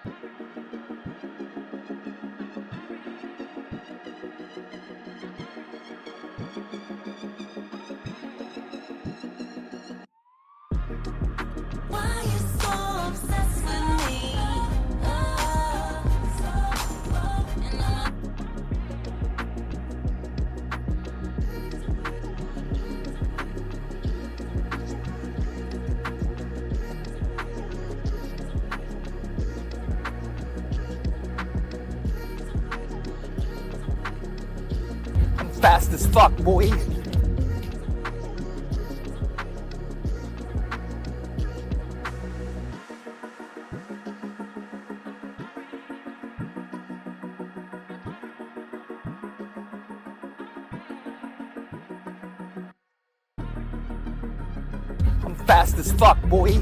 Why you so obsessed with me? And I'm fast as fuck, boy. I'm fast as fuck, boy.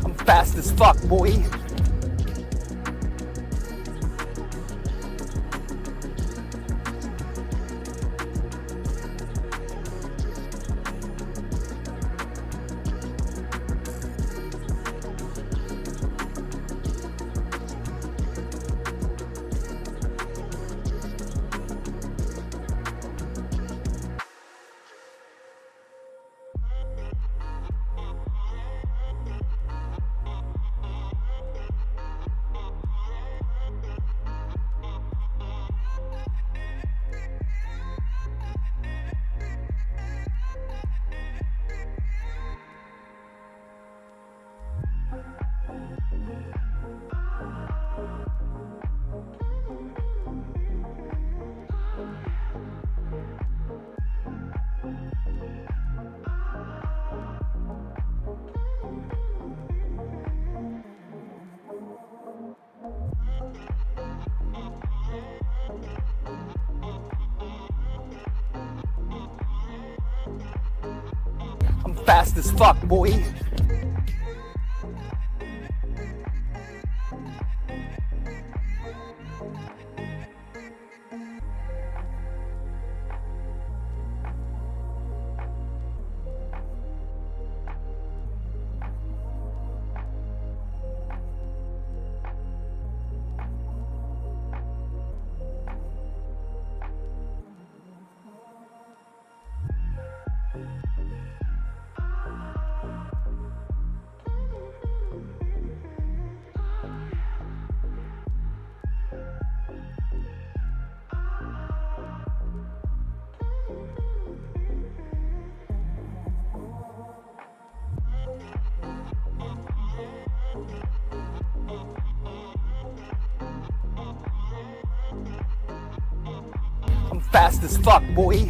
I'm fast as fuck, boy. I'm fast as fuck, boy. I'm fast as fuck, boy.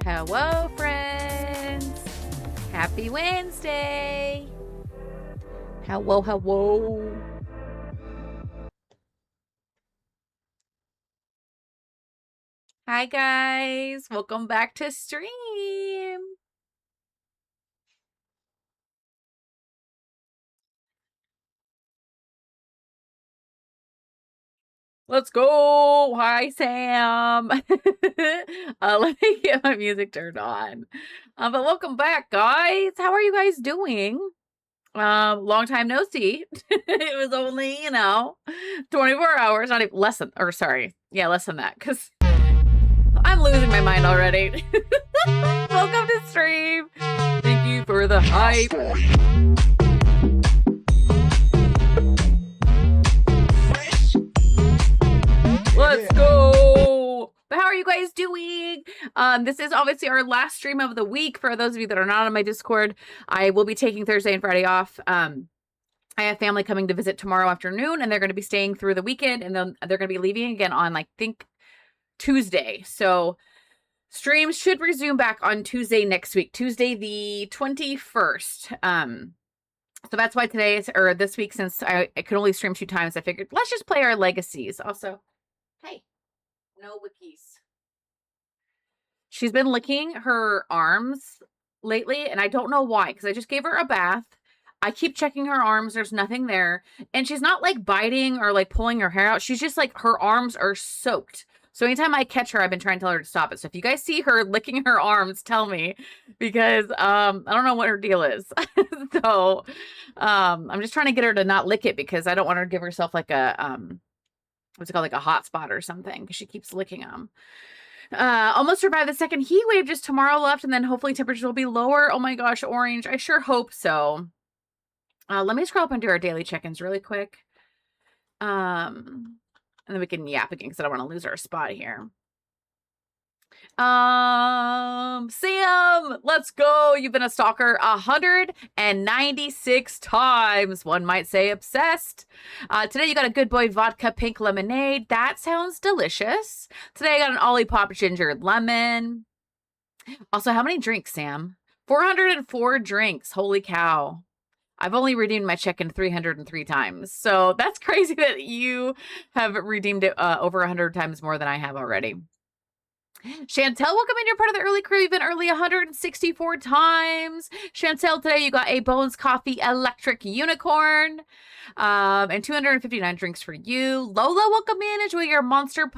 Hello, friends. Happy Wednesday. Hello, hello. Hi, guys. Welcome back to stream. Let's go. Hi, Sam. Let me get my music turned on. But welcome back, guys. How are you guys doing? Long time no see. It was only, 24 hours, not even less than, or sorry. Yeah, less than that, because I'm losing my mind already. Welcome to stream. Thank you for the hype. Let's go. But how are you guys doing? This is obviously our last stream of the week. For those of you that are not on my Discord, I will be taking Thursday and Friday off. I have family coming to visit tomorrow afternoon, and they're going to be staying through the weekend, and then they're going to be leaving again on, I think, Tuesday. So streams should resume back on Tuesday next week, Tuesday the 21st. So that's why today is, or this week, since I could only stream 2 times, I figured let's just play our legacies. Also, hey, no wikis. She's been licking her arms lately, and I don't know why, because I just gave her a bath. I keep checking her arms. There's nothing there. And she's not like biting or like pulling her hair out. She's just like, her arms are soaked. So anytime I catch her, I've been trying to tell her to stop it. So if you guys see her licking her arms, tell me, because I don't know what her deal is. So I'm just trying to get her to not lick it, because I don't want her to give herself like a what's it called, like a hot spot or something, because she keeps licking them. Almost survived the second heat wave, just tomorrow left, and then hopefully temperatures will be lower. Oh my gosh, Orange. I sure hope so. Let me scroll up and do our daily check-ins really quick. And then we can yap again because I don't want to lose our spot here. Sam, let's go. You've been a stalker 196 times. One might say obsessed. Today you got a Good Boy vodka pink lemonade. That sounds delicious. Today I got an Olipop ginger lemon. Also, how many drinks, Sam? 404 drinks. Holy cow. I've only redeemed my check-in 303 times. So that's crazy that you have redeemed it over 100 times more than I have already. Chantel, welcome in. You're part of the early crew. You've been early 164 times. Chantel, today you got a Bones Coffee Electric Unicorn. And 259 drinks for you. Lola, welcome in. Enjoy your Monster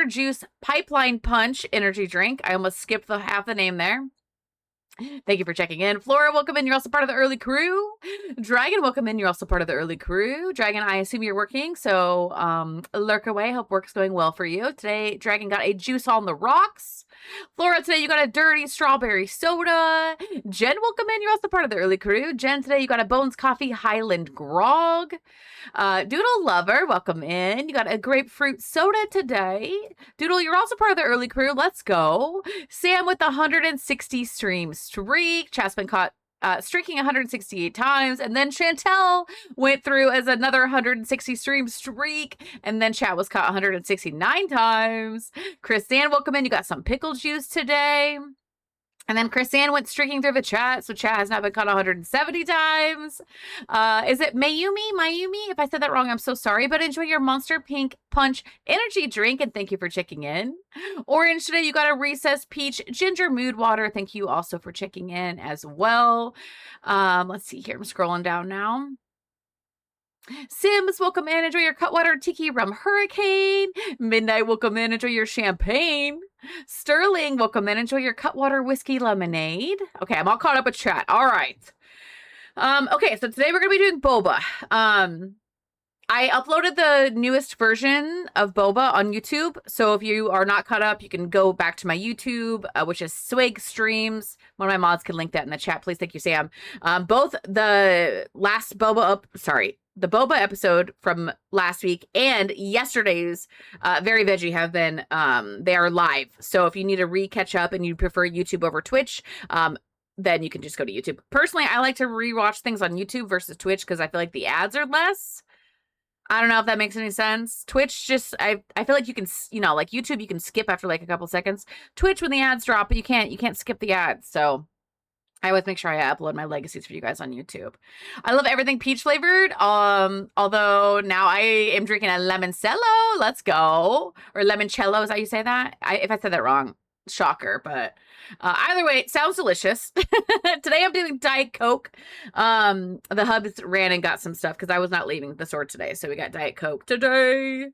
Juice Pipeline Punch energy drink. I almost skipped half the name there. Thank you for checking in. Flora, welcome in. You're also part of the early crew. Dragon, welcome in. You're also part of the early crew. Dragon, I assume you're working, so lurk away. Hope work's going well for you. Today, Dragon got a juice on the rocks. Flora, today you got a dirty strawberry soda. Jen, welcome in. You're also part of the early crew. Jen, today you got a Bones Coffee Highland Grog. Doodle Lover, welcome in. You got a grapefruit soda today. Doodle, you're also part of the early crew. Let's go. Sam with the 160 stream streak. Chat's been caught streaking 168 times. And then Chantel went through as another 160 stream streak. And then Chat was caught 169 times. Chrisanne, welcome in. You got some pickle juice today. And then Chrisanne went streaking through the chat, so chat has now been caught 170 times. Is it Mayumi? If I said that wrong, I'm so sorry. But enjoy your Monster Pink Punch energy drink, and thank you for checking in. Orange, today you got a Recess Peach Ginger Mood Water. Thank you also for checking in as well. Let's see here. I'm scrolling down now. Sims, welcome in. Enjoy your Cutwater Tiki Rum Hurricane. Midnight, welcome in. Enjoy your champagne. Sterling, welcome in. Enjoy your Cutwater Whiskey Lemonade. Okay, I'm all caught up with chat. All right. Okay, so today we're going to be doing boba. I uploaded the newest version of boba on YouTube. So if you are not caught up, you can go back to my YouTube, which is Swig Streams. One of my mods can link that in the chat. Please, thank you, Sam. Both the last the boba episode from last week and yesterday's Very Veggie have been, they are live. So if you need to catch up and you prefer YouTube over Twitch, then you can just go to YouTube. Personally, I like to rewatch things on YouTube versus Twitch because I feel like the ads are less. I don't know if that makes any sense. Twitch just, I feel like you can, like YouTube, you can skip after like a couple seconds. Twitch, when the ads drop, but you can't skip the ads. So I always make sure I upload my legacies for you guys on YouTube. I love everything peach flavored. Although now I am drinking a Lemoncello. Let's go. Or Limoncello, is that how you say that? If I said that wrong, shocker. But either way, it sounds delicious. Today I'm doing Diet Coke. The hubs ran and got some stuff because I was not leaving the store today. So we got Diet Coke today.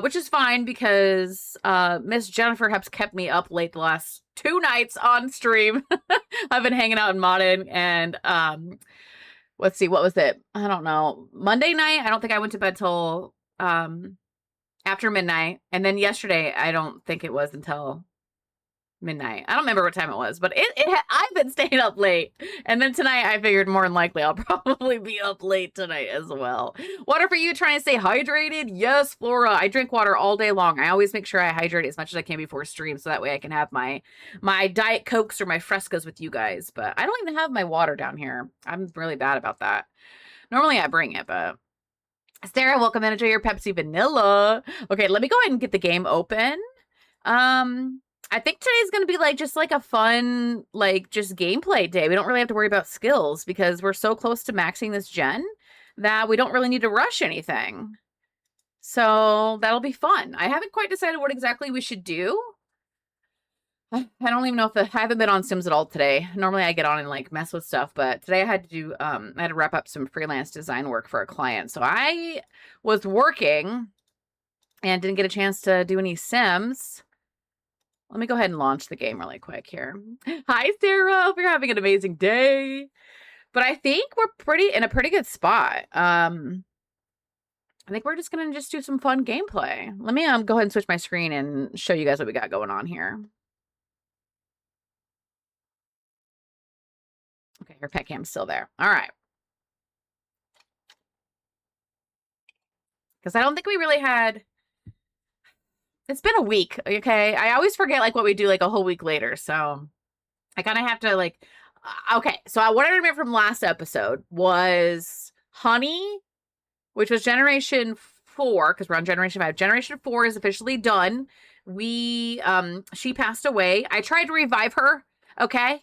Which is fine because Miss Jennifer Hubs kept me up late the last 2 nights on stream. I've been hanging out in modding and let's see, what was it? I don't know. Monday night, I don't think I went to bed till after midnight. And then yesterday, I don't think it was until midnight. I don't remember what time it was, but I've been staying up late. And then tonight I figured more than likely I'll probably be up late tonight as well. Water for you, trying to stay hydrated? Yes, Flora. I drink water all day long. I always make sure I hydrate as much as I can before stream so that way I can have my Diet Cokes or my Frescas with you guys. But I don't even have my water down here. I'm really bad about that. Normally I bring it, but Sarah, welcome in. Enjoy your Pepsi Vanilla. Okay, let me go ahead and get the game open. I think today's going to be just a fun, just gameplay day. We don't really have to worry about skills because we're so close to maxing this gen that we don't really need to rush anything. So that'll be fun. I haven't quite decided what exactly we should do. I don't even know if I haven't been on Sims at all today. Normally I get on and mess with stuff, but today I had to do, I had to wrap up some freelance design work for a client. So I was working and didn't get a chance to do any Sims. Let me go ahead and launch the game really quick here. Hi, Sarah. Hope you're having an amazing day. But I think we're in a pretty good spot. I think we're just gonna just do some fun gameplay. Let me go ahead and switch my screen and show you guys what we got going on here. Okay, your pet cam's still there. All right. Because I don't think we really had... It's been a week, okay? I always forget, like, what we do, like, a whole week later, so... I kind of have to, like... Okay, so what I remember from last episode was Honey, which was Generation 4, because we're on Generation 5. Generation 4 is officially done. She passed away. I tried to revive her, okay?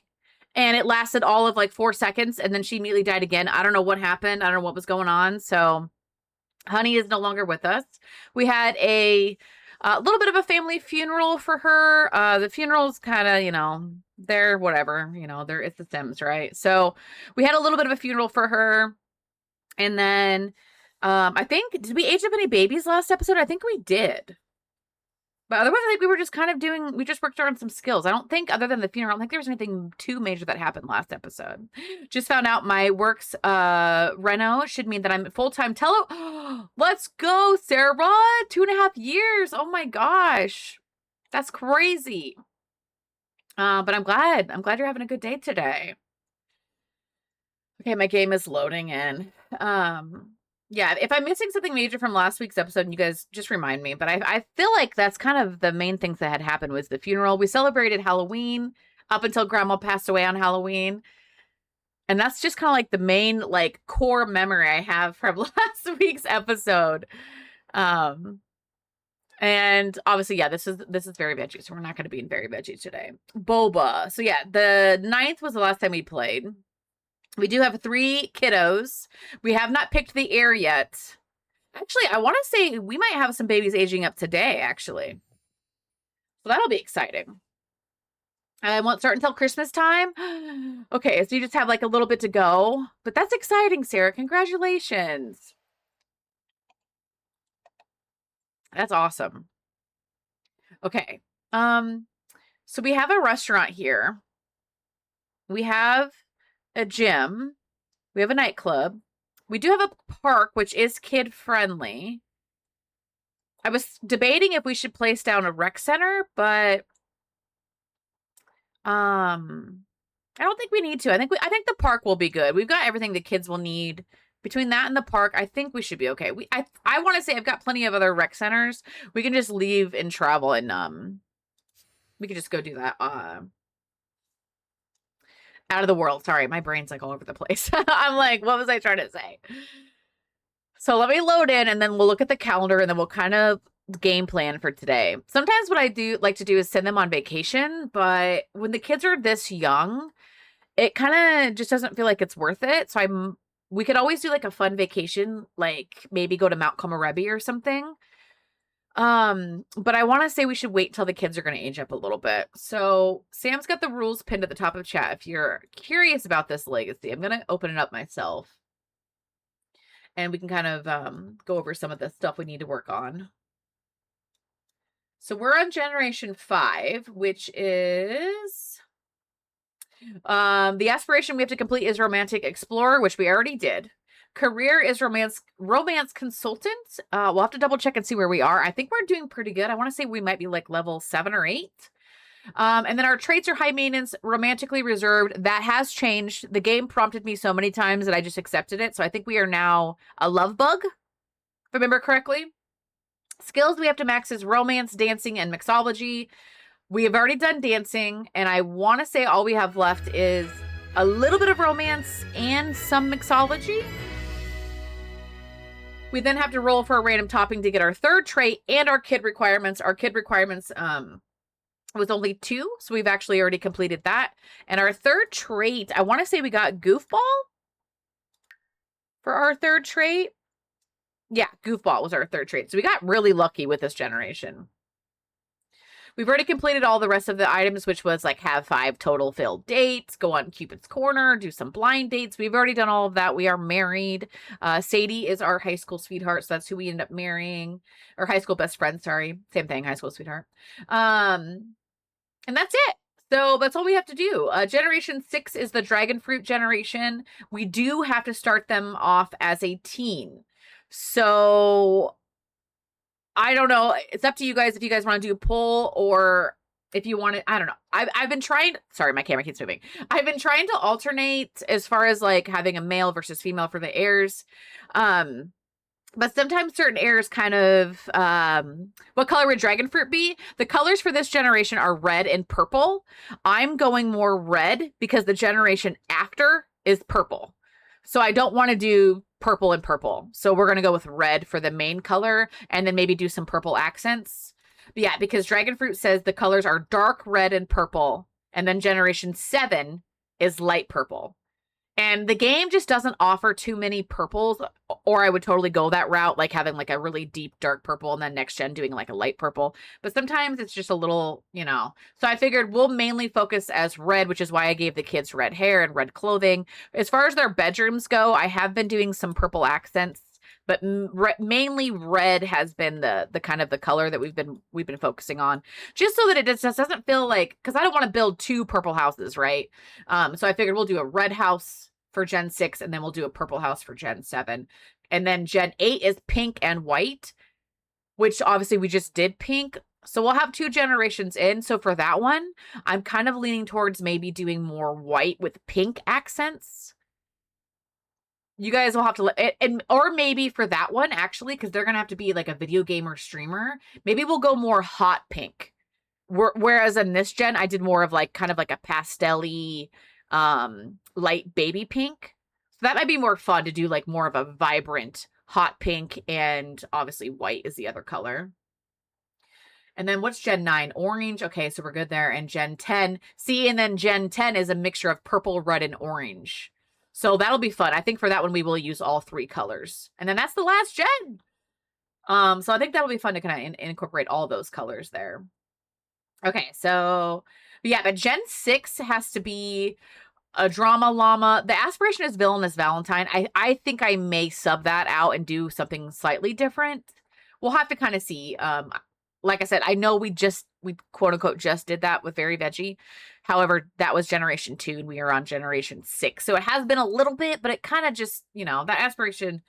And it lasted all of, like, 4 seconds, and then she immediately died again. I don't know what happened. I don't know what was going on, so... Honey is no longer with us. We had a little bit of a family funeral for her. The funeral's kind of, you know, they're whatever, you know, it's the Sims, right? So we had a little bit of a funeral for her. And then I think, did we age up any babies last episode? I think we did. But otherwise, I think we were just kind of we just worked on some skills. I don't think, other than the funeral, I don't think there was anything too major that happened last episode. Just found out my work's reno should mean that I'm full-time Let's go, Sarah! 2.5 years! Oh my gosh. That's crazy. But I'm glad. I'm glad you're having a good day today. Okay, my game is loading in. Yeah, if I'm missing something major from last week's episode, you guys just remind me. But I feel like that's kind of the main things that had happened was the funeral. We celebrated Halloween up until Grandma passed away on Halloween. And that's just kind of like the main, like, core memory I have from last week's episode. And obviously, yeah, this is Very Veggie, so we're not going to be in Very Veggie today. Boba. So yeah, the 9th was the last time we played. We do have 3 kiddos. We have not picked the heir yet. Actually, I want to say we might have some babies aging up today, actually. So that'll be exciting. I won't start until Christmas time. Okay, so you just have like a little bit to go. But that's exciting, Sarah. Congratulations. That's awesome. Okay. So we have a restaurant here. We have a gym. We have a nightclub. We do have a park, which is kid-friendly. I was debating if we should place down a rec center, but I don't think we need to. I think the park will be good. We've got everything the kids will need. Between that and the park, I think we should be okay. I want to say I've got plenty of other rec centers. We can just leave and travel, and we can just go do that. Out of the world. Sorry, my brain's like all over the place. I'm like, what was I trying to say? So let me load in, and then we'll look at the calendar, and then we'll kind of game plan for today. Sometimes what I do like to do is send them on vacation, but when the kids are this young, it kind of just doesn't feel like it's worth it. So we could always do like a fun vacation, like maybe go to Mount Komorebi or something. But I want to say we should wait till the kids are going to age up a little bit. So Sam's got the rules pinned at the top of chat. If you're curious about this legacy, I'm going to open it up myself. And we can kind of go over some of the stuff we need to work on. So we're on Generation 5, which is... the aspiration we have to complete is Romantic Explorer, which we already did. Career is romance consultant. We'll have to double check and see where we are. I think we're doing pretty good. I want to say we might be like level 7 or 8. And then our traits are high maintenance, romantically reserved. That has changed. The game prompted me so many times that I just accepted it. So I think we are now a love bug, if I remember correctly. Skills we have to max is romance, dancing, and mixology. We have already done dancing, and I want to say all we have left is a little bit of romance and some mixology. We then have to roll for a random topping to get our 3rd trait and our kid requirements. Our kid requirements was only 2, so we've actually already completed that. And our 3rd trait, I want to say we got goofball for our 3rd trait. Yeah, goofball was our 3rd trait. So we got really lucky with this generation. We've already completed all the rest of the items, which was like have 5 total failed dates, go on Cupid's Corner, do some blind dates. We've already done all of that. We are married. Sadie is our high school sweetheart, so that's who we end up marrying. Or high school best friend, sorry. Same thing, high school sweetheart. And that's it. So that's all we have to do. Generation 6 is the dragon fruit generation. We do have to start them off as a teen. So I don't know. It's up to you guys if you guys want to do a poll or if you want to, I don't know. I've been trying, sorry, my camera keeps moving. I've been trying to alternate as far as like having a male versus female for the heirs. But sometimes certain heirs kind of, what color would dragon fruit be? The colors for this generation are red and purple. I'm going more red because the generation after is purple. So I don't want to do purple and purple. So we're going to go with red for the main color and then maybe do some purple accents. But yeah, because dragon fruit says the colors are dark red and purple. And then generation 7 is light purple. And the game just doesn't offer too many purples, or I would totally go that route, like having like a really deep dark purple and then next gen doing like a light purple. But sometimes it's just a little, you know. So I figured we'll mainly focus as red, which is why I gave the kids red hair and red clothing. As far as their bedrooms go, I have been doing some purple accents, but mainly red has been the kind of the color that we've been focusing on, just so that it just doesn't feel like, because I don't want to build 2 purple houses, right? So I figured we'll do a red house for Gen 6, and then we'll do a purple house for Gen 7. And then Gen 8 is pink and white, which obviously we just did pink. So we'll have 2 generations in. So for that one, I'm kind of leaning towards maybe doing more white with pink accents. You guys will have to, or maybe for that one, actually, because they're going to have to be like a video gamer streamer, maybe we'll go more hot pink. Whereas in this gen, I did more of like kind of like a pastel-y, light baby pink. So that might be more fun to do like more of a vibrant hot pink, and obviously white is the other color. And then what's Gen 9? Orange. Okay, so we're good there. And Gen 10. See, and then Gen 10 is a mixture of purple, red, and orange. So that'll be fun. I think for that one, we will use all 3 colors. And then that's the last gen. So I think that'll be fun to kind of incorporate all those colors there. Okay, so yeah, but Gen 6 has to be a drama llama. The aspiration is villainous Valentine. I think I may sub that out and do something slightly different. We'll have to kind of see. Like I said, I know we quote unquote just did that with Very Veggie. However, that was generation 2 and we are on generation 6. So it has been a little bit, but it kind of just, you know, that aspiration,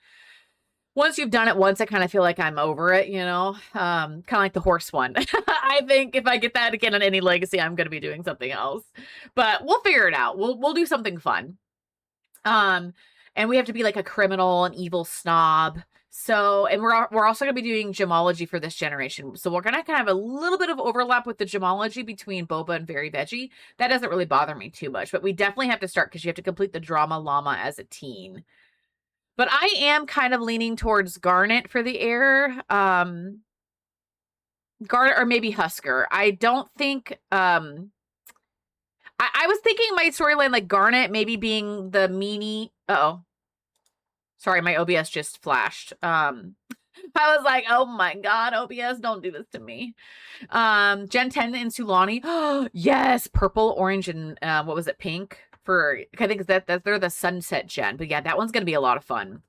once you've done it once, I kind of feel like I'm over it, you know, kind of like the horse one. I think if I get that again on any legacy, I'm going to be doing something else, but we'll figure it out. We'll do something fun. And we have to be like a criminal, an evil snob. So, and we're also going to be doing gemology for this generation. So we're going to kind of have a little bit of overlap with the gemology between Boba and Very Veggie. That doesn't really bother me too much, but we definitely have to start because you have to complete the drama llama as a teen. But I am kind of leaning towards Garnet for the heir. Garnet or maybe Husker. I don't think, I was thinking my storyline like Garnet maybe being the meanie. Uh-oh. Sorry, my OBS just flashed. I was like, oh my God, OBS, don't do this to me. Gen 10 and Sulani. Yes, purple, orange, and what was it, pink? I think that they're the sunset gen. But yeah, that one's gonna be a lot of fun.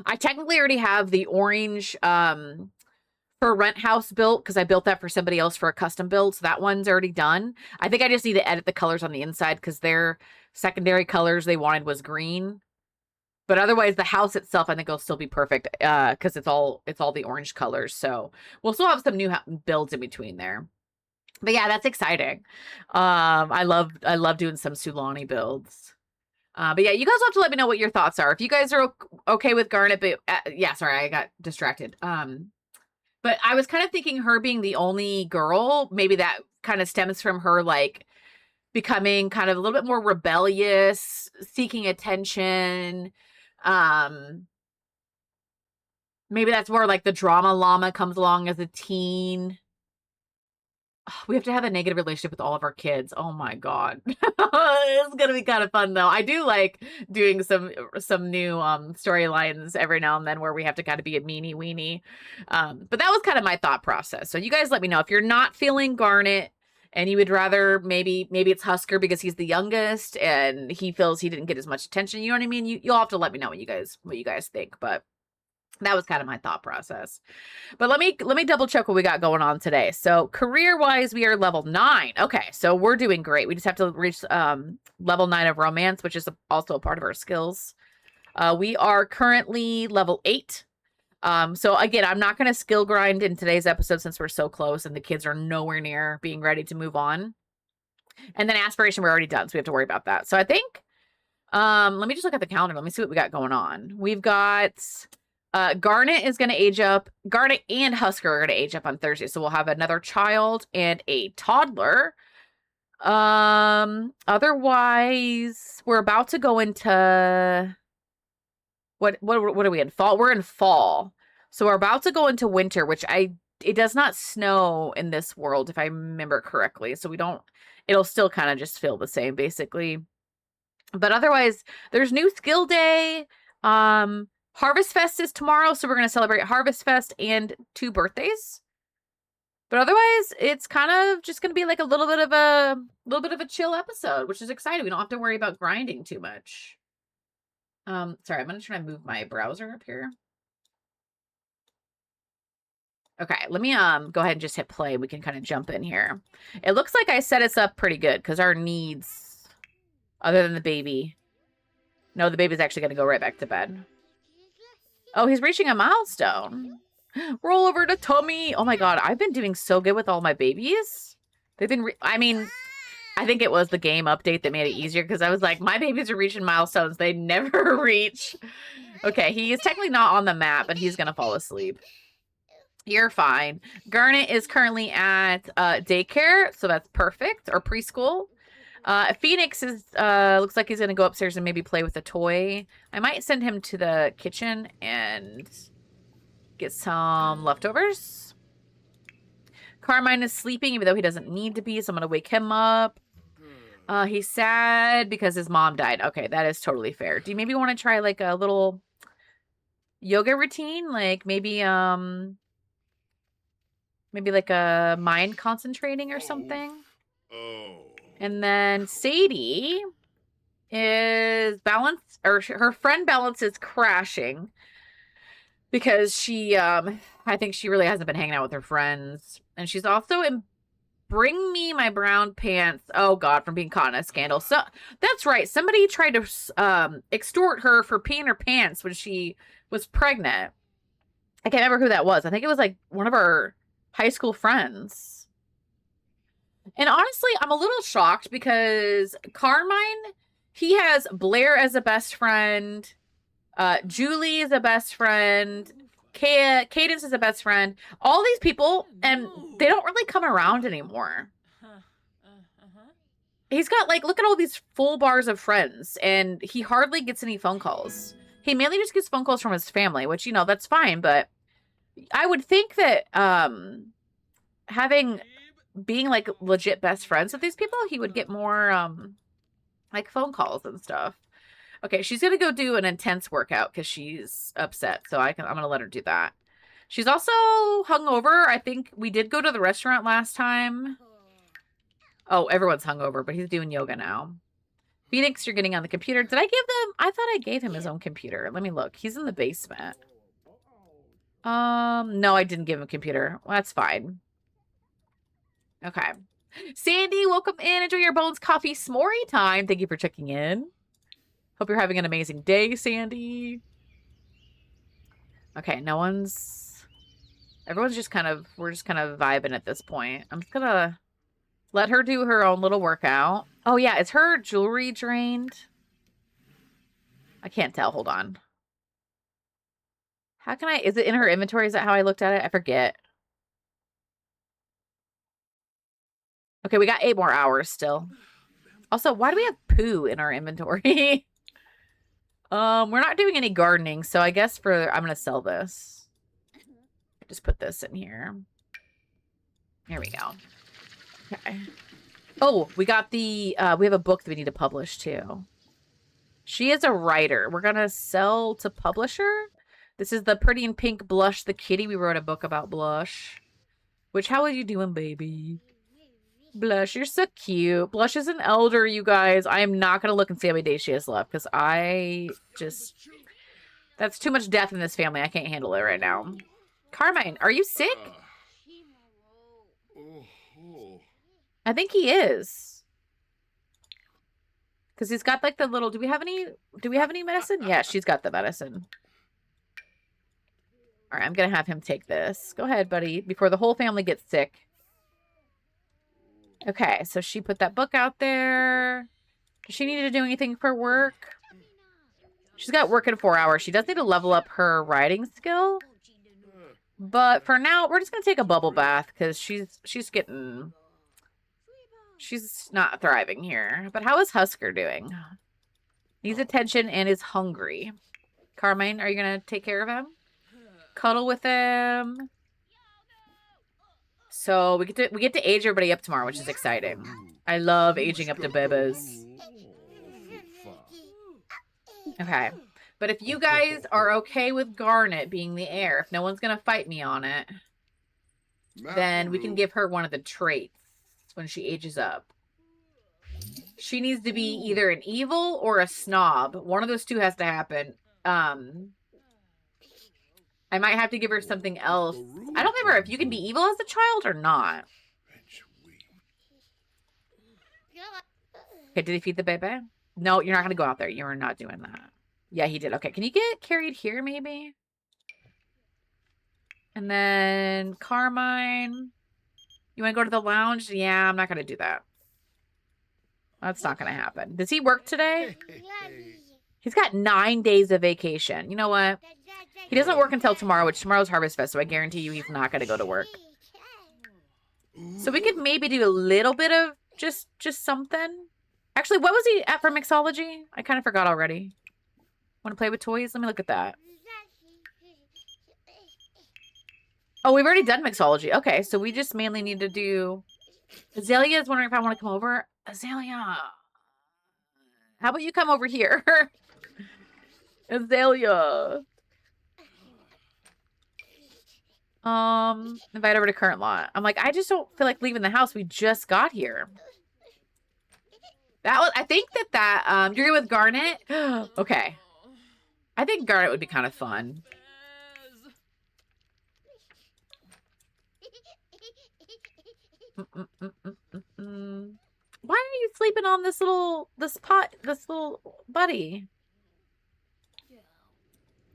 I technically already have the orange for Rent House built because I built that for somebody else for a custom build. So that one's already done. I think I just need to edit the colors on the inside because their secondary colors they wanted was green. But otherwise, the house itself, I think, will still be perfect because it's all the orange colors. So we'll still have some new builds in between there. But yeah, that's exciting. I love doing some Sulani builds. But yeah, you guys will have to let me know what your thoughts are. If you guys are okay with Garnet, but yeah, sorry, I got distracted. But I was kind of thinking her being the only girl, maybe that kind of stems from her like becoming kind of a little bit more rebellious, seeking attention. Maybe that's where like the drama llama comes along as a teen. We have to have a negative relationship with all of our kids. Oh my God. It's gonna be kind of fun though. I do like doing some new storylines every now and then where we have to kind of be a meanie weenie. But that was kind of my thought process. So you guys let me know if you're not feeling Garnet and you would rather maybe it's Husker because he's the youngest and he feels he didn't get as much attention. You know what I mean? You'll have to let me know what you guys think. But that was kind of my thought process. But let me double check what we got going on today. So career-wise, we are level 9. Okay, so we're doing great. We just have to reach level 9 of romance, which is also a part of our skills. We are currently level 8 So again, I'm not going to skill grind in today's episode since we're so close and the kids are nowhere near being ready to move on. And then aspiration, we're already done, so we have to worry about that. So I think, let me just look at the calendar. Let me see what we got going on. We've got Garnet is going to age up. Garnet and Husker are going to age up on Thursday. So we'll have another child and a toddler. Otherwise, we're about to go into what are we in? Fall? We're in fall. So we're about to go into winter, which it does not snow in this world, if I remember correctly. So it'll still kind of just feel the same, basically. But otherwise, there's new skill day. Harvest Fest is tomorrow, so we're going to celebrate Harvest Fest and 2 birthdays. But otherwise, it's kind of just going to be like a little bit of a chill episode, which is exciting. We don't have to worry about grinding too much. Sorry, I'm going to try to move my browser up here. Okay, let me go ahead and just hit play. We can kind of jump in here. It looks like I set us up pretty good because our needs, other than the baby. No, the baby's actually going to go right back to bed. Oh, he's reaching a milestone. Roll over to tummy. Oh my god, I've been doing so good with all my babies. They've been, I mean, I think it was the game update that made it easier because I was like, my babies are reaching milestones. They never reach. Okay, he is technically not on the map, but he's going to fall asleep. You're fine. Garnet is currently at daycare, so that's perfect, or preschool. Phoenix is looks like he's gonna go upstairs and maybe play with a toy. I might send him to the kitchen and get some leftovers. Carmine is sleeping, even though he doesn't need to be, so I'm gonna wake him up. He's sad because his mom died. Okay, that is totally fair. Do you maybe want to try like a little yoga routine? Like maybe like a mind concentrating or something? And then Sadie is her friend Balance is crashing because she, I think she really hasn't been hanging out with her friends. And she's also in Bring Me My Brown Pants. Oh God, from being caught in a scandal. So that's right. Somebody tried to extort her for peeing her pants when she was pregnant. I can't remember who that was. I think it was like one of her high school friends. And honestly, I'm a little shocked because Carmine, he has Blair as a best friend. Julie is a best friend. Cadence is a best friend. All these people, and they don't really come around anymore. He's got, like, look at all these full bars of friends, and he hardly gets any phone calls. He mainly just gets phone calls from his family, which, you know, that's fine, but I would think that being like legit best friends with these people, he would get more like phone calls and stuff. Okay, she's gonna go do an intense workout because she's upset, so I'm gonna let her do that. She's also hungover. I think we did go to the restaurant last time. Oh, everyone's hungover, but he's doing yoga now. Phoenix, you're getting on the computer. Did I give them? I thought I gave him his own computer. Let me look. He's in the basement. No, I didn't give him a computer. Well, that's fine. Okay. Sandy, welcome in. Enjoy your Bones Coffee S'more time. Thank you for checking in. Hope you're having an amazing day, Sandy. Okay, everyone's just we're just kind of vibing at this point. I'm just gonna let her do her own little workout. Oh yeah, is her jewelry drained? I can't tell. Hold on. How can is it in her inventory? Is that how I looked at it? I forget. Okay, we got 8 more hours still. Also, why do we have poo in our inventory? We're not doing any gardening, so I guess I'm gonna sell this. Just put this in here. There we go. Okay. Oh, we got we have a book that we need to publish too. She is a writer. We're gonna sell to publisher. This is the Pretty in Pink Blush the Kitty. We wrote a book about Blush. Which, how are you doing, baby? Blush, you're so cute. Blush is an elder, you guys. I am not going to look and see how many days she has left because that's too much death in this family. I can't handle it right now. Carmine, are you sick? I think he is. Because he's got like the little, do we have any medicine? Yeah, she's got the medicine. All right, I'm going to have him take this. Go ahead, buddy, before the whole family gets sick. Okay, so she put that book out there. Does she need to do anything for work? She's got work in 4 hours. She does need to level up her riding skill. But for now, we're just going to take a bubble bath because she's not thriving here. But how is Husker doing? Needs attention and is hungry. Carmine, are you going to take care of him? Cuddle with him. So we get to age everybody up tomorrow, which is exciting. I love aging up to babies. Okay. But if you guys are okay with Garnet being the heir, if no one's going to fight me on it, then we can give her one of the traits when she ages up. She needs to be either an evil or a snob. One of those two has to happen. I might have to give her something else. I don't remember if you can be evil as a child or not. Okay, did he feed the baby? No, you're not going to go out there. You're not doing that. Yeah, he did. Okay, can you get carried here maybe? And then Carmine. You want to go to the lounge? Yeah, I'm not going to do that. That's not going to happen. Does he work today? He's got 9 days of vacation. You know what? He doesn't work until tomorrow, which tomorrow's Harvest Fest, so I guarantee you he's not going to go to work. So we could maybe do a little bit of just something. Actually, what was he at for mixology? I kind of forgot already. Want to play with toys? Let me look at that. Oh, we've already done mixology. Okay, so we just mainly need to do... Azalea is wondering if I want to come over. Azalea. How about you come over here? Azalea. Invite over to current lot. I'm like, I just don't feel like leaving the house. We just got here. That was, I think that you're good with Garnet? Okay. I think Garnet would be kind of fun. Why are you sleeping on this little buddy?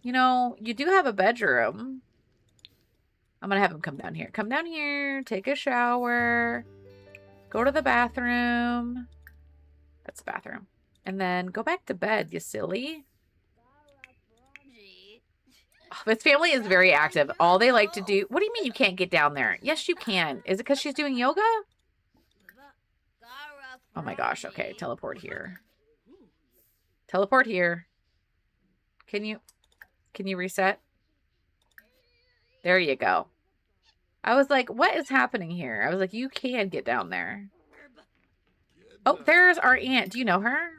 You know, you do have a bedroom. I'm gonna have him come down here. Come down here, take a shower, go to the bathroom. That's the bathroom. And then go back to bed, you silly. Oh, this family is very active. All they like to do... What do you mean you can't get down there? Yes, you can. Is it because she's doing yoga? Oh my gosh. Okay, teleport here. Teleport here. Can you reset? There you go. I was like, what is happening here? I was like, you can get down there. Oh, there's our aunt. Do you know her?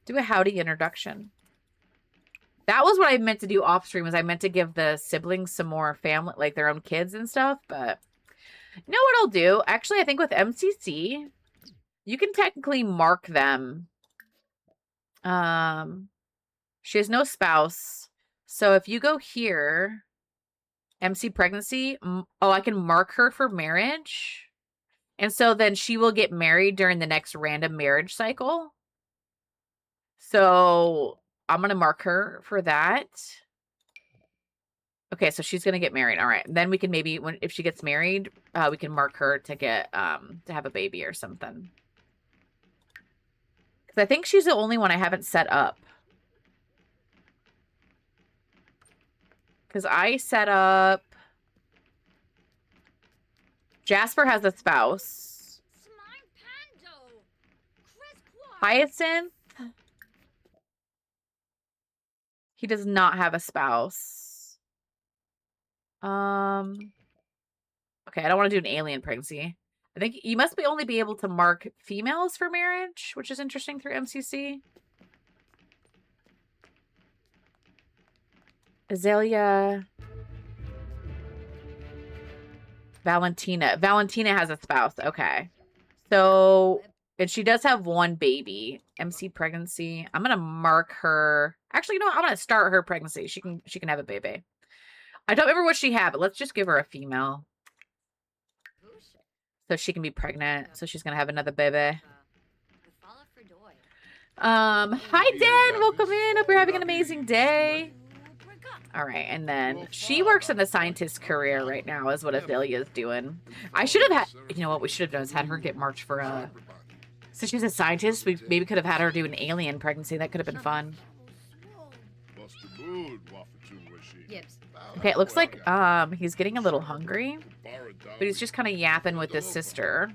Do a howdy introduction. That was what I meant to do off stream, was I meant to give the siblings some more family, like their own kids and stuff, but you know what I'll do? Actually, I think with MCC, you can technically mark them. She has no spouse. So if you go here, MC pregnancy, oh, I can mark her for marriage. And so then she will get married during the next random marriage cycle. So I'm going to mark her for that. Okay, so she's going to get married. All right. Then we can maybe, if she gets married, we can mark her to get, to have a baby or something. Because I think she's the only one I haven't set up. Because I set up... Jasper has a spouse. Hyacinth. He does not have a spouse. Okay, I don't want to do an alien pregnancy. I think you must only be able to mark females for marriage, which is interesting through MCC. Azalea. Valentina. Valentina has a spouse. Okay. So, and she does have one baby. MC pregnancy. I'm going to mark her. Actually, you know what? I'm going to start her pregnancy. She can have a baby. I don't remember what she had, but let's just give her a female. So she can be pregnant. So she's going to have another baby. Hi, Dan. Welcome in. Hope you're having an amazing day. All right, and then she works in the scientist career right now is what Azalea's doing. I should have had, you know what we should have done is had her get March for a, since she's a scientist, we maybe could have had her do an alien pregnancy. That could have been fun. Okay, it looks like he's getting a little hungry, but he's just kind of yapping with his sister.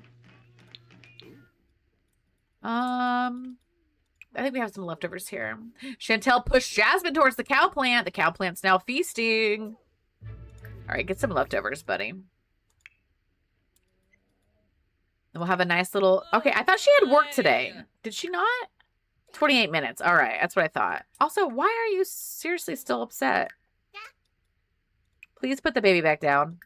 I think we have some leftovers here. Chantel pushed Jasmine towards the cow plant. The cow plant's now feasting. All right, get some leftovers, buddy. And we'll have a nice little... Okay, I thought she had work today. Did she not? 28 minutes. All right, that's what I thought. Also, why are you seriously still upset? Please put the baby back down.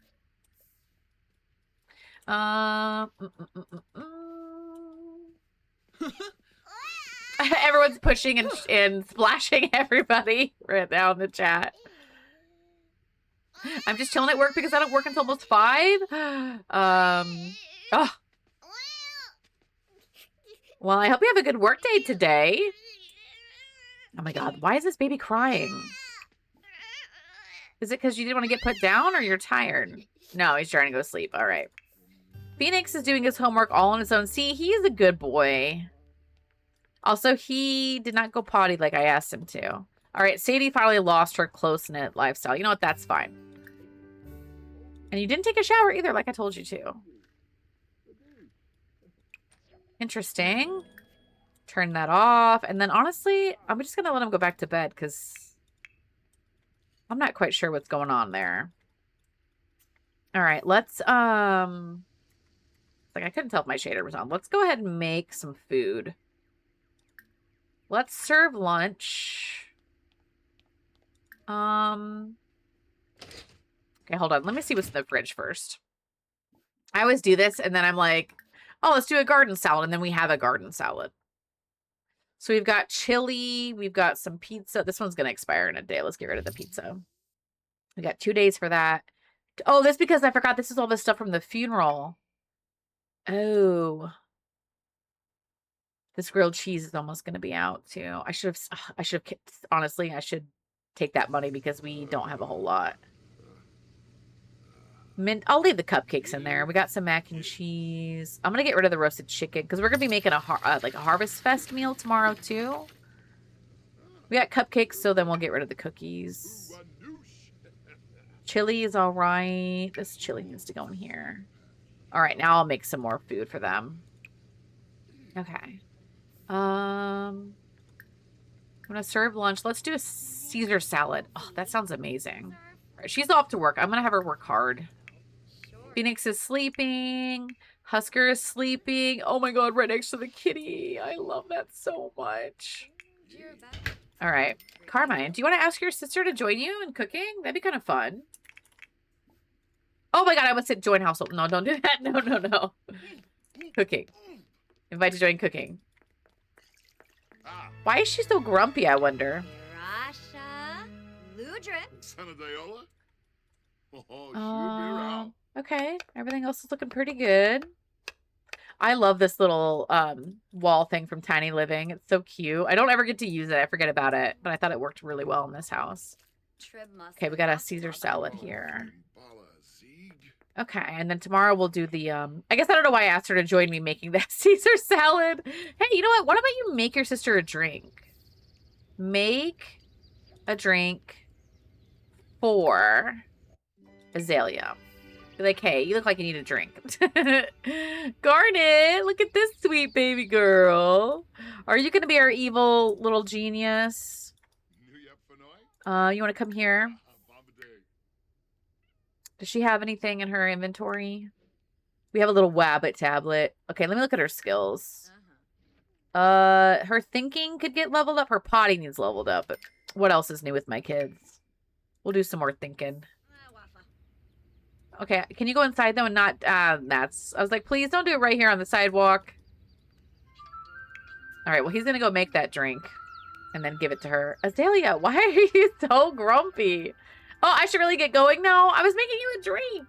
Everyone's pushing and splashing everybody right now in the chat. I'm just chilling at work because I don't work until almost 5. Oh. Well, I hope you have a good work day today. Oh my god, why is this baby crying? Is it because you didn't want to get put down or you're tired? No, he's trying to go to sleep. All right. Phoenix is doing his homework all on his own. See, he's a good boy. Also, he did not go potty like I asked him to. All right, Sadie finally lost her close-knit lifestyle. You know what? That's fine. And you didn't take a shower either, like I told you to. Interesting. Turn that off. And then, honestly, I'm just going to let him go back to bed because I'm not quite sure what's going on there. All right, let's, like, I couldn't tell if my shader was on. Let's go ahead and make some food. Let's serve lunch. Okay, hold on. Let me see what's in the fridge first. I always do this, and then I'm like, oh, let's do a garden salad, and then we have a garden salad. So we've got chili. We've got some pizza. This one's going to expire in a day. Let's get rid of the pizza. We got 2 days for that. Oh, that's because I forgot this is all the stuff from the funeral. Oh. This grilled cheese is almost going to be out too. I should have, honestly, I should take that money because we don't have a whole lot. I'll leave the cupcakes in there. We got some mac and cheese. I'm going to get rid of the roasted chicken because we're going to be making a like a Harvest Fest meal tomorrow too. We got cupcakes, so then we'll get rid of the cookies. Chili is all right. This chili needs to go in here. All right, now I'll make some more food for them. Okay. I'm gonna serve lunch. Let's do a Caesar salad. Oh, that sounds amazing. All right, she's off to work. I'm gonna have her work hard. Phoenix is sleeping. Husker is sleeping. Oh my god, right next to the kitty. I love that so much. All right, Carmine, do you want to ask your sister to join you in cooking? That'd be kind of fun. Oh my god, I almost said join household. No, don't do that. No, no, no. Cooking. Invite to join cooking. Why is she so grumpy, I wonder? Okay. Everything else is looking pretty good. I love this little wall thing from Tiny Living. It's so cute. I don't ever get to use it. I forget about it. But I thought it worked really well in this house. Okay, we got a Caesar salad here. Okay, and then tomorrow we'll do the, I guess I don't know why I asked her to join me making that Caesar salad. Hey, you know what? What about you make your sister a drink? Make a drink for Azalea. Be like, hey, you look like you need a drink. Garnet, look at this sweet baby girl. Are you going to be our evil little genius? You want to come here? Does she have anything in her inventory? We have a little Wabbit tablet. Okay, let me look at her skills. Her thinking could get leveled up. Her potty needs leveled up. But what else is new with my kids? We'll do some more thinking. Okay, can you go inside though and not... that's... I was like, please don't do it right here on the sidewalk. All right, well, he's going to go make that drink and then give it to her. Azalea, why are you so grumpy? Oh, I should really get going now? I was making you a drink.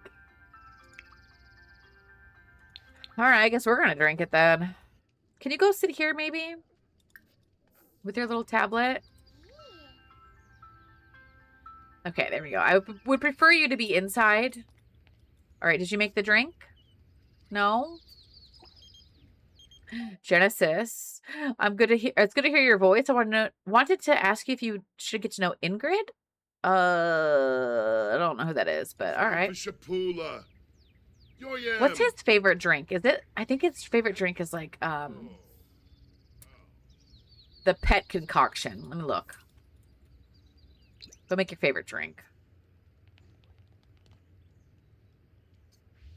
All right, I guess we're going to drink it then. Can you go sit here maybe? With your little tablet? Okay, there we go. I would prefer you to be inside. All right, did you make the drink? No? Genesis. I'm good to hear. It's good to hear your voice. Wanted to ask you if you should get to know Ingrid. I don't know who that is, but all right. Shapula. What's his favorite drink? Is it? I think his favorite drink is like the pet concoction. Let me look. Go make your favorite drink.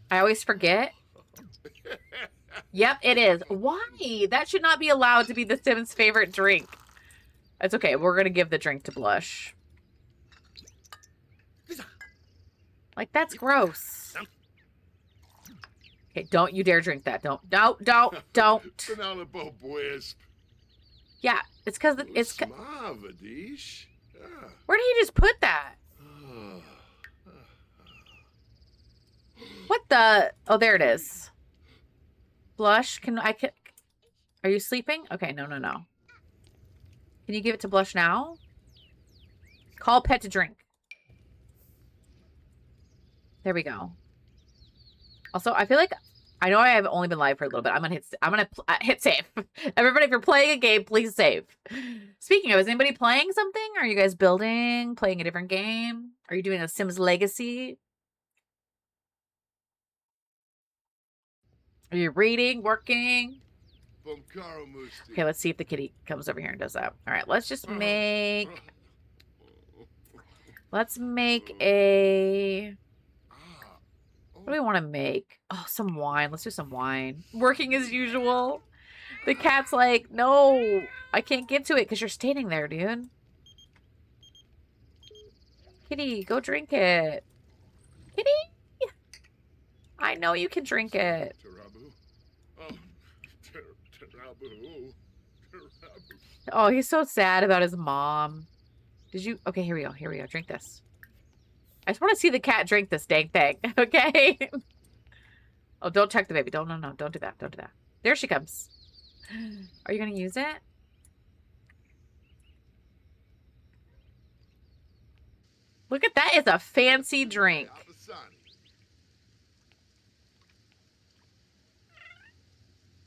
I always forget. Yep, it is. Why? That should not be allowed to be the Sims' favorite drink. That's okay. We're going to give the drink to Blush. Like, that's gross. Okay, don't you dare drink that. Don't. Yeah, it's because it's... Where did he just put that? What the... Oh, there it is. Blush, are you sleeping? Okay, no. Can you give it to Blush now? Call pet to drink. There we go. Also, I feel like I know I have only been live for a little bit. I'm gonna hit save. Everybody, if you're playing a game, please save. Speaking of, is anybody playing something? Are you guys building, playing a different game? Are you doing a Sims Legacy? Are you reading, working? Okay, let's see if the kitty comes over here and does that. All right, let's just make... Let's make a... What do we want to make? Oh, some wine. Let's do some wine. Working as usual. The cat's like, no, I can't get to it because you're standing there, dude. Kitty, go drink it. Kitty? I know you can drink it. Oh, he's so sad about his mom. Did you? Okay, here we go. Here we go. Drink this. I just want to see the cat drink this dang thing. Okay. Oh, don't check the baby. No. Don't do that. Don't do that. There she comes. Are you going to use it? Look at that. It's a fancy drink.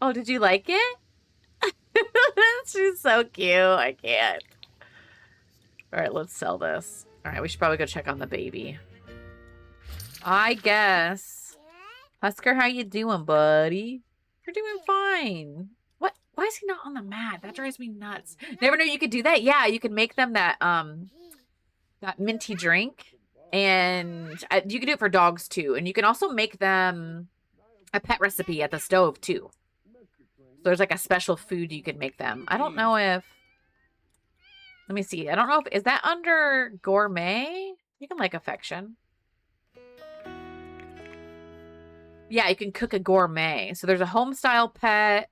Oh, did you like it? She's so cute. I can't. All right, let's sell this. All right, we should probably go check on the baby. I guess. Husker, how you doing, buddy? You're doing fine. What? Why is he not on the mat? That drives me nuts. Never knew you could do that. Yeah, you could make them that that minty drink, and you can do it for dogs too. And you can also make them a pet recipe at the stove too. So there's like a special food you could make them. I don't know if... Let me see. I don't know if... Is that under gourmet? You can like affection. Yeah, you can cook a gourmet. So there's a home style pet.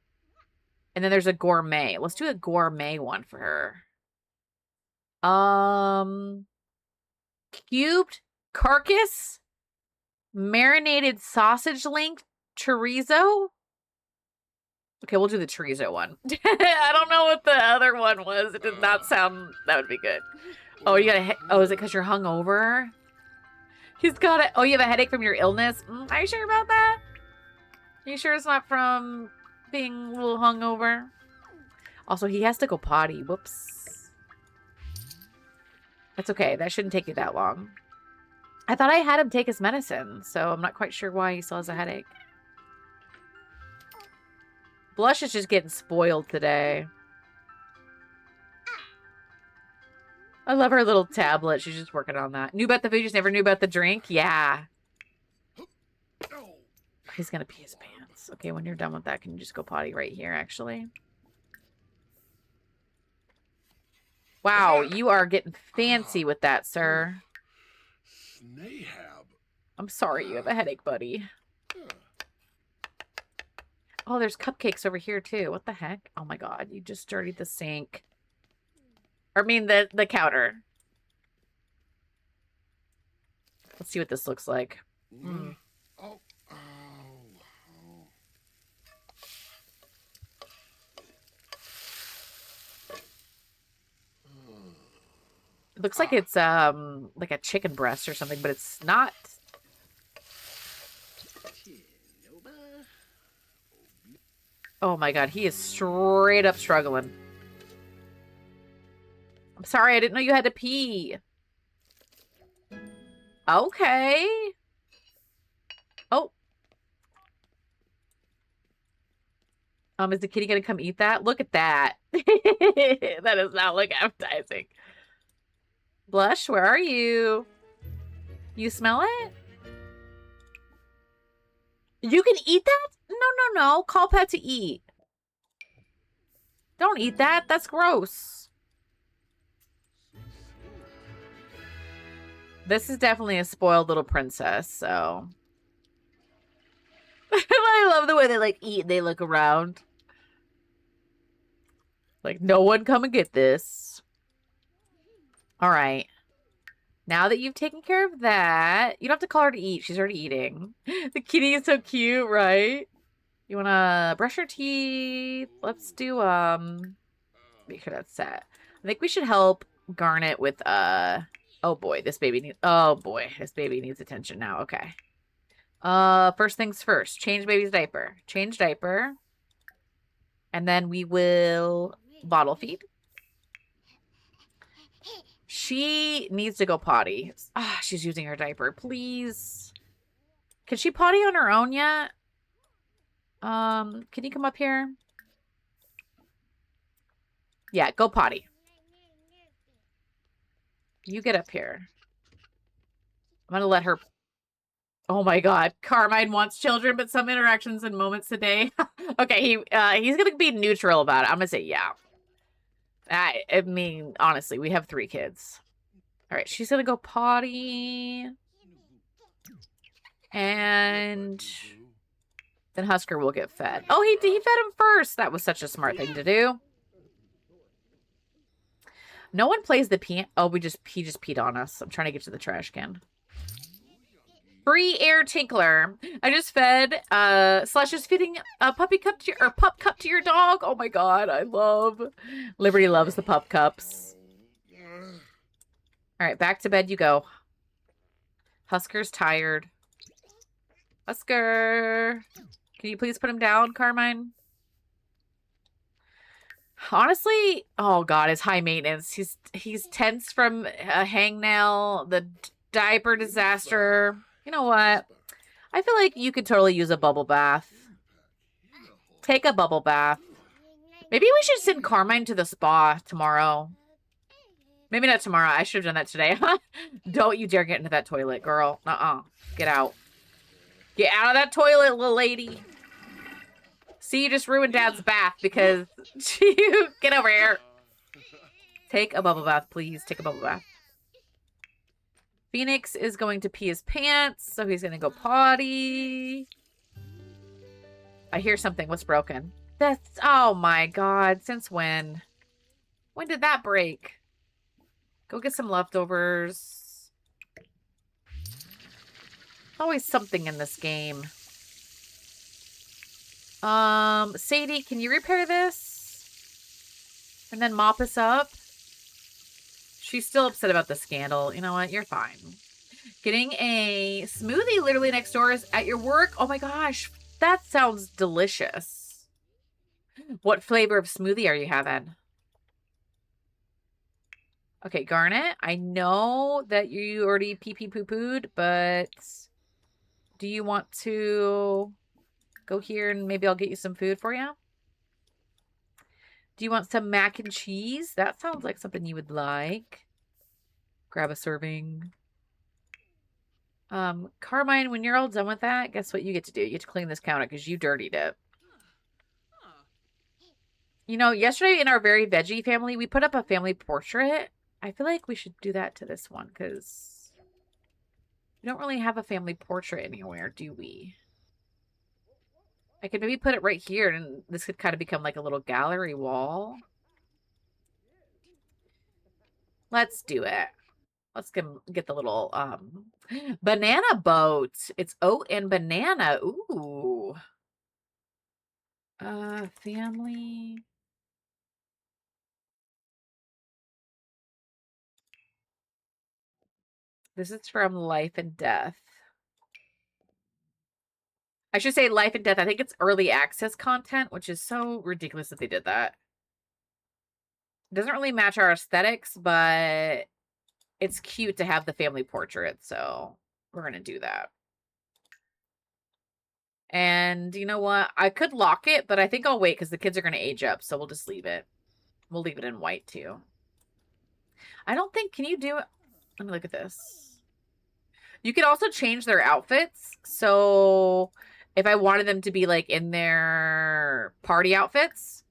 And then there's a gourmet. Let's do a gourmet one for her. Cubed carcass. Marinated sausage link chorizo. Okay, we'll do the chorizo one. I don't know what the other one was. It did not sound... That would be good. Oh, you got a... Oh, is it because you're hungover? He's got a... Oh, you have a headache from your illness? Are you sure about that? Are you sure it's not from being a little hungover? Also, he has to go potty. Whoops. That's okay. That shouldn't take you that long. I thought I had him take his medicine, so I'm not quite sure why he still has a headache. Blush is just getting spoiled today. I love her little tablet. She's just working on that. Knew about the food, just never knew about the drink? Yeah. He's gonna pee his pants. Okay, when you're done with that, can you just go potty right here, actually? Wow, you are getting fancy with that, sir. I'm sorry you have a headache, buddy. Oh, there's cupcakes over here, too. What the heck? Oh, my God. You just dirtied the sink. I mean, the counter. Let's see what this looks like. It looks like it's like a chicken breast or something, but it's not. Oh my god, he is straight up struggling. I'm sorry, I didn't know you had to pee. Okay. Oh. Is the kitty gonna come eat that? Look at that. That does not look appetizing. Blush, where are you? You smell it? You can eat that? No. Call pet to eat. Don't eat that. That's gross. This is definitely a spoiled little princess, so. I love the way they like eat and they look around. Like, no one come and get this. All right. Now that you've taken care of that, you don't have to call her to eat. She's already eating. The kitty is so cute, right? You want to brush your teeth? Let's do, make sure that's set. I think we should help Garnet with, oh boy, this baby needs attention now. Okay. First things first, change baby's diaper. Change diaper. And then we will bottle feed. She needs to go potty. Ah, she's using her diaper. Please. Can she potty on her own yet? Can you come up here? Yeah, go potty. You get up here. I'm gonna let her... Oh my god. Carmine wants children, but some interactions and moments today. Okay, he's gonna be neutral about it. I'm gonna say yeah. I mean, honestly, we have 3 kids. All right, she's gonna go potty. And then Husker will get fed. Oh, he fed him first. That was such a smart thing to do. No one plays the piano. Oh, he just peed on us. I'm trying to get to the trash can. Free air tinkler. I just fed Slash is feeding a puppy cup to your pup cup to your dog. Oh my god, I love Liberty loves the pup cups. All right, back to bed you go. Husker's tired. Husker, can you please put him down, Carmine? Honestly, oh god, it's high maintenance. He's tense from a hangnail, the diaper disaster. You know what? I feel like you could totally use a bubble bath. Take a bubble bath. Maybe we should send Carmine to the spa tomorrow. Maybe not tomorrow. I should have done that today. Don't you dare get into that toilet, girl. Get out. Get out of that toilet, little lady. See, you just ruined Dad's bath because you... Get over here. Take a bubble bath, please. Take a bubble bath. Phoenix is going to pee his pants, so he's going to go potty. I hear something. What's broken? That's... Oh, my God. Since when? When did that break? Go get some leftovers. Always something in this game. Sadie, can you repair this? And then mop us up? She's still upset about the scandal. You know what? You're fine. Getting a smoothie literally next door is at your work. Oh my gosh. That sounds delicious. What flavor of smoothie are you having? Okay, Garnet, I know that you already pee-pee poo-pooed, but do you want to go here and maybe I'll get you some food for you? Do you want some mac and cheese? That sounds like something you would like. Grab a serving. Carmine, when you're all done with that, guess what you get to do? You get to clean this counter because you dirtied it. You know, yesterday in our very veggie family, we put up a family portrait. I feel like we should do that to this one because we don't really have a family portrait anywhere, do we? I could maybe put it right here and this could kind of become like a little gallery wall. Let's do it. Let's get the little banana boat. It's oat and banana. Ooh. Family. This is from Life and Death. I should say Life and Death. I think it's early access content, which is so ridiculous that they did that. It doesn't really match our aesthetics, but it's cute to have the family portrait, so we're going to do that. And you know what? I could lock it, but I think I'll wait because the kids are going to age up, so we'll just leave it. We'll leave it in white, too. I don't think... Can you do it? Let me look at this. You can also change their outfits. So if I wanted them to be, like, in their party outfits...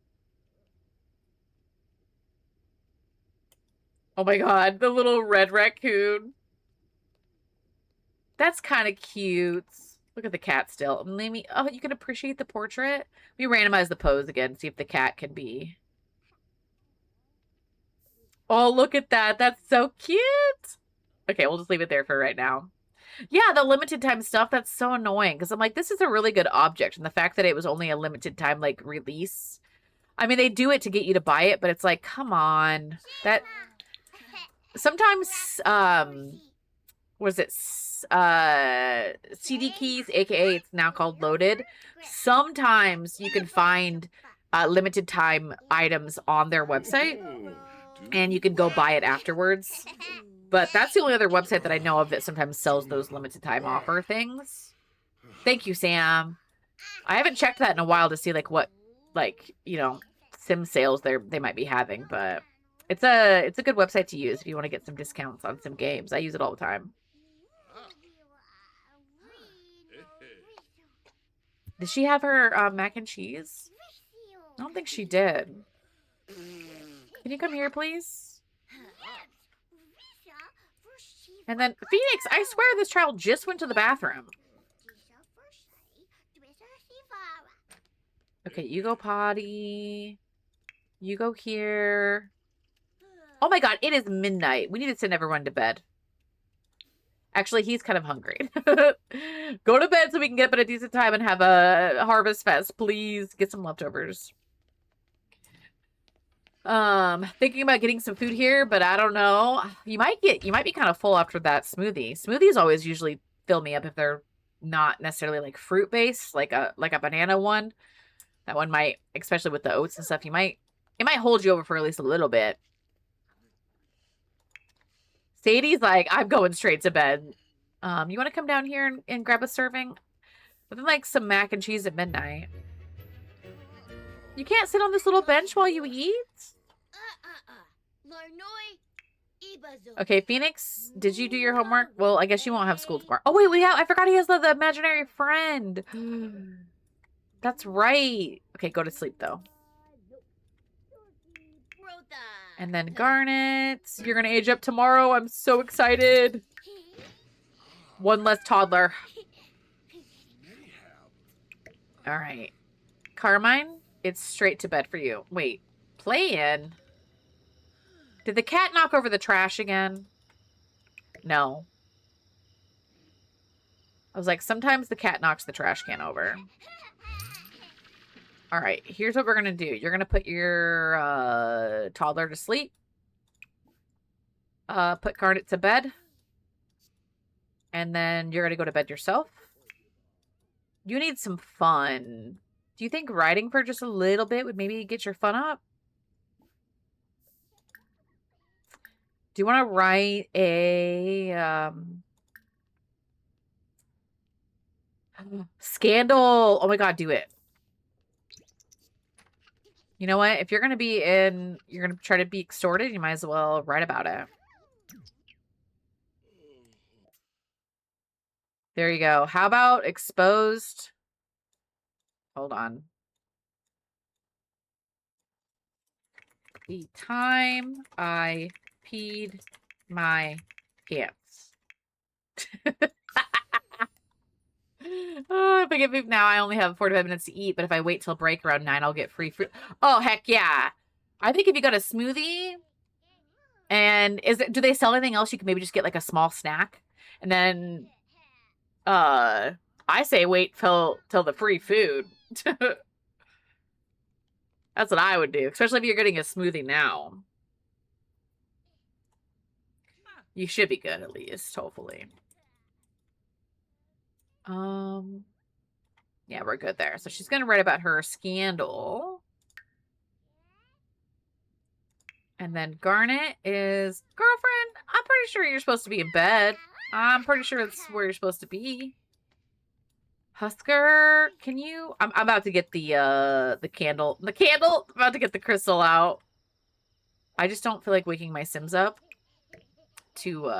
Oh my god, the little red raccoon. That's kind of cute. Look at the cat still. Maybe, oh, you can appreciate the portrait. We randomize the pose again, see if the cat can be. Oh, look at that. That's so cute. Okay, we'll just leave it there for right now. Yeah, the limited time stuff, that's so annoying. Because I'm like, this is a really good object. And the fact that it was only a limited time, like, release. I mean, they do it to get you to buy it, but it's like, come on. That... Sometimes, what is it? CD keys, aka it's now called Loaded. Sometimes you can find limited time items on their website, and you can go buy it afterwards. But that's the only other website that I know of that sometimes sells those limited time offer things. Thank you, Sam. I haven't checked that in a while to see like what, like, you know, sim sales they might be having, but it's a good website to use if you want to get some discounts on some games. I use it all the time. Did she have her mac and cheese? I don't think she did. Can you come here, please? And then, Phoenix, I swear this child just went to the bathroom. Okay, you go potty. You go here. Oh my god, it is midnight. We need to send everyone to bed. Actually, he's kind of hungry. Go to bed so we can get up at a decent time and have a harvest fest. Please get some leftovers. Thinking about getting some food here, but I don't know. You might be kind of full after that smoothie. Smoothies always usually fill me up if they're not necessarily like fruit based, like a banana one. That one might, especially with the oats and stuff, it might hold you over for at least a little bit. Sadie's like, I'm going straight to bed. You want to come down here and grab a serving? With like some mac and cheese at midnight. You can't sit on this little bench while you eat? Okay, Phoenix, did you do your homework? Well, I guess you won't have school tomorrow. Oh, wait, I forgot he has the imaginary friend. That's right. Okay, go to sleep, though. And then Garnet, you're going to age up tomorrow. I'm so excited. One less toddler. All right. Carmine, it's straight to bed for you. Wait, play-in? Did the cat knock over the trash again? No. I was like, sometimes the cat knocks the trash can over. All right, here's what we're going to do. You're going to put your toddler to sleep. Put Garnet to bed. And then you're going to go to bed yourself. You need some fun. Do you think riding for just a little bit would maybe get your fun up? Do you want to write a scandal? Oh my god, do it. You know what? If you're going to be in, you're going to try to be extorted, you might as well write about it. There you go. How about exposed? Hold on. The time I peed my pants. Oh, if I get food now, I only have 45 minutes to eat, but if I wait till break around 9, I'll get free fruit. Oh, heck yeah. I think if you got a smoothie, and do they sell anything else? You can maybe just get like a small snack. And then, I say wait till the free food. That's what I would do, especially if you're getting a smoothie now. You should be good at least, hopefully. Yeah, we're good there. So she's gonna write about her scandal. And then Garnet is, girlfriend, I'm pretty sure you're supposed to be in bed. I'm pretty sure it's where you're supposed to be. Husker, can you, I'm about to get the candle. I'm about to get the crystal out. I just don't feel like waking my Sims up to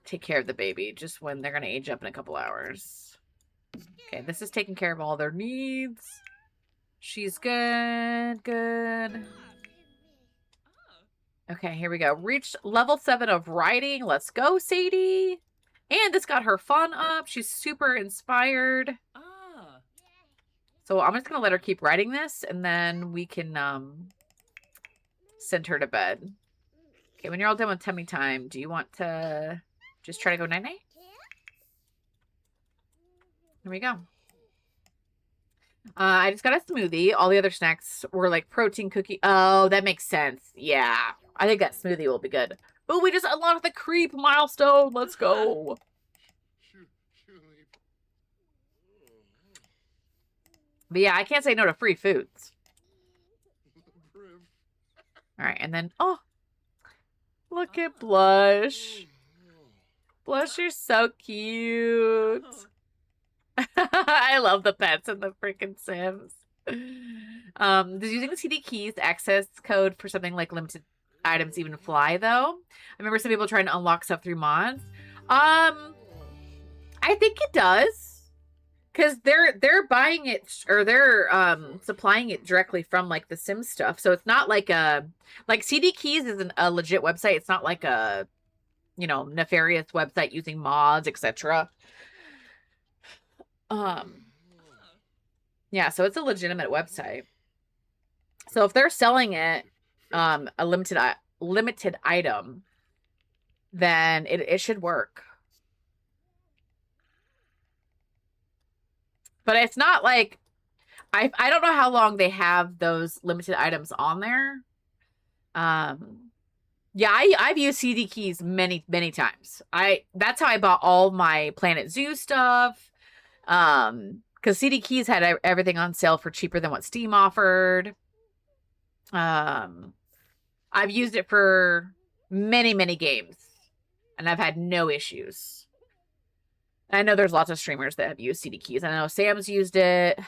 take care of the baby just when they're gonna age up in a couple hours. Okay, this is taking care of all their needs. She's good, good. Okay, here we go. Reached level 7 of writing. Let's go, Sadie. And this got her fun up. She's super inspired. So I'm just going to let her keep writing this, and then we can send her to bed. Okay, when you're all done with tummy time, do you want to just try to go night-night? Here we go. I just got a smoothie. All the other snacks were like protein cookie. Oh, that makes sense. Yeah. I think that smoothie will be good. Oh, we just unlocked the creep milestone. Let's go. But yeah, I can't say no to free foods. All right, and then, oh, look at Blush. Blush, you're so cute. I love the pets and the freaking Sims. Does using the CD keys access code for something like limited items even fly, though? I remember some people trying to unlock stuff through mods. I think it does. Because they're buying it, or they're supplying it directly from like the Sims stuff. So it's not like CD Keys isn't a legit website. It's not like a, you know, nefarious website using mods, etc. Yeah, so it's a legitimate website. So if they're selling it a limited item, then it should work. But it's not like I don't know how long they have those limited items on there. Yeah, I've used CD Keys many times. That's how I bought all my Planet Zoo stuff. Because CD Keys had everything on sale for cheaper than what Steam offered. I've used it for many games, and I've had no issues. I know there's lots of streamers that have used CD Keys. I know Sam's used it.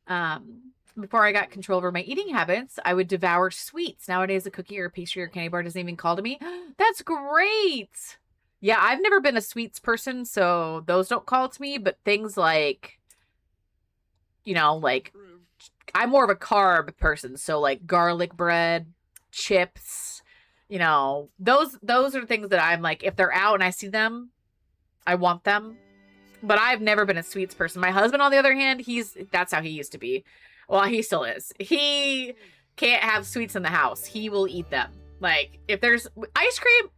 Before I got control over my eating habits, I would devour sweets. Nowadays, a cookie or a pastry or candy bar doesn't even call to me. That's great. Yeah, I've never been a sweets person, so those don't call to me. But things like, you know, like, I'm more of a carb person. So like garlic bread, chips, you know, those are things that I'm like, if they're out and I see them, I want them. But I've never been a sweets person. My husband, on the other hand, that's how he used to be. Well, he still is. He can't have sweets in the house. He will eat them. Like, if there's ice cream,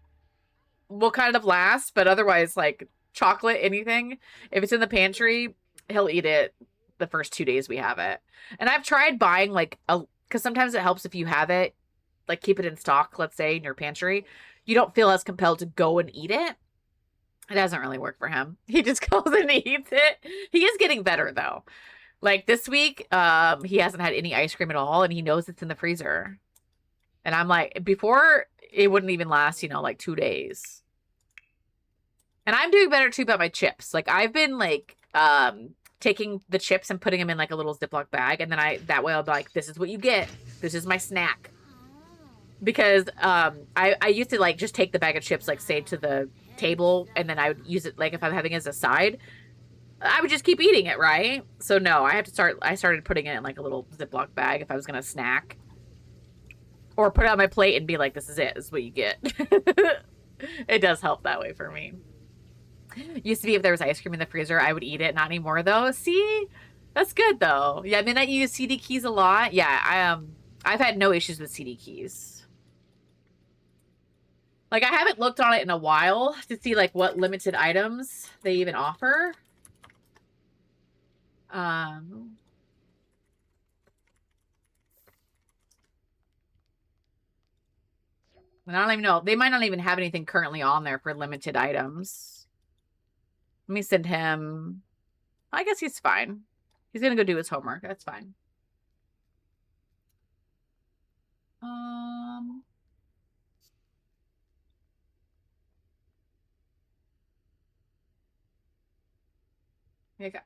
will kind of last, but otherwise, like, chocolate, anything, if it's in the pantry, he'll eat it the first 2 days we have it. And I've tried buying, like, because sometimes it helps if you have it, like, keep it in stock, let's say, in your pantry. You don't feel as compelled to go and eat it. It doesn't really work for him. He just goes and eats it. He is getting better, though. Like, this week, he hasn't had any ice cream at all, and he knows it's in the freezer. And I'm like, before, it wouldn't even last, you know, like 2 days. And I'm doing better, too, about my chips. Like, I've been, like, taking the chips and putting them in, like, a little Ziploc bag. And then that way I'll be like, this is what you get. This is my snack. Because I used to, like, just take the bag of chips, like, say, to the table. And then I would use it, like, if I'm having it as a side. I would just keep eating it, right? So, no, I started putting it in, like, a little Ziploc bag if I was going to snack. Or put it on my plate and be like, this is it. This is what you get. It does help that way for me. Used to be if there was ice cream in the freezer, I would eat it. Not anymore, though. See? That's good, though. Yeah, I mean, I use CD Keys a lot. Yeah, I've had no issues with CD Keys. Like, I haven't looked on it in a while to see, like, what limited items they even offer. I don't even know. They might not even have anything currently on there for limited items. Let me send him. I guess he's fine. He's gonna go do his homework. That's fine. Here you go.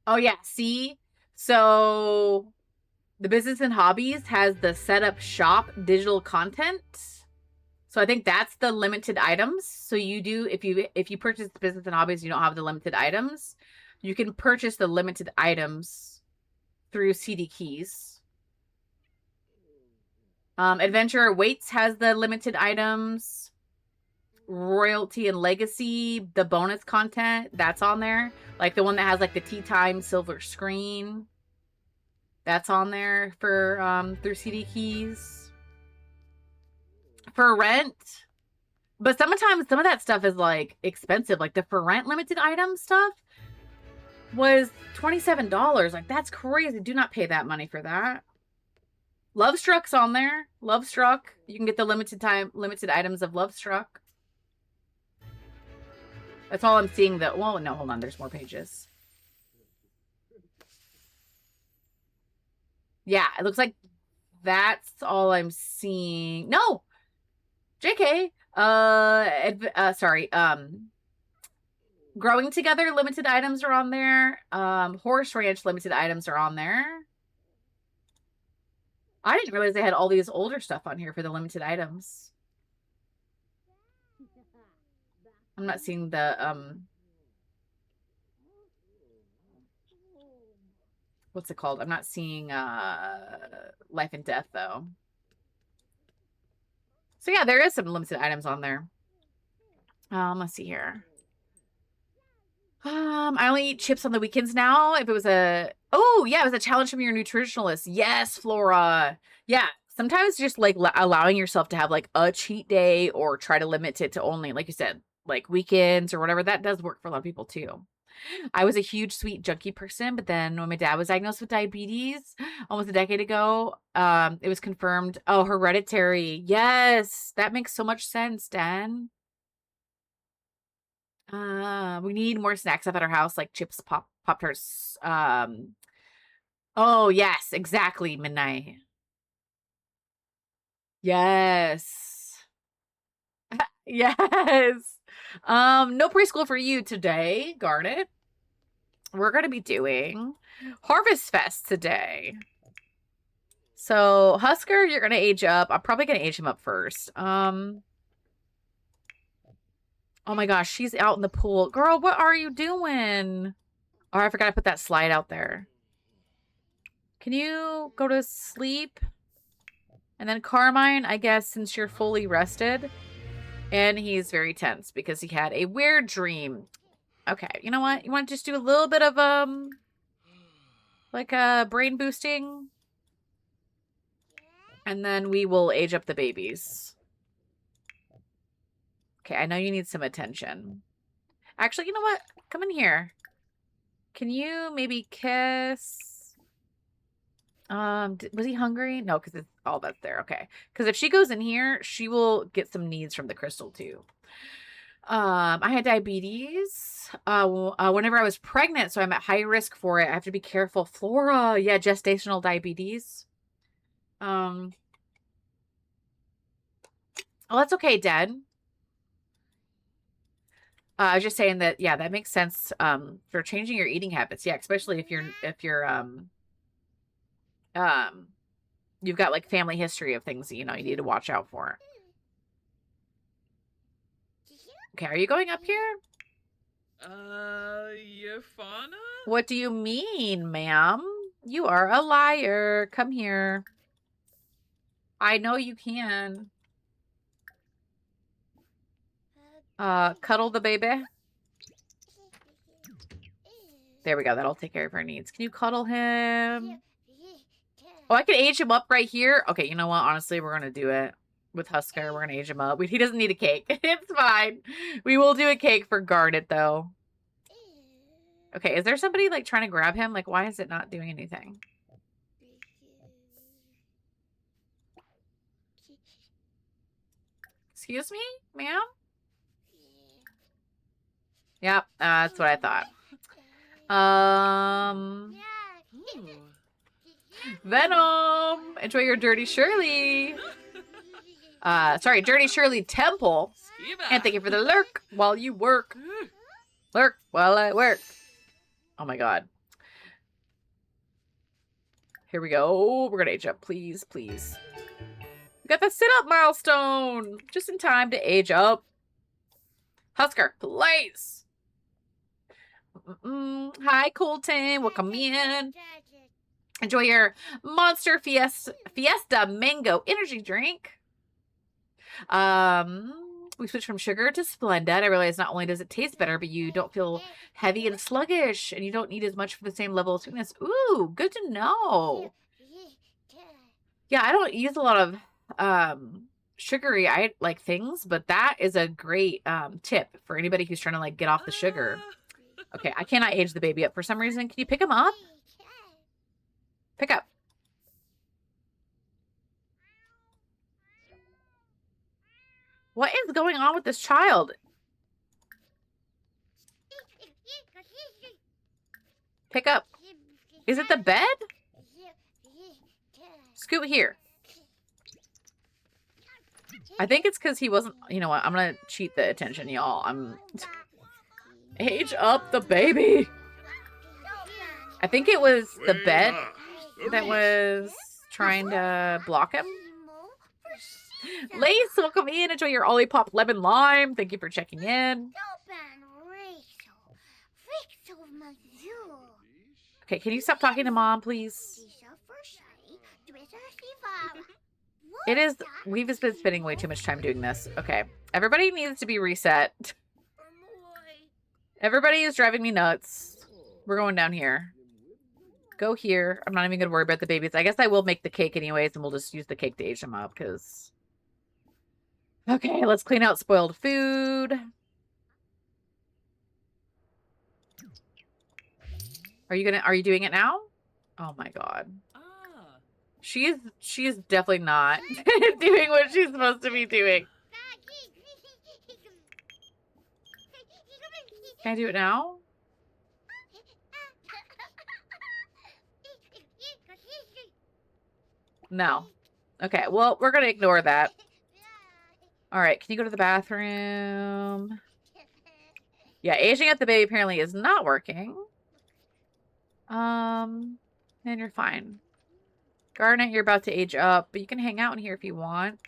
Oh yeah, see? So the business and hobbies has the setup shop digital content. So I think that's the limited items. So you do, if you purchase the business and hobbies, you don't have the limited items. You can purchase the limited items through CD Keys. Adventure Awaits has the limited items. Royalty and Legacy, the bonus content, that's on there. Like the one that has like the tea time silver screen. That's on there for through CD Keys. For rent. But sometimes some of that stuff is like expensive. Like the for rent limited item stuff was $27. Like that's crazy. Do not pay that money for that. Lovestruck's on there. Lovestruck. You can get the limited items of Lovestruck. That's all I'm seeing that. Well, no, hold on. There's more pages. Yeah, it looks like that's all I'm seeing. No! JK. Sorry. Growing Together limited items are on there. Horse Ranch limited items are on there. I didn't realize they had all these older stuff on here for the limited items. I'm not seeing the what's it called? I'm not seeing Life and Death though. So yeah, there is some limited items on there. Let's see here. I only eat chips on the weekends now. If it was a it was a challenge from your nutritionalist. Yes, Flora. Yeah. Sometimes just like allowing yourself to have like a cheat day or try to limit it to only, like you said, like weekends or whatever. That does work for a lot of people too. I was a huge sweet junkie person, but then when my dad was diagnosed with diabetes almost a decade ago, it was confirmed. Oh, hereditary. Yes, that makes so much sense, Dan. We need more snacks up at our house, like chips, Pop-Tarts. Oh yes, exactly, Midnight. Yes. Yes. No preschool for you today, Garnet. We're going to be doing Harvest Fest today. So, Husker, you're going to age up. I'm probably going to age him up first. Oh my gosh, she's out in the pool. Girl, what are you doing? Oh, I forgot to put that slide out there. Can you go to sleep? And then Carmine, I guess, since you're fully rested. And he's very tense because he had a weird dream. Okay, you know what? You want to just do a little bit of, like a brain boosting? And then we will age up the babies. Okay, I know you need some attention. Actually, you know what? Come in here. Can you maybe kiss? Was he hungry? No, because it's all that's there. Okay. Because if she goes in here, she will get some needs from the crystal too. I had diabetes whenever I was pregnant, so I'm at high risk for it. I have to be careful. Flora, yeah, gestational diabetes. Oh, that's okay, Dad. I was just saying that, yeah, that makes sense for changing your eating habits. Yeah, especially if you're you've got like family history of things that, you know, you need to watch out for. Okay, are you going up here? Yafana? What do you mean, ma'am? You are a liar. Come here. I know you can. Cuddle the baby. There we go. That'll take care of her needs. Can you cuddle him? Oh, I can age him up right here. Okay, you know what? Honestly, we're going to do it with Husker. We're going to age him up. He doesn't need a cake. It's fine. We will do a cake for Garnet, though. Okay, is there somebody, like, trying to grab him? Like, why is it not doing anything? Excuse me, ma'am? Yep, that's what I thought. Venom! Enjoy your Dirty Shirley. Sorry, Dirty Shirley Temple. And thank you for the lurk while you work. Lurk while I work. Oh my god. Here we go. We're gonna age up, please, please. We got the sit-up milestone. Just in time to age up. Husker, please. Hi, Colton. Welcome in. Enjoy your Monster Fiesta Mango Energy Drink. We switched from sugar to Splenda. I realize not only does it taste better, but you don't feel heavy and sluggish, and you don't need as much for the same level of sweetness. Ooh, good to know. Yeah, I don't use a lot of sugary like things, but that is a great tip for anybody who's trying to like get off the sugar. Okay, I cannot age the baby up for some reason. Can you pick him up? Pick up. What is going on with this child? Pick up. Is it the bed? Scoot here. I think it's because he wasn't... You know what? I'm going to cheat the attention, y'all. Age up the baby. I think it was the bed that was trying to block him. Lace, welcome in. Enjoy your Olipop Lemon Lime. Thank you for checking in. Okay, can you stop talking to Mom, please? It is... We've just been spending way too much time doing this. Okay. Everybody needs to be reset. Everybody is driving me nuts. We're going down here. Go here. I'm not even going to worry about the babies. I guess I will make the cake anyways, and we'll just use the cake to age them up, because... Okay, let's clean out spoiled food. Are you doing it now? Oh my god. She is definitely not doing what she's supposed to be doing. Can I do it now? No. Okay, well, we're going to ignore that. All right, can you go to the bathroom? Yeah, aging up the baby apparently is not working. And you're fine. Garnet, you're about to age up, but you can hang out in here if you want.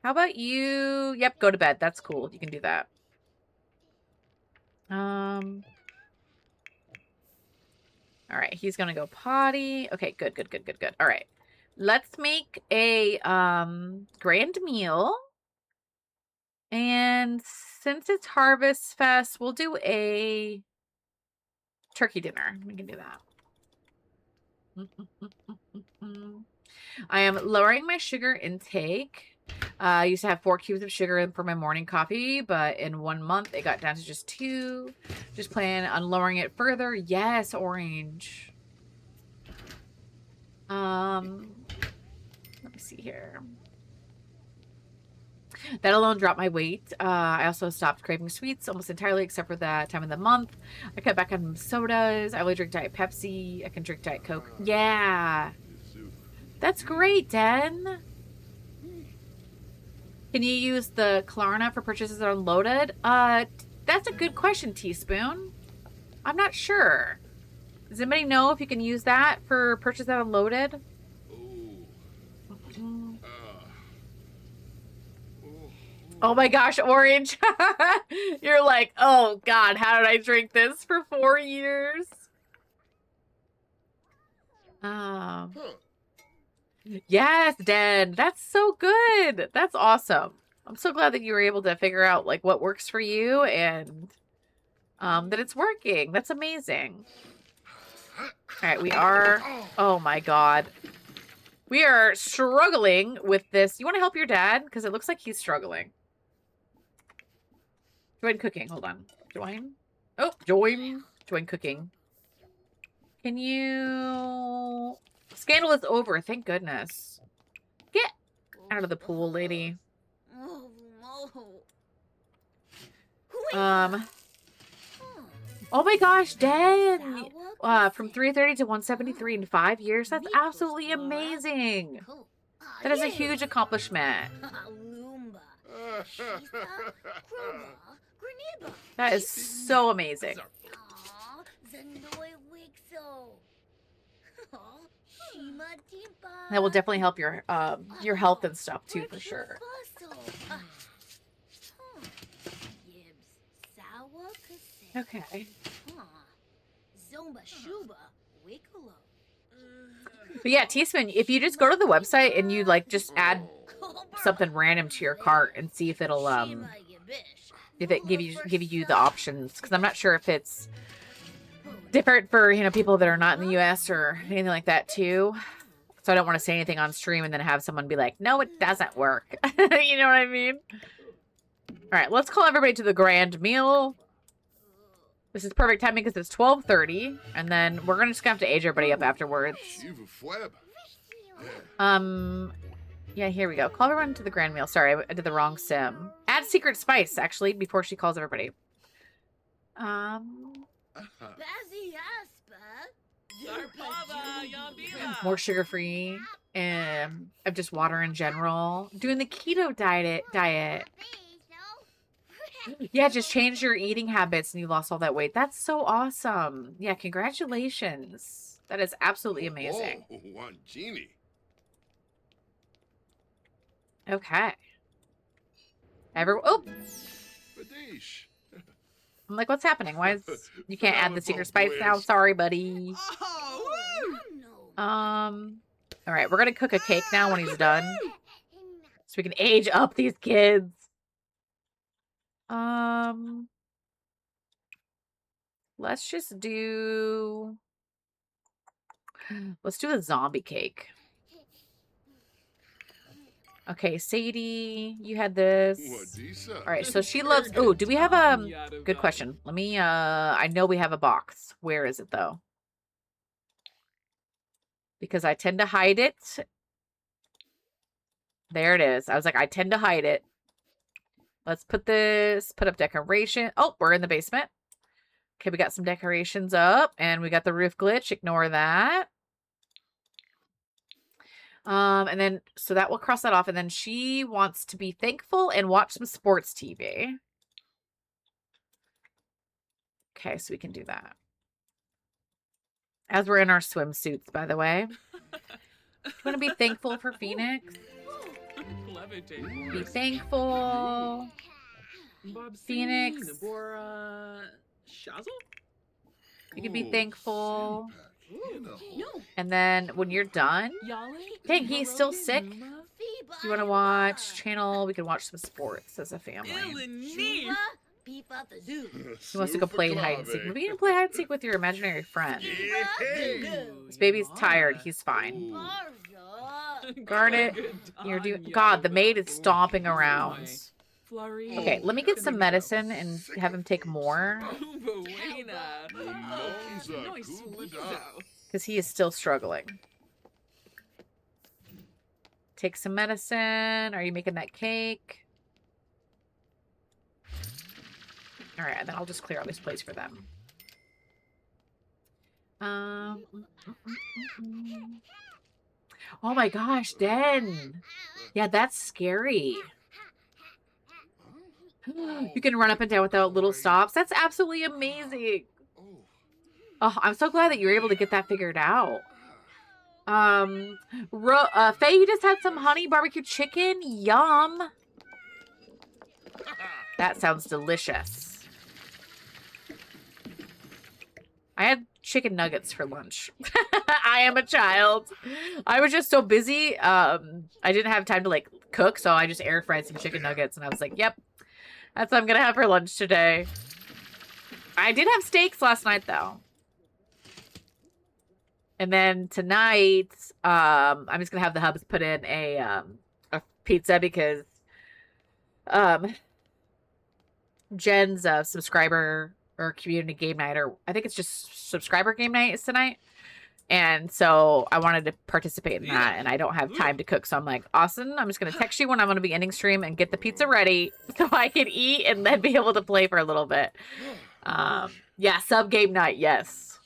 How about you? Yep, go to bed. That's cool. You can do that. All right, he's gonna go potty. Okay, good. All right. Let's make a grand meal. And since it's Harvest Fest, we'll do a turkey dinner. We can do that. I am lowering my sugar intake. I used to have 4 cubes of sugar in for my morning coffee, but in 1 month it got down to just 2. Just plan on lowering it further. Yes, Orange. Let me see here. That alone dropped my weight. I also stopped craving sweets almost entirely, except for that time of the month. I cut back on sodas. I only drink Diet Pepsi. I can drink Diet Coke. Yeah. That's great, Den. Can you use the Klarna for purchases that are unloaded? That's a good question, Teaspoon. I'm not sure. Does anybody know if you can use that for purchases that are unloaded? Oh my gosh, Orange. You're like, oh God, how did I drink this for 4 years? Yes, Den. That's so good. That's awesome. I'm so glad that you were able to figure out like what works for you and that it's working. That's amazing. All right, we are... Oh my God. We are struggling with this. You want to help your dad? Because it looks like he's struggling. Join cooking. Hold on. Join. Oh, join. Join cooking. Can you... Scandal is over. Thank goodness. Get out of the pool, lady. Oh my gosh, Dan! From 330 to 173 in 5 years. That's absolutely amazing. That is a huge accomplishment. That is so amazing. That will definitely help your health and stuff too, for sure. Okay. But yeah, Teaspoon, if you just go to the website and you like just add something random to your cart and see if it'll if it give you the options, because I'm not sure if it's different for, you know, people that are not in the US or anything like that too. So I don't want to say anything on stream and then have someone be like, no, it doesn't work. You know what I mean? All right, let's call everybody to the grand meal. This is perfect timing because it's 12:30, and then we're just gonna have to age everybody up afterwards. Yeah, here we go. Call everyone to the grand meal. Sorry, I did the wrong sim. Add secret spice, actually, before she calls everybody. More sugar-free, and of just water in general. Doing the keto diet. Yeah, just change your eating habits and you lost all that weight. That's so awesome. Yeah, congratulations. That is absolutely amazing. Okay. Oh! I'm like, what's happening? Why is... You can't add the secret spice now? Sorry, buddy. Alright, we're gonna cook a cake now when he's done. So we can age up these kids. Let's just do... Let's do a zombie cake. Okay, Sadie, you had this. All right, so she loves... Oh, do we have a... Good question. Let me... I know we have a box. Where is it, though? Because I tend to hide it. There it is. I was like, I tend to hide it. Let's put this... Put up decoration. Oh, we're in the basement. Okay, we got some decorations up. And we got the roof glitch. Ignore that. And then, so that will cross that off. And then she wants to be thankful and watch some sports TV. Okay, so we can do that. As we're in our swimsuits, by the way. You want to be thankful for Phoenix? Be thankful. Phoenix. You can be thankful. And then when you're done, dang, he's still sick. You want to watch channel? We can watch some sports as a family. He wants to go play hide and seek. Maybe you can play hide and seek with your imaginary friend. This baby's tired. He's fine. Guard it. You're doing. God, the maid is stomping around. Okay, let me get some medicine and have him take more. Because he is still struggling. Take some medicine. Are you making that cake? Alright, and then I'll just clear all these plates for them. Oh my gosh, Den! Yeah, that's scary. You can run up and down without little stops. That's absolutely amazing. Oh, I'm so glad that you were able to get that figured out. Faye, you just had some honey barbecue chicken. Yum. That sounds delicious. I had chicken nuggets for lunch. I am a child. I was just so busy. I didn't have time to like cook, so I just air fried some chicken nuggets and I was like, yep. That's what I'm gonna have for lunch today. I did have steaks last night, though. And then tonight, I'm just gonna have the hubs put in a pizza because Jen's subscriber or community game night, or I think it's just subscriber game night is tonight. And so I wanted to participate in that, and I don't have time to cook. So I'm like, Austin, I'm just going to text you when I'm going to be ending stream and get the pizza ready so I can eat and then be able to play for a little bit. Yeah, sub game night, yes.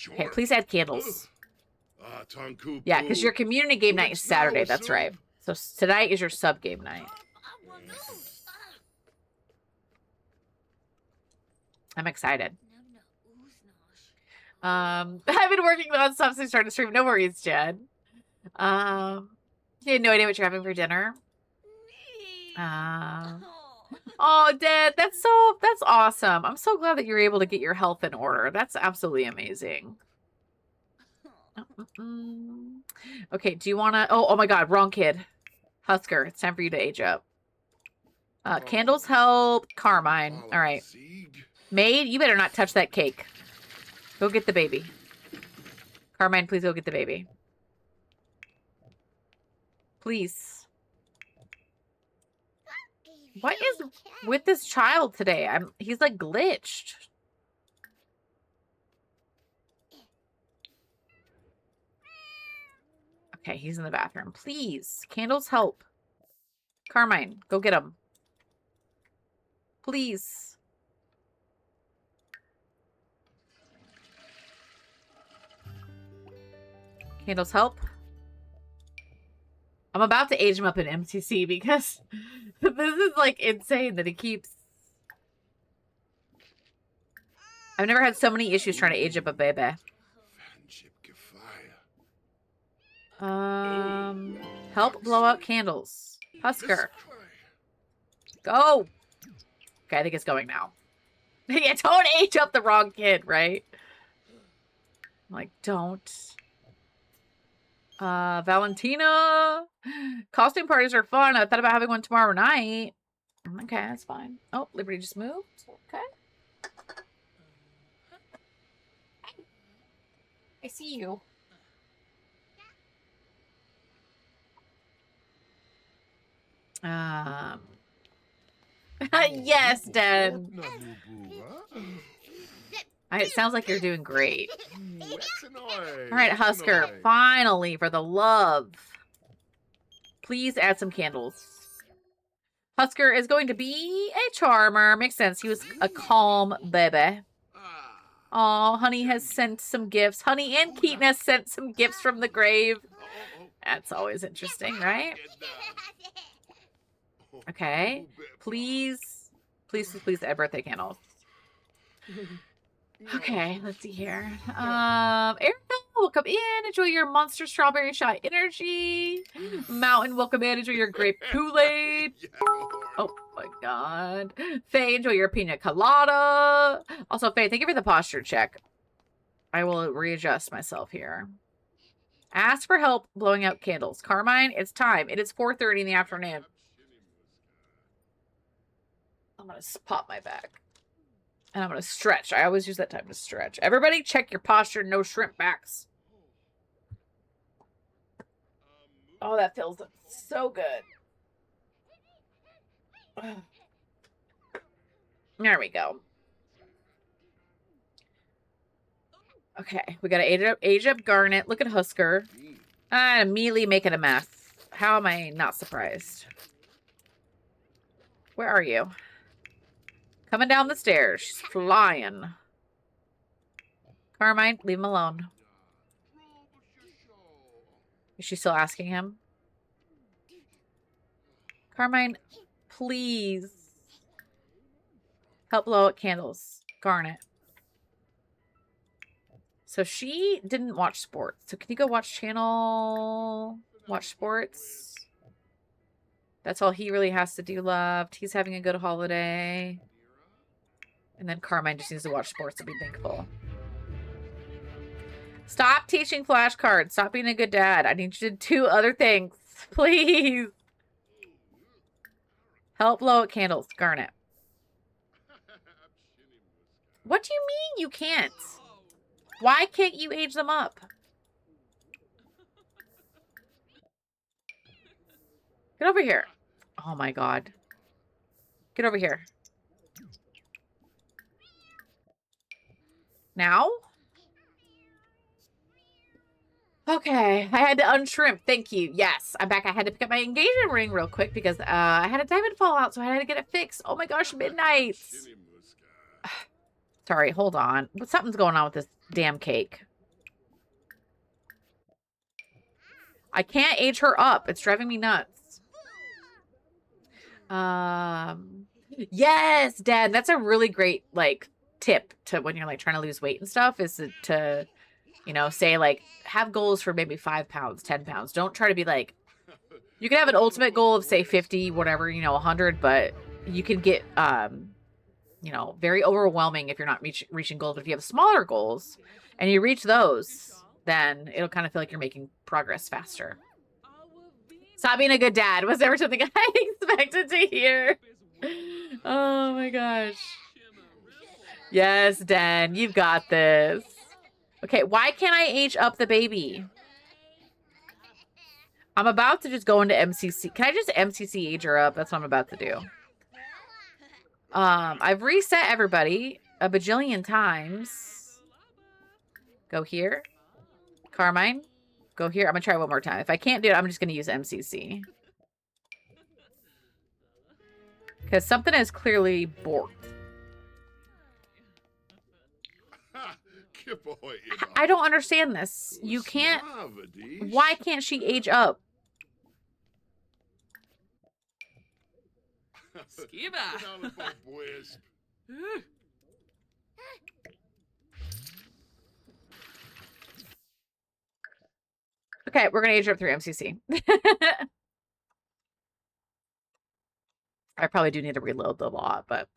Okay, please add candles. Yeah, because your community game night is Saturday. That's right. So tonight is your sub game night. I'm excited. I've been working on stuff since starting to stream. No worries, Jen. You had no idea what you're having for dinner. Oh, Dad, that's awesome. I'm so glad that you're able to get your health in order. That's absolutely amazing. Okay, do you want to... Oh my God, wrong kid. Husker, it's time for you to age up. Candles help. Carmine. All right. Maid, you better not touch that cake. Go get the baby. Carmine, please go get the baby. Please. What is with this child today? He's like glitched. Okay, he's in the bathroom. Please. Candles help. Carmine, go get him. Please. Candles help. I'm about to age him up in MTC because this is like insane that he keeps... I've never had so many issues trying to age up a baby. Help blow out candles. Husker. Go. Okay, I think it's going now. Yeah, don't age up the wrong kid, right? I'm like, don't. Valentina. Costume parties are fun. I thought about having one tomorrow night. Okay, that's fine. Oh, Liberty just moved. Okay. I see you. Yes, Dad. It sounds like you're doing great. All right, Husker. Finally, for the love. Please add some candles. Husker is going to be a charmer. Makes sense. He was a calm baby. Oh, Honey has sent some gifts. Honey and Keaton has sent some gifts from the grave. That's always interesting, right? Okay. Please, please, please, please add birthday candles. Okay, let's see here. Erica, welcome in. Enjoy your Monster Strawberry Shot Energy. Mountain, welcome in. Enjoy your grape Kool-Aid. Oh my God. Faye, enjoy your pina colada. Also, Faye, thank you for the posture check. I will readjust myself here. Ask for help blowing out candles. Carmine, it's time. It is 4:30 in the afternoon. I'm going to pop my back. And I'm going to stretch. I always use that time to stretch. Everybody check your posture. No shrimp backs. Oh, that feels so good. There we go. Okay. We got to age up Garnet. Look at Husker. I'm immediately making a mess. How am I not surprised? Where are you? Coming down the stairs. She's flying. Carmine, leave him alone. Is she still asking him? Carmine, please. Help blow out candles. Garnet. So she didn't watch sports. So can you go watch channel? Watch sports? That's all he really has to do left. He's having a good holiday. And then Carmine just needs to watch sports and be thankful. Stop teaching flashcards. Stop being a good dad. I need you to do other things. Please. Help blow out candles. Garnet. What do you mean you can't? Why can't you age them up? Get over here. Oh my God. Get over here. Now? Okay, I had to unshrimp. Thank you. Yes, I'm back. I had to pick up my engagement ring real quick because I had a diamond fall out, so I had to get it fixed. Oh my gosh, midnight. Sorry, hold on. Something's going on with this damn cake. I can't age her up. It's driving me nuts. Yes, Dad. That's a really great like tip to when you're like trying to lose weight and stuff is to you know, say like have goals for maybe 5 pounds, 10 pounds. Don't try to be like, you can have an ultimate goal of say 50, whatever, you know, 100, but you can get, you know, very overwhelming if you're not reaching goals. But if you have smaller goals and you reach those, then it'll kind of feel like you're making progress faster. Stop being a good dad was never something I expected to hear. Oh my gosh. Yes, Dan, you've got this. Okay, why can't I age up the baby? I'm about to just go into MCC. Can I just MCC age her up? That's what I'm about to do. I've reset everybody a bajillion times. Go here. Carmine, go here. I'm going to try one more time. If I can't do it, I'm just going to use MCC. Because something is clearly borked. I don't understand this. You can't... Why can't she age up? Okay, we're going to age her up through MCC. I probably do need to reload the lot, but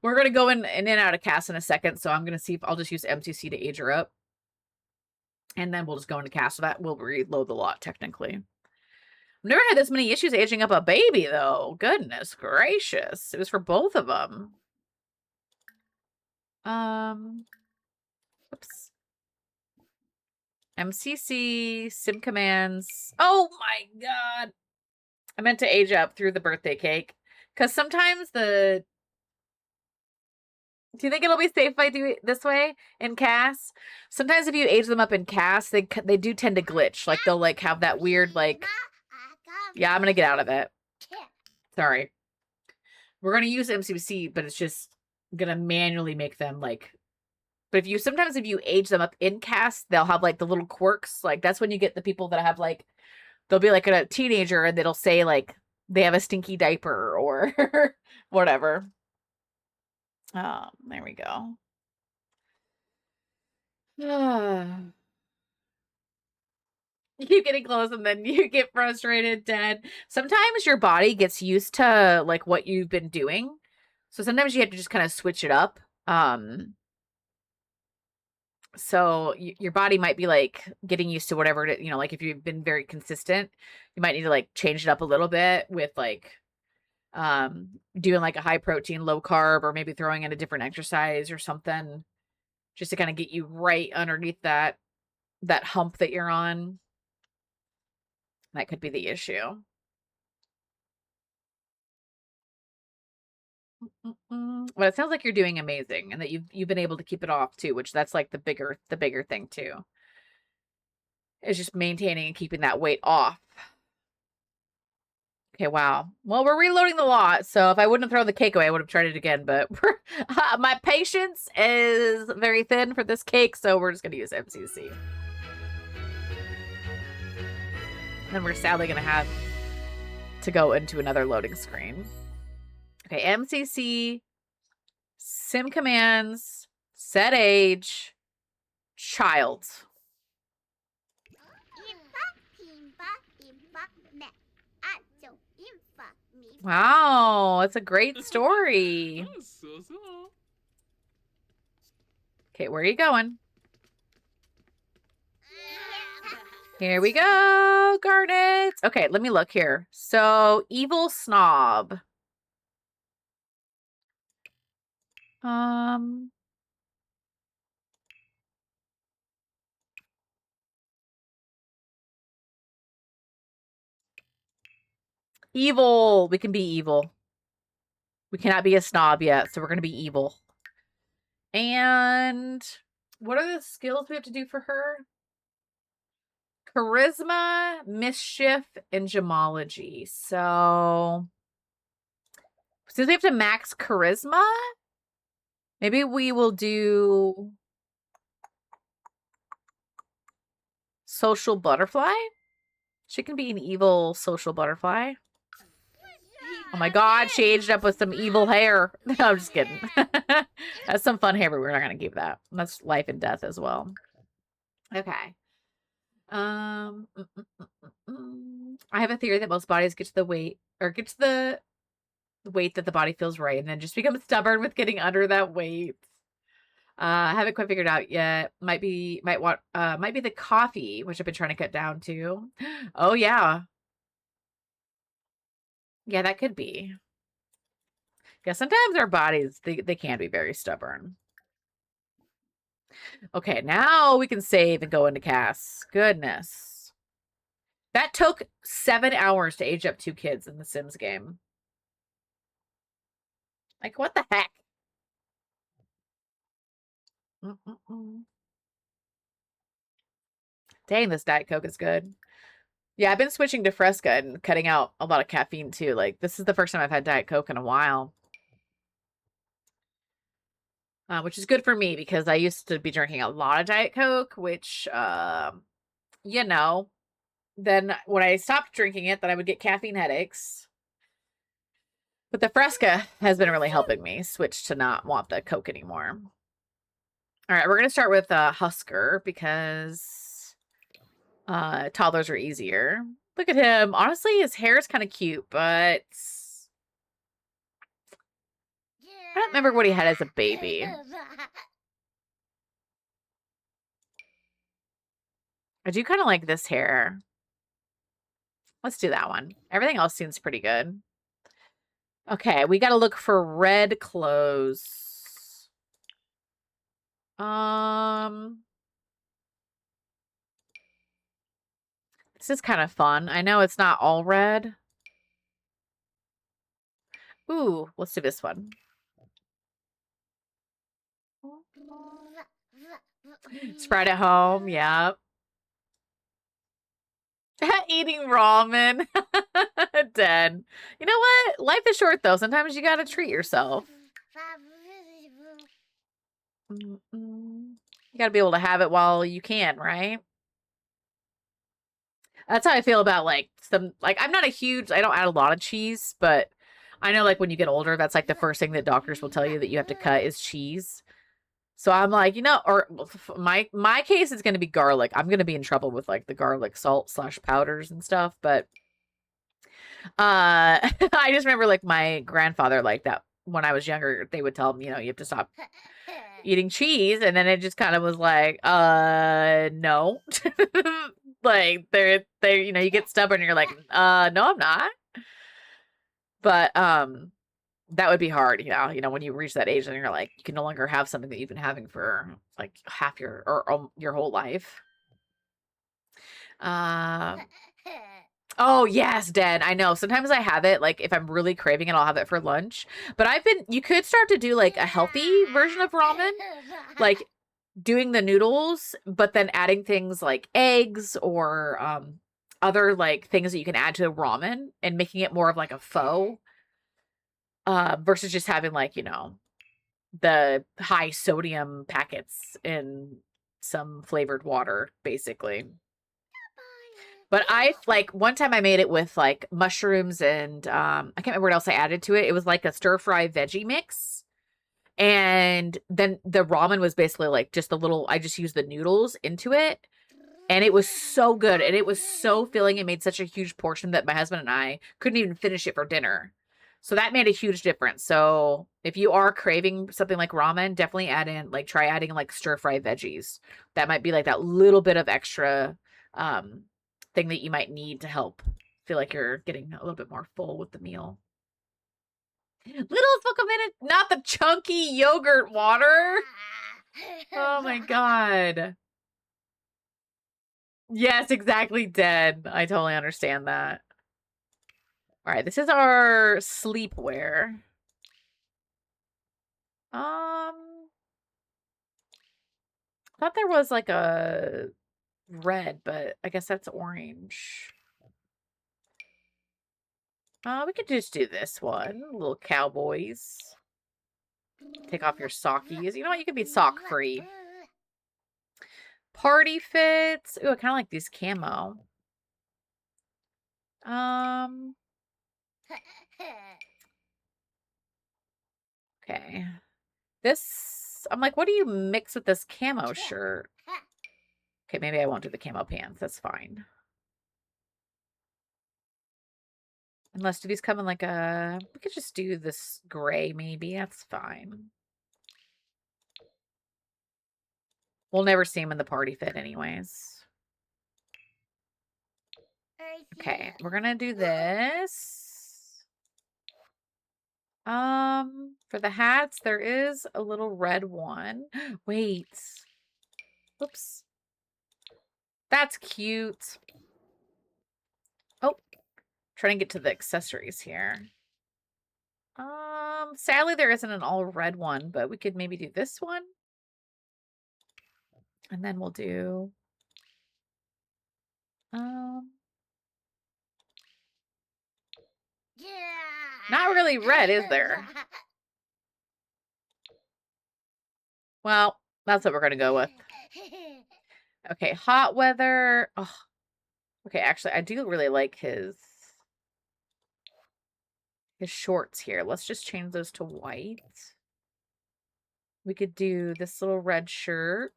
we're going to go in and out of cast in a second. So I'm going to see if I'll just use MCC to age her up. And then we'll just go into cast. So that will reload the lot technically. I've never had this many issues aging up a baby though. Goodness gracious. It was for both of them. Oops. MCC, sim commands. Oh my God. I meant to age up through the birthday cake. Because sometimes do you think it'll be safe if I do it this way in CAS? Sometimes if you age them up in CAS, they do tend to glitch. Like they'll like have that weird like, yeah, I'm going to get out of it. Sorry. We're going to use MCC, but it's just going to manually make them like, but sometimes if you age them up in CAS, they'll have like the little quirks. Like that's when you get the people that have like, they'll be like a teenager and it'll say like, they have a stinky diaper or whatever. There we go. You keep getting close and then you get frustrated, Dad. Sometimes your body gets used to like what you've been doing. So sometimes you have to just kind of switch it up. So your body might be like getting used to whatever, you know, like if you've been very consistent, you might need to like change it up a little bit with like, doing like a high protein, low carb, or maybe throwing in a different exercise or something just to kind of get you right underneath that hump that you're on. That could be the issue. But it sounds like you're doing amazing and that you've been able to keep it off too, which that's like the bigger thing too. Is just maintaining and keeping that weight off. Okay, wow. Well, we're reloading the lot, so if I wouldn't have thrown the cake away, I would have tried it again, but my patience is very thin for this cake, so we're just going to use MCC. Then we're sadly going to have to go into another loading screen. Okay, MCC, sim commands, set age, child. Wow, it's a great story. Okay, where are you going? Here we go, Garnets. Okay, let me look here. So, evil snob. Evil. We can be evil. We cannot be a snob yet, so we're going to be evil. And what are the skills we have to do for her? charisma, mischief, and gemology. So since we have to max charisma, maybe we will do social butterfly. She can be an evil social butterfly. Oh my god, she aged up with some evil hair. No, I'm just kidding. That's some fun hair, but we're not going to keep that. That's life and death as well. Okay. I have a theory that most bodies get to the weight, or get to the weight that the body feels right, and then just become stubborn with getting under that weight. I haven't quite figured out yet. Might be the coffee, which I've been trying to cut down to. Oh yeah. Yeah, that could be. Yeah, sometimes our bodies, they can be very stubborn. Okay, now we can save and go into Cass. Goodness. That took 7 hours to age up 2 kids in the Sims game. Like, what the heck? Dang, this Diet Coke is good. Yeah, I've been switching to Fresca and cutting out a lot of caffeine too. Like, this is the first time I've had Diet Coke in a while. Which is good for me because I used to be drinking a lot of Diet Coke, which, you know, then when I stopped drinking it, then I would get caffeine headaches. But the Fresca has been really helping me switch to not want the Coke anymore. All right, we're going to start with Husker because toddlers are easier. Look at him. Honestly, his hair is kind of cute, but I don't remember what he had as a baby. I do kind of like this hair. Let's do that one. Everything else seems pretty good. Okay, we got to look for red clothes. This is kind of fun. I know it's not all red. Ooh, let's do this one. Spread at home, yep. Eating ramen. Dead. You know what? Life is short, though. Sometimes you gotta treat yourself. You gotta be able to have it while you can, right? That's how I feel about, like, I'm not a huge, I don't add a lot of cheese, but I know, like, when you get older, that's, like, the first thing that doctors will tell you that you have to cut is cheese. So I'm like, you know, or my case is going to be garlic. I'm going to be in trouble with, like, the garlic salt / powders and stuff, but I just remember, like, my grandfather, like, that when I was younger, they would tell him, you know, you have to stop eating cheese, and then it just kind of was like, no. Like, they're, you know, you get stubborn and you're like, no, I'm not. But, that would be hard, you know, when you reach that age and you're like, you can no longer have something that you've been having for, like, half your whole life. Oh, yes, Dead. I know. Sometimes I have it, like, if I'm really craving it, I'll have it for lunch. But you could start to do, like, a healthy version of ramen. Like, doing the noodles, but then adding things like eggs or other, like, things that you can add to the ramen and making it more of, like, a pho. Versus just having, like, you know, the high sodium packets in some flavored water, basically. But one time I made it with, like, mushrooms and, I can't remember what else I added to it. It was like a stir fry veggie mix. And then the ramen was basically, like, just I just used the noodles into it. And it was so good. And it was so filling. It made such a huge portion that my husband and I couldn't even finish it for dinner. So that made a huge difference. So if you are craving something like ramen, definitely try adding, like, stir fry veggies. That might be, like, that little bit of extra thing that you might need to help feel like you're getting a little bit more full with the meal. Little fuck a minute, not the chunky yogurt water. Oh my god. Yes, exactly, Dead. I totally understand that. All right, this is our sleepwear. I thought there was, like, a red, but I guess that's orange. We could just do this one. Little cowboys. Take off your sockies. You know what? You can be sock free. Party fits. Ooh, I kind of like these camo. Okay. This, I'm like, what do you mix with this camo shirt? Okay, maybe I won't do the camo pants. That's fine. Unless, do these come in like a, we could just do this gray maybe. That's fine. We'll never see him in the party fit anyways. Okay, we're gonna do this. For the hats, there is a little red one. Wait. Oops. That's cute. Oh, trying to get to the accessories here. Sadly there isn't an all red one, but we could maybe do this one. And then we'll do not really red, is there? Well, that's what we're gonna go with. Okay, hot weather. Oh, okay, actually, I do really like his shorts here. Let's just change those to white. We could do this little red shirt.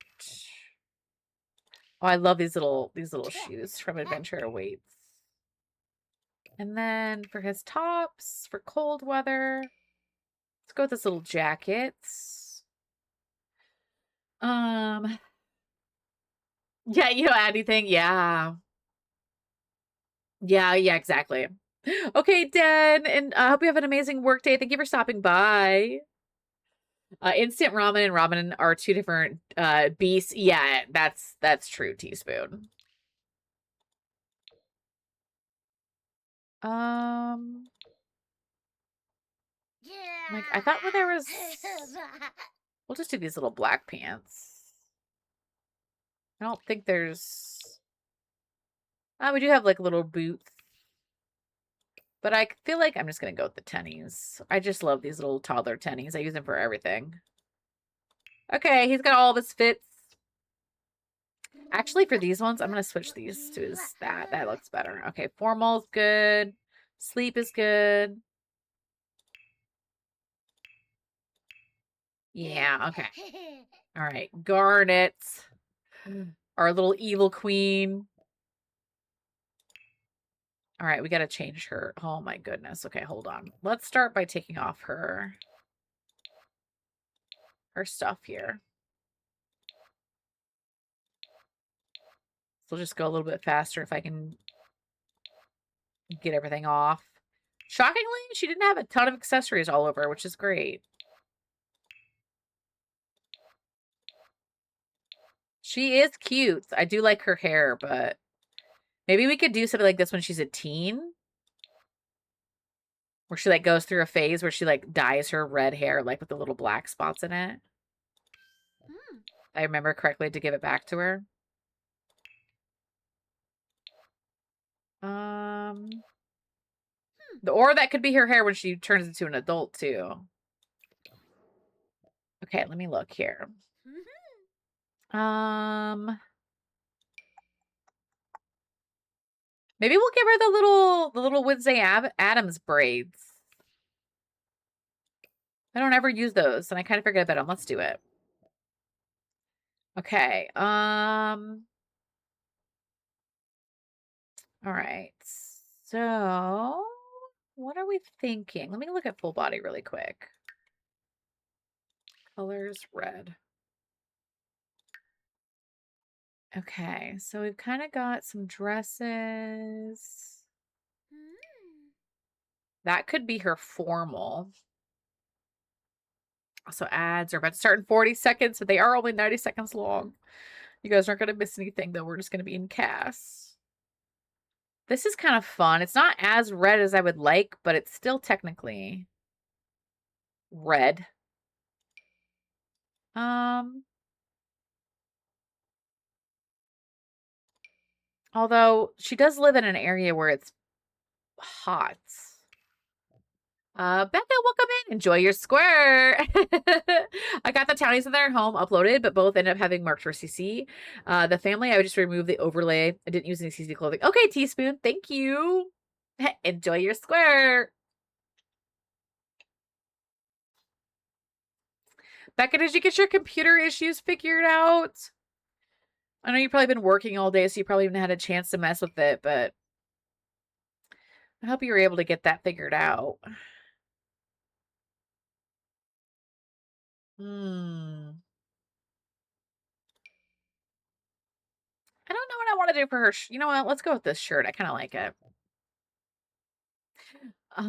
Oh, I love these little shoes from Adventure Awaits. And then for his tops, for cold weather, let's go with this little jackets. Yeah, you don't add anything. Yeah. Yeah, exactly. Okay, Dan, and I hope you have an amazing work day. Thank you for stopping by. Instant ramen and ramen are two different beasts. Yeah, that's true, Teaspoon. Like I thought when there was we'll just do these little black pants. I don't think there's we do have like little boots. But I feel like I'm just gonna go with the tennies. I just love these little toddler tennies. I use them for everything. Okay, he's got all of his fits. Actually, for these ones, I'm gonna switch these to his that. That looks better. Okay, formal's good. Sleep is good. Yeah, okay. All right, Garnet, our little evil queen. All right, we got to change her. Oh my goodness. Okay, hold on. Let's start by taking off her stuff here. So we'll just go a little bit faster if I can get everything off. Shockingly, she didn't have a ton of accessories all over, which is great. She is cute. I do like her hair, but maybe we could do something like this when she's a teen. Where she like goes through a phase where she like dyes her red hair like with the little black spots in it. I remember correctly to give it back to her. Or that could be her hair when she turns into an adult too. Okay, let me look here. Maybe we'll give her the little Wednesday Addams braids. I don't ever use those, and I kind of forget about them. Let's do it. Okay. All right. So, what are we thinking? Let me look at full body really quick. Colors red. Okay, so we've kind of got some dresses. That could be her formal. So ads are about to start in 40 seconds, but they are only 90 seconds long. You guys aren't going to miss anything, though. We're just going to be in cast. This is kind of fun. It's not as red as I would like, but it's still technically red. Although she does live in an area where it's hot. Becca, welcome in. Enjoy your square. I got the townies in their home uploaded, but both ended up having marked for CC. The family, I would just remove the overlay. I didn't use any CC clothing. Okay, Teaspoon. Thank you. Enjoy your square. Becca, did you get your computer issues figured out? I know you've probably been working all day, so you probably haven't had a chance to mess with it, but I hope you were able to get that figured out. I don't know what I want to do for her. You know what? Let's go with this shirt. I kind of like it.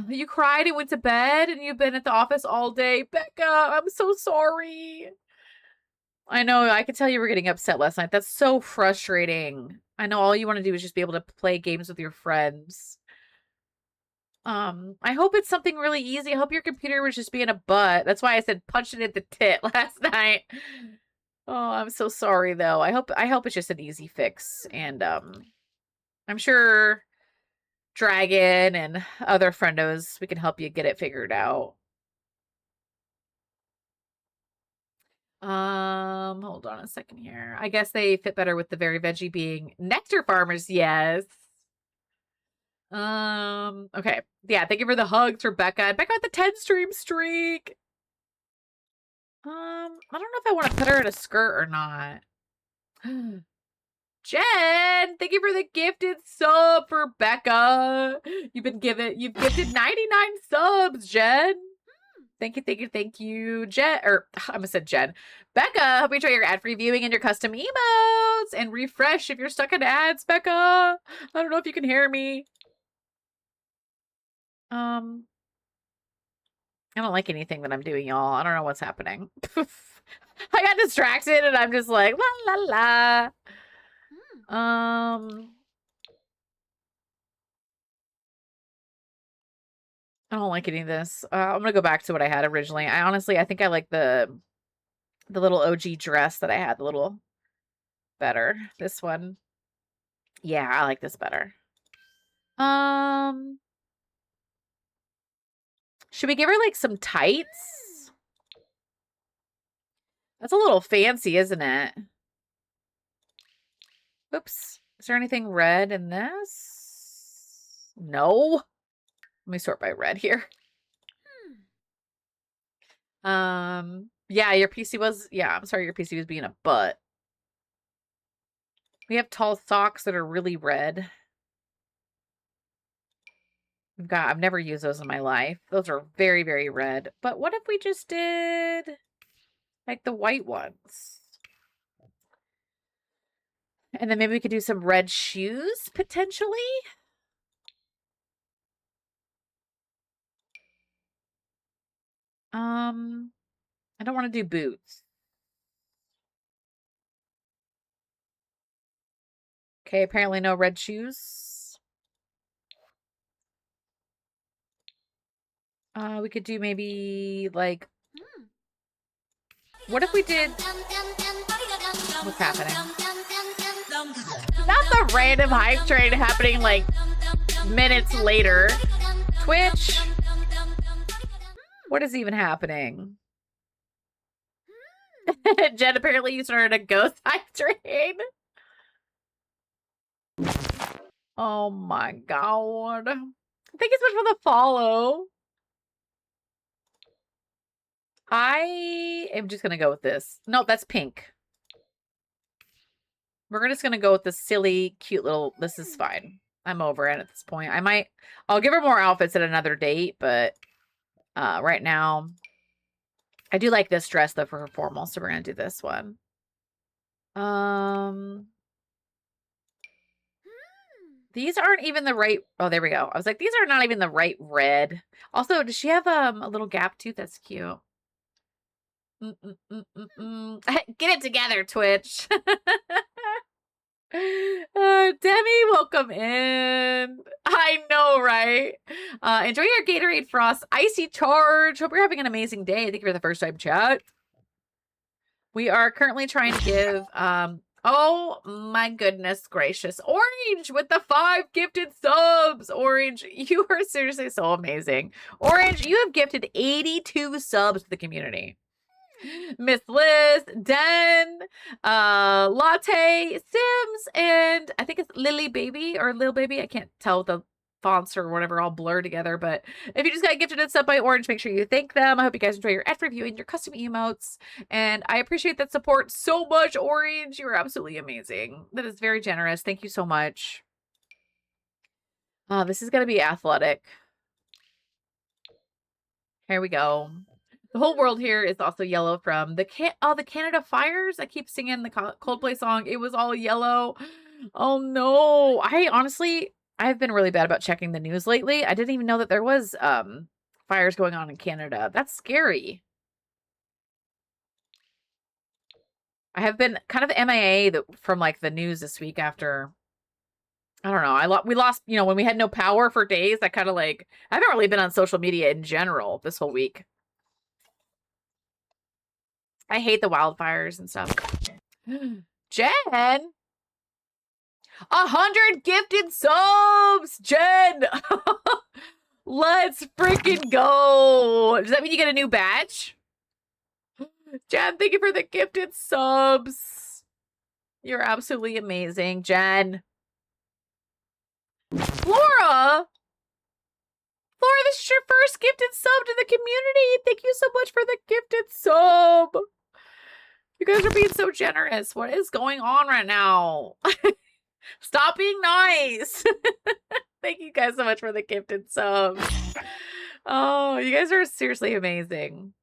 You cried and went to bed and you've been at the office all day. Becca, I'm so sorry. I know. I could tell you were getting upset last night. That's so frustrating. I know all you want to do is just be able to play games with your friends. I hope it's something really easy. I hope your computer was just being a butt. That's why I said punch it in the tit last night. Oh, I'm so sorry though. I hope it's just an easy fix, and I'm sure Dragon and other friendos, we can help you get it figured out. Hold on a second here. I guess they fit better with the very veggie being nectar farmers. Yes. Okay. Yeah, thank you for the hugs, Rebecca. And Becca with the 10 stream streak. I don't know if I want to put her in a skirt or not. Jen, thank you for the gifted sub for Becca. You've gifted 99 subs, Jen. Thank you. Jen, or I almost said Jen. Becca, hope you enjoy your ad-free viewing and your custom emotes. And refresh if you're stuck in ads, Becca. I don't know if you can hear me. I don't like anything that I'm doing, y'all. I don't know what's happening. I got distracted and I'm just like, la la la. I don't like any of this. I'm gonna go back to what I had originally. I think I like the little OG dress that I had, the little better. This one. Yeah, I like this better. Should we give her like some tights? That's a little fancy, isn't it? Oops. Is there anything red in this? No. Let me sort by red here. Yeah, your PC was, I'm sorry your PC was being a butt. We have tall socks that are really red. I've never used those in my life. Those are very, very red. But what if we just did like the white ones? And then maybe we could do some red shoes, potentially? I don't want to do boots. Okay, apparently no red shoes. We could do maybe like... What if we did... What's happening? Not the random hype train happening like minutes later. Twitch? What is even happening? Jen, apparently you started a ghost hype train. Oh my god. Thank you so much for the follow. I am just gonna go with this. No, that's pink. We're just gonna go with this silly, cute little, this is fine. I'm over it at this point. I'll give her more outfits at another date, but right now, I do like this dress though for her formal, so we're gonna do this one. These aren't even the right, oh, there we go. I was like, these are not even the right red. Also, does she have a little gap tooth? That's cute. Get it together, Twitch. Demi, welcome in. I know, right? Enjoy your Gatorade Frost Icy Charge. Hope you're having an amazing day. Thank you for the first time chat. We are currently trying to give Oh my goodness gracious. Orange with the 5 gifted subs. Orange, you are seriously so amazing. Orange, you have gifted 82 subs to the community. Miss Liz, Den, Latte, Sims, and I think it's Lily Baby or Lil Baby. I can't tell the fonts or whatever all blur together, but if you just got gifted a sub by Orange, make sure you thank them. I hope you guys enjoy your ed review and your custom emotes, and I appreciate that support so much. Orange, you're absolutely amazing. That is very generous. Thank you so much. This is gonna be athletic. Here we go. The whole world here is also yellow from the Canada fires. I keep singing the Coldplay song. It was all yellow. Oh no. I've been really bad about checking the news lately. I didn't even know that there was fires going on in Canada. That's scary. I have been kind of MIA from like the news this week after, I don't know. We lost, you know, when we had no power for days. I kind of like, I haven't really been on social media in general this whole week. I hate the wildfires and stuff. Jen! 100 gifted subs! Jen! Let's freaking go! Does that mean you get a new badge? Jen, thank you for the gifted subs. You're absolutely amazing, Jen. Flora! Flora, this is your first gifted sub to the community. Thank you so much for the gifted sub. You guys are being so generous. What is going on right now? Stop being nice. Thank you guys so much for the gifted subs. Oh, you guys are seriously amazing.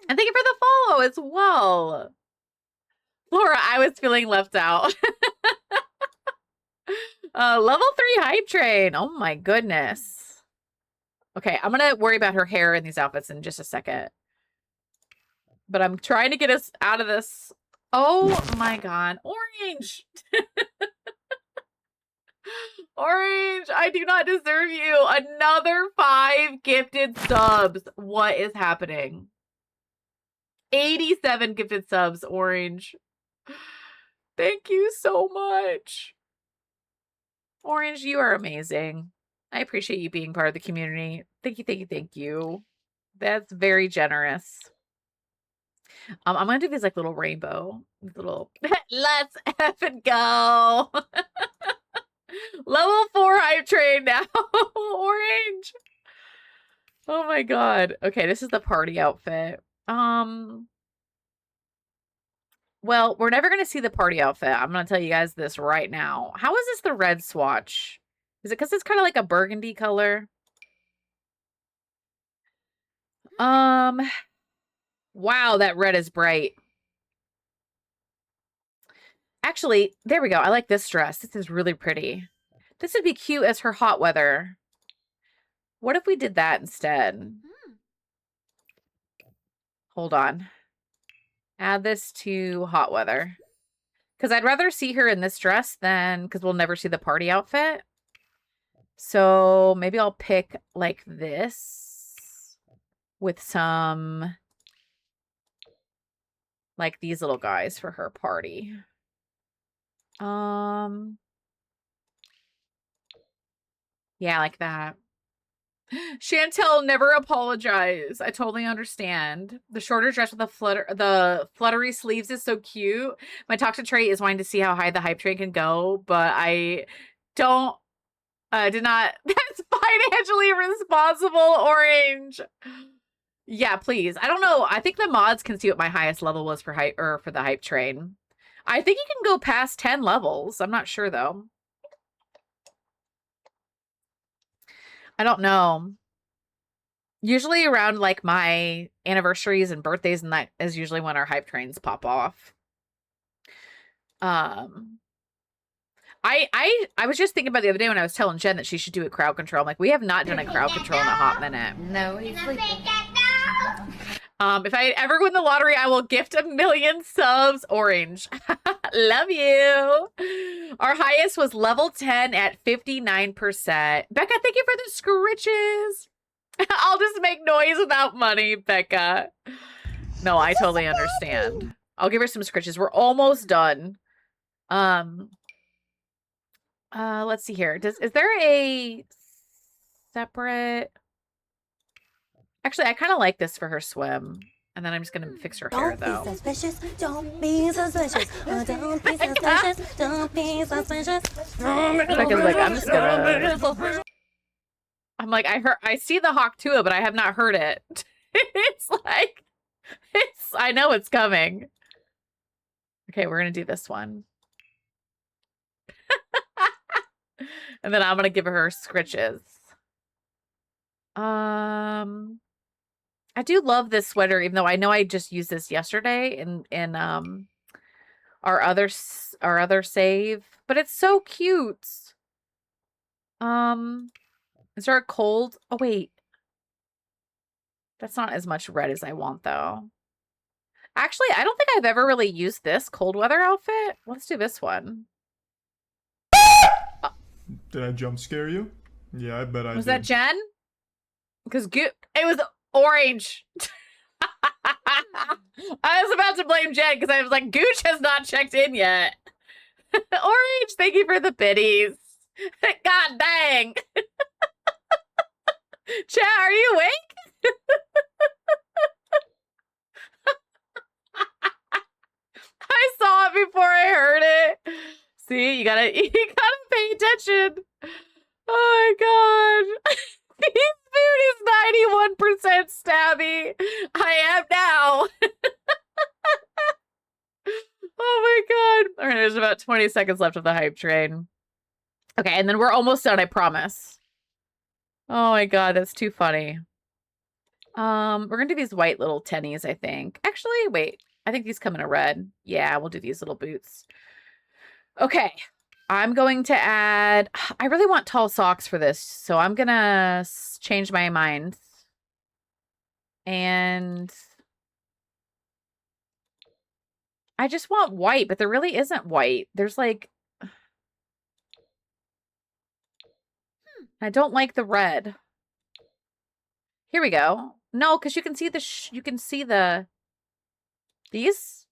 And thank you for the follow as well. Laura, I was feeling left out. Level 3 hype train. Oh my goodness. Okay, I'm gonna worry about her hair in these outfits in just a second. But I'm trying to get us out of this. Oh my god. Orange! Orange, I do not deserve you. Another 5 gifted subs. What is happening? 87 gifted subs, Orange. Thank you so much. Orange, you are amazing. I appreciate you being part of the community. Thank you, thank you, thank you. That's very generous. I'm gonna do these like little rainbow, little let's effing go. Level 4 hype train now. Orange. Oh my god. Okay, this is the party outfit. Well, we're never gonna see the party outfit. I'm gonna tell you guys this right now. How is this the red swatch? Is it because it's kind of like a burgundy color? Wow, that red is bright. Actually, there we go. I like this dress. This is really pretty. This would be cute as her hot weather. What if we did that instead? Hold on. Add this to hot weather. Because I'd rather see her in this dress than, because we'll never see the party outfit. So maybe I'll pick like this with some, like these little guys for her party. Yeah, like that. Chantel, never apologize. I totally understand. The shorter dress with the fluttery sleeves is so cute. My toxic trait is wanting to see how high the hype train can go, but I did not. That's financially responsible, Orange. Yeah, please. I don't know. I think the mods can see what my highest level was for hype or for the hype train. I think you can go past 10 levels. I'm not sure though. I don't know. Usually around like my anniversaries and birthdays, and that is usually when our hype trains pop off. I was just thinking about the other day when I was telling Jen that she should do a crowd control. I'm like, we have not done a crowd control in a hot minute. No, he's sleeping. If I ever win the lottery, I will gift 1 million subs. Orange. Love you. Our highest was level 10 at 59%. Becca, thank you for the scritches. I'll just make noise without money, Becca. No, I totally understand. I'll give her some scritches. We're almost done. Let's see here. Is there a separate? Actually, I kind of like this for her swim. And then I'm just gonna fix her hair though. Don't be suspicious. Don't be suspicious. Oh, don't be suspicious. Don't be suspicious. Becca's like, I'm just gonna. I'm like, I see the Hawktua, but I have not heard it. It's like, I know it's coming. Okay, we're gonna do this one. And then I'm gonna give her scritches. I do love this sweater, even though I know I just used this yesterday in our other save, but it's so cute. Is there a cold? Oh wait, that's not as much red as I want though. Actually, I don't think I've ever really used this cold weather outfit. Let's do this one. Did I jump scare you? Yeah, I bet I did. Was that Jen? Because it was orange. I was about to blame Jen because I was like, Gooch has not checked in yet. Orange, thank you for the biddies. God dang. Chat, are you awake? I saw it before I heard it. See, you gotta pay attention. Oh my god. This food is 91% stabby. I am now. Oh my god. All right, there's about 20 seconds left of the hype train. Okay, and then we're almost done, I promise. Oh my god, that's too funny. We're gonna do these white little tennies, I think. Actually, wait. I think these come in a red. Yeah, we'll do these little boots. Okay. I'm going to add... I really want tall socks for this, so I'm going to change my mind. And... I just want white, but there really isn't white. There's like... I don't like the red. Here we go. No, because you can see the... These?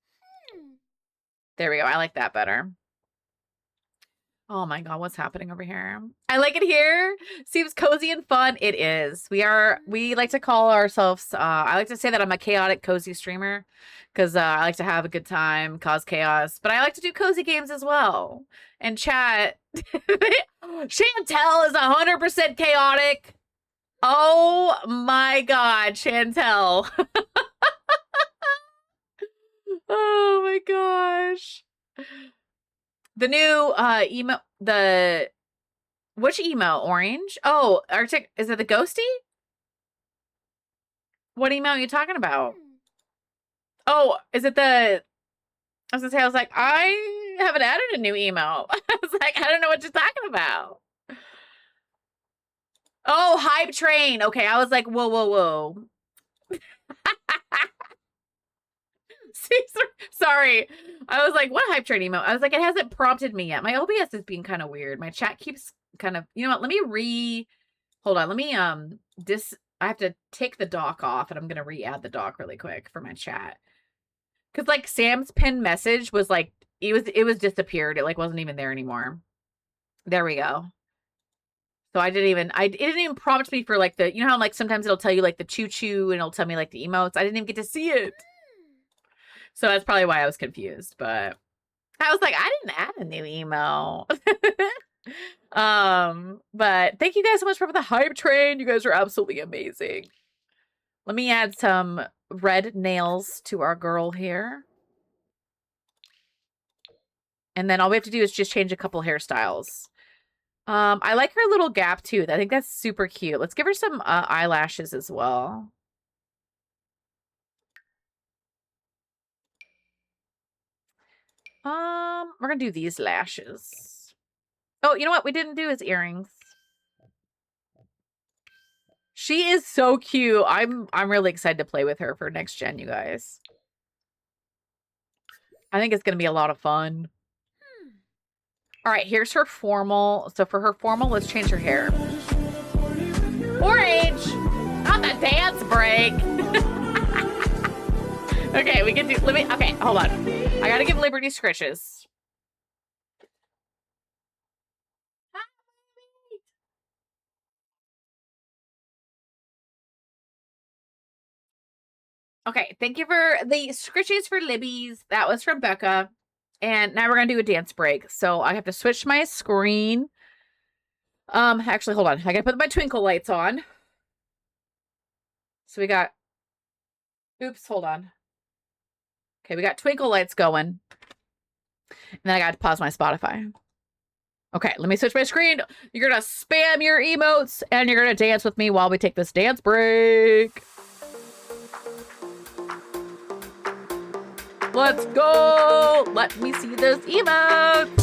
There we go. I like that better. Oh my god, what's happening over here? I like it here. Seems cozy and fun. It is. We like to call ourselves, I like to say that I'm a chaotic cozy streamer because I like to have a good time, cause chaos, but I like to do cozy games as well. And chat, Chantel is 100% chaotic. Oh my god, Chantel. Oh my gosh. The new emo, which emo? Orange? Oh, Arctic, is it the ghosty? What emo are you talking about? Oh, is it the, I was gonna say, I was like, I haven't added a new emo. I was like, I don't know what you're talking about. Oh, hype train. Okay, I was like, whoa, whoa, whoa. Sorry. I was like, what hype train emo? I was like, it hasn't prompted me yet. My OBS is being kind of weird. My chat keeps kind of, you know what? Let me hold on. Let me, I have to take the doc off and I'm going to re-add the doc really quick for my chat. Cause like Sam's pinned message was like, it was disappeared. It like wasn't even there anymore. There we go. So it didn't even prompt me for like the, you know how like sometimes it'll tell you like the choo-choo and it'll tell me like the emotes. I didn't even get to see it. So that's probably why I was confused, but I was like, I didn't add a new email. But thank you guys so much for the hype train. You guys are absolutely amazing. Let me add some red nails to our girl here. And then all we have to do is just change a couple hairstyles. I like her little gap tooth. I think that's super cute. Let's give her some eyelashes as well. We're gonna do these lashes. Oh, you know what we didn't do is earrings. She is so cute. I'm really excited to play with her for next gen, you guys. I think it's gonna be a lot of fun. All right, here's her formal. So for her formal, let's change her hair. Orange on the dance break. Okay, we can do, let me, okay, hold on. I gotta give Liberty scritches. Okay, thank you for the scritches for Libby's. That was from Becca. And now we're gonna do a dance break. So I have to switch my screen. Actually, hold on. I gotta put my twinkle lights on. So we got, oops, hold on. Okay, we got twinkle lights going. And then I got to pause my Spotify. Okay, let me switch my screen. You're gonna spam your emotes and you're gonna dance with me while we take this dance break. Let's go! Let me see those emotes!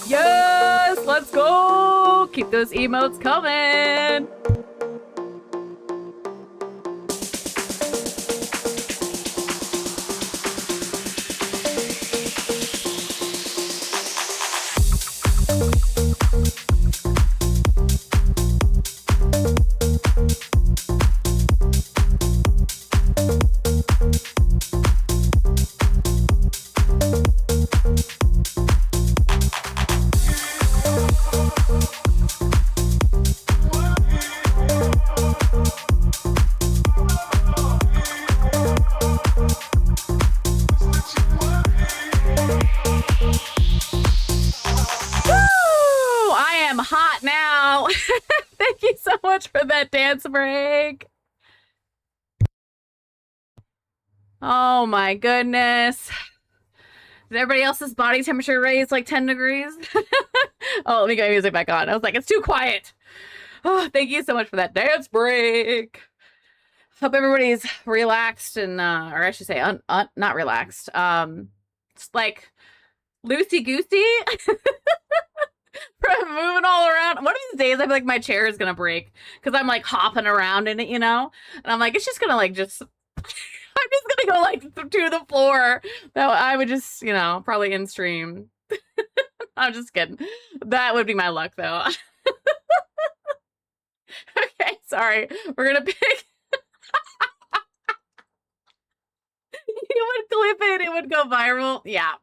Yes! Let's go! Keep those emotes coming! For that dance break. Oh my goodness. Did everybody else's body temperature raise like 10 degrees? Oh, let me get my music back on. I was like, it's too quiet. Oh, thank you so much for that dance break. Hope everybody's relaxed and, or I should say, not relaxed. It's like loosey-goosey. From moving all around. One of these days, I feel like my chair is gonna break because I'm like hopping around in it, you know. And I'm like, it's just gonna like just. I'm just gonna go like to the floor. That I would just, you know, probably in stream. I'm just kidding. That would be my luck, though. Okay, sorry. We're gonna pick. You would clip it. It would go viral. Yeah.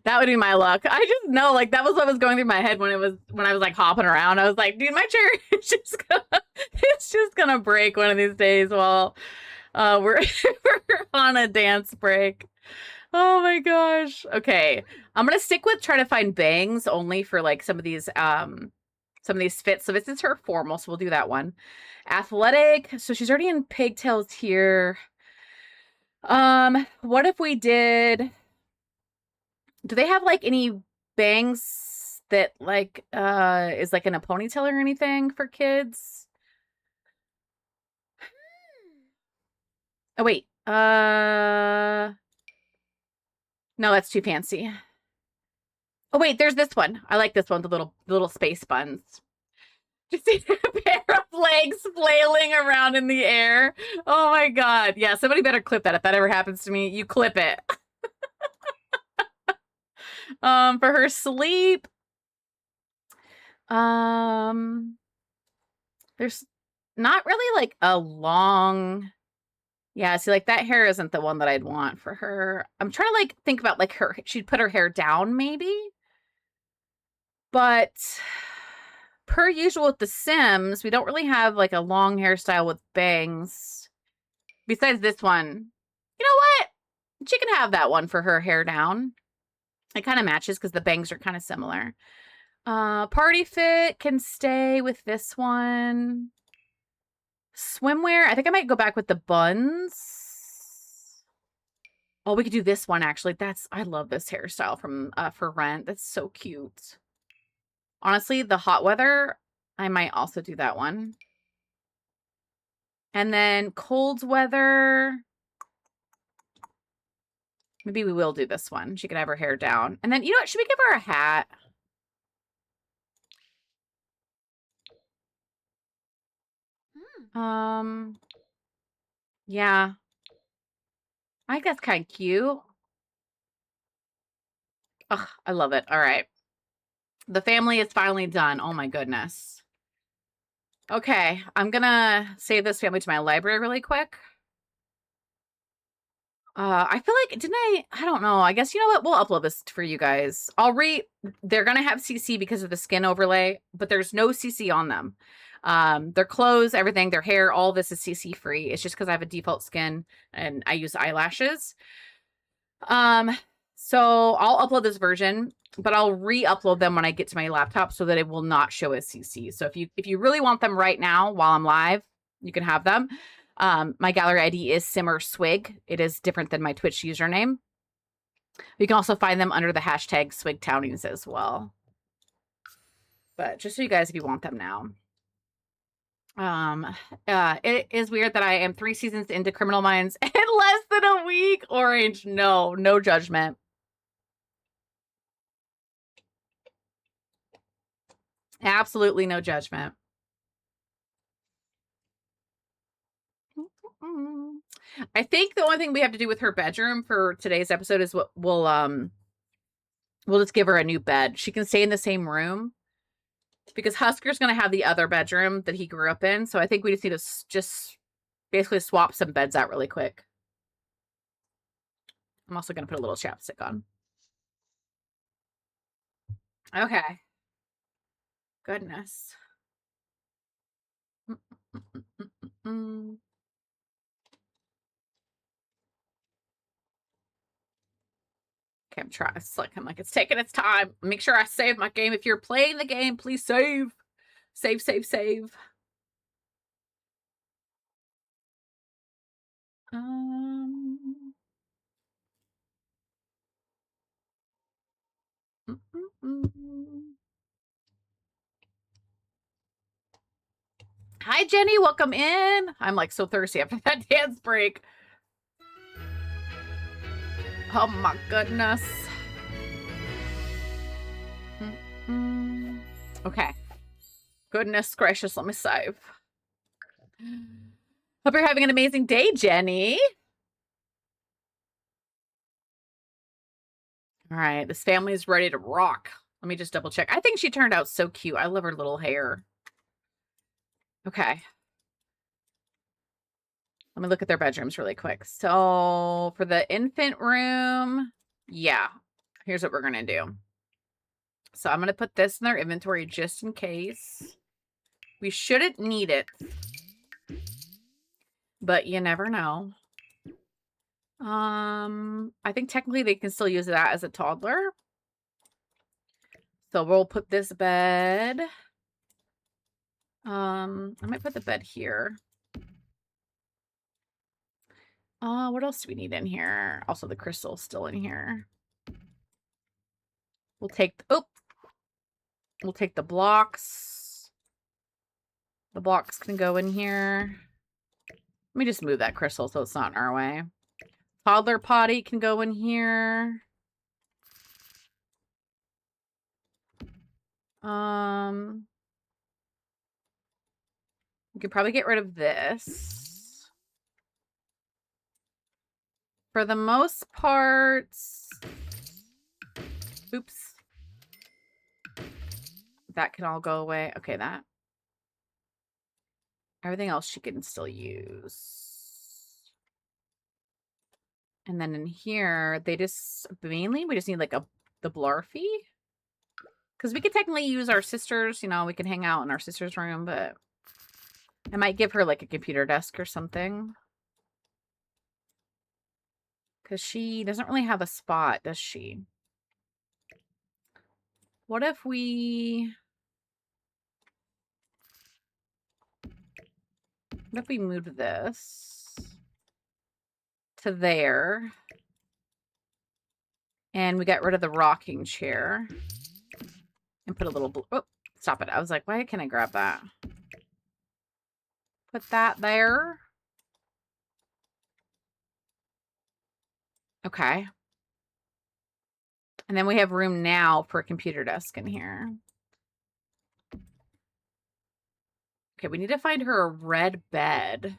That would be my luck. I just know, like, that was what was going through my head when I was like hopping around. I was like, dude, my chair is just gonna break one of these days while we're on a dance break. Oh my gosh. Okay. I'm gonna stick with trying to find bangs only for like some of these fits. So this is her formal, so we'll do that one. Athletic. So she's already in pigtails here. What if we did? Do they have like any bangs that like is like in a ponytail or anything for kids? Oh wait. No, that's too fancy. Oh wait, there's this one. I like this one, the little space buns. Just see a pair of legs flailing around in the air. Oh my god. Yeah, somebody better clip that. If that ever happens to me, you clip it. For her sleep, there's not really like a long, yeah, see, like that hair isn't the one that I'd want for her. I'm trying to like think about like she'd put her hair down maybe, but per usual with The Sims, we don't really have like a long hairstyle with bangs besides this one. You know what? She can have that one for her hair down. It kind of matches because the bangs are kind of similar. Party fit can stay with this one. Swimwear, I think I might go back with the buns. Oh, we could do this one actually. I love this hairstyle from For Rent. That's so cute. Honestly, the hot weather, I might also do that one. And then cold weather, maybe we will do this one. She can have her hair down. And then, you know what? Should we give her a hat? Yeah. I think that's kind of cute. Ugh, I love it. All right. The family is finally done. Oh my goodness. Okay, I'm gonna save this family to my library really quick. I feel like, I don't know. I guess, you know what? We'll upload this for you guys. They're gonna have CC because of the skin overlay, but there's no CC on them. Their clothes, everything, their hair, all this is CC free. It's just because I have a default skin and I use eyelashes. So I'll upload this version, but I'll re-upload them when I get to my laptop so that it will not show as CC. So if you really want them right now while I'm live, you can have them. My gallery ID is Simmer Swig. It is different than my Twitch username. You can also find them under the hashtag Swigtownies as well. But just so you guys, if you want them now. It is weird that I am 3 seasons into Criminal Minds in less than a week. Orange, no judgment. Absolutely no judgment. I think the only thing we have to do with her bedroom for today's episode is what we'll just give her a new bed. She can stay in the same room because Husker's going to have the other bedroom that he grew up in. So I think we just need to just basically swap some beds out really quick. I'm also going to put a little chapstick on. Okay. Goodness. Okay, I'm trying. It's taking its time. Make sure I save my game. If you're playing the game, please save. Save. Hi, Jenny. Welcome in. I'm like so thirsty after that dance break. Oh my goodness. Okay. Goodness gracious, let me save. Hope you're having an amazing day, Jenny. All right, this family is ready to rock. Let me just double check. I think she turned out so cute. I love her little hair. Okay. Let me look at their bedrooms really quick. So for the infant room, yeah, here's what we're going to do. So I'm going to put this in their inventory just in case. We shouldn't need it, but you never know. I think technically they can still use that as a toddler. So we'll put this bed. I might put the bed here. What else do we need in here? Also, the crystal's still in here. We'll take the blocks. The blocks can go in here. Let me just move that crystal so it's not in our way. Toddler potty can go in here. We could probably get rid of this. For the most part, oops. That can all go away. Okay, that. Everything else she can still use. And then in here, we just need like the Blarfy. Because we could technically use our sisters, you know, we can hang out in our sister's room, but I might give her like a computer desk or something. Because she doesn't really have a spot, does she? What if we moved this to there and we got rid of the rocking chair? And put a little blue. Oh, stop it. I was like, why can't I grab that? Put that there. Okay. And then we have room now for a computer desk in here. Okay, we need to find her a red bed.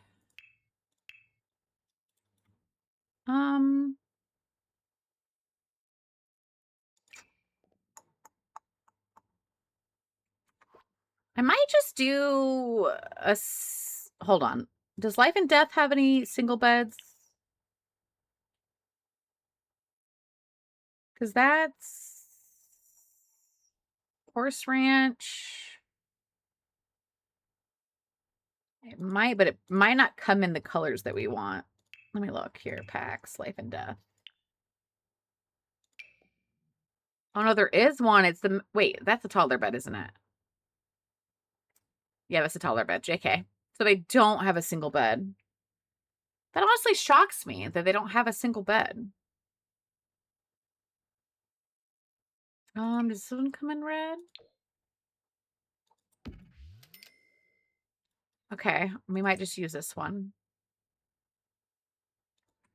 I might just do a... Hold on. Does Life and Death have any single beds? Because that's... Horse Ranch. It might, but it might not come in the colors that we want. Let me look here. Packs, Life and Death. Oh, no, there is one. It's the... Wait, that's a taller bed, isn't it? Yeah, that's a taller bed. JK. So they don't have a single bed. That honestly shocks me that they don't have a single bed. Does this one come in red? Okay, we might just use this one.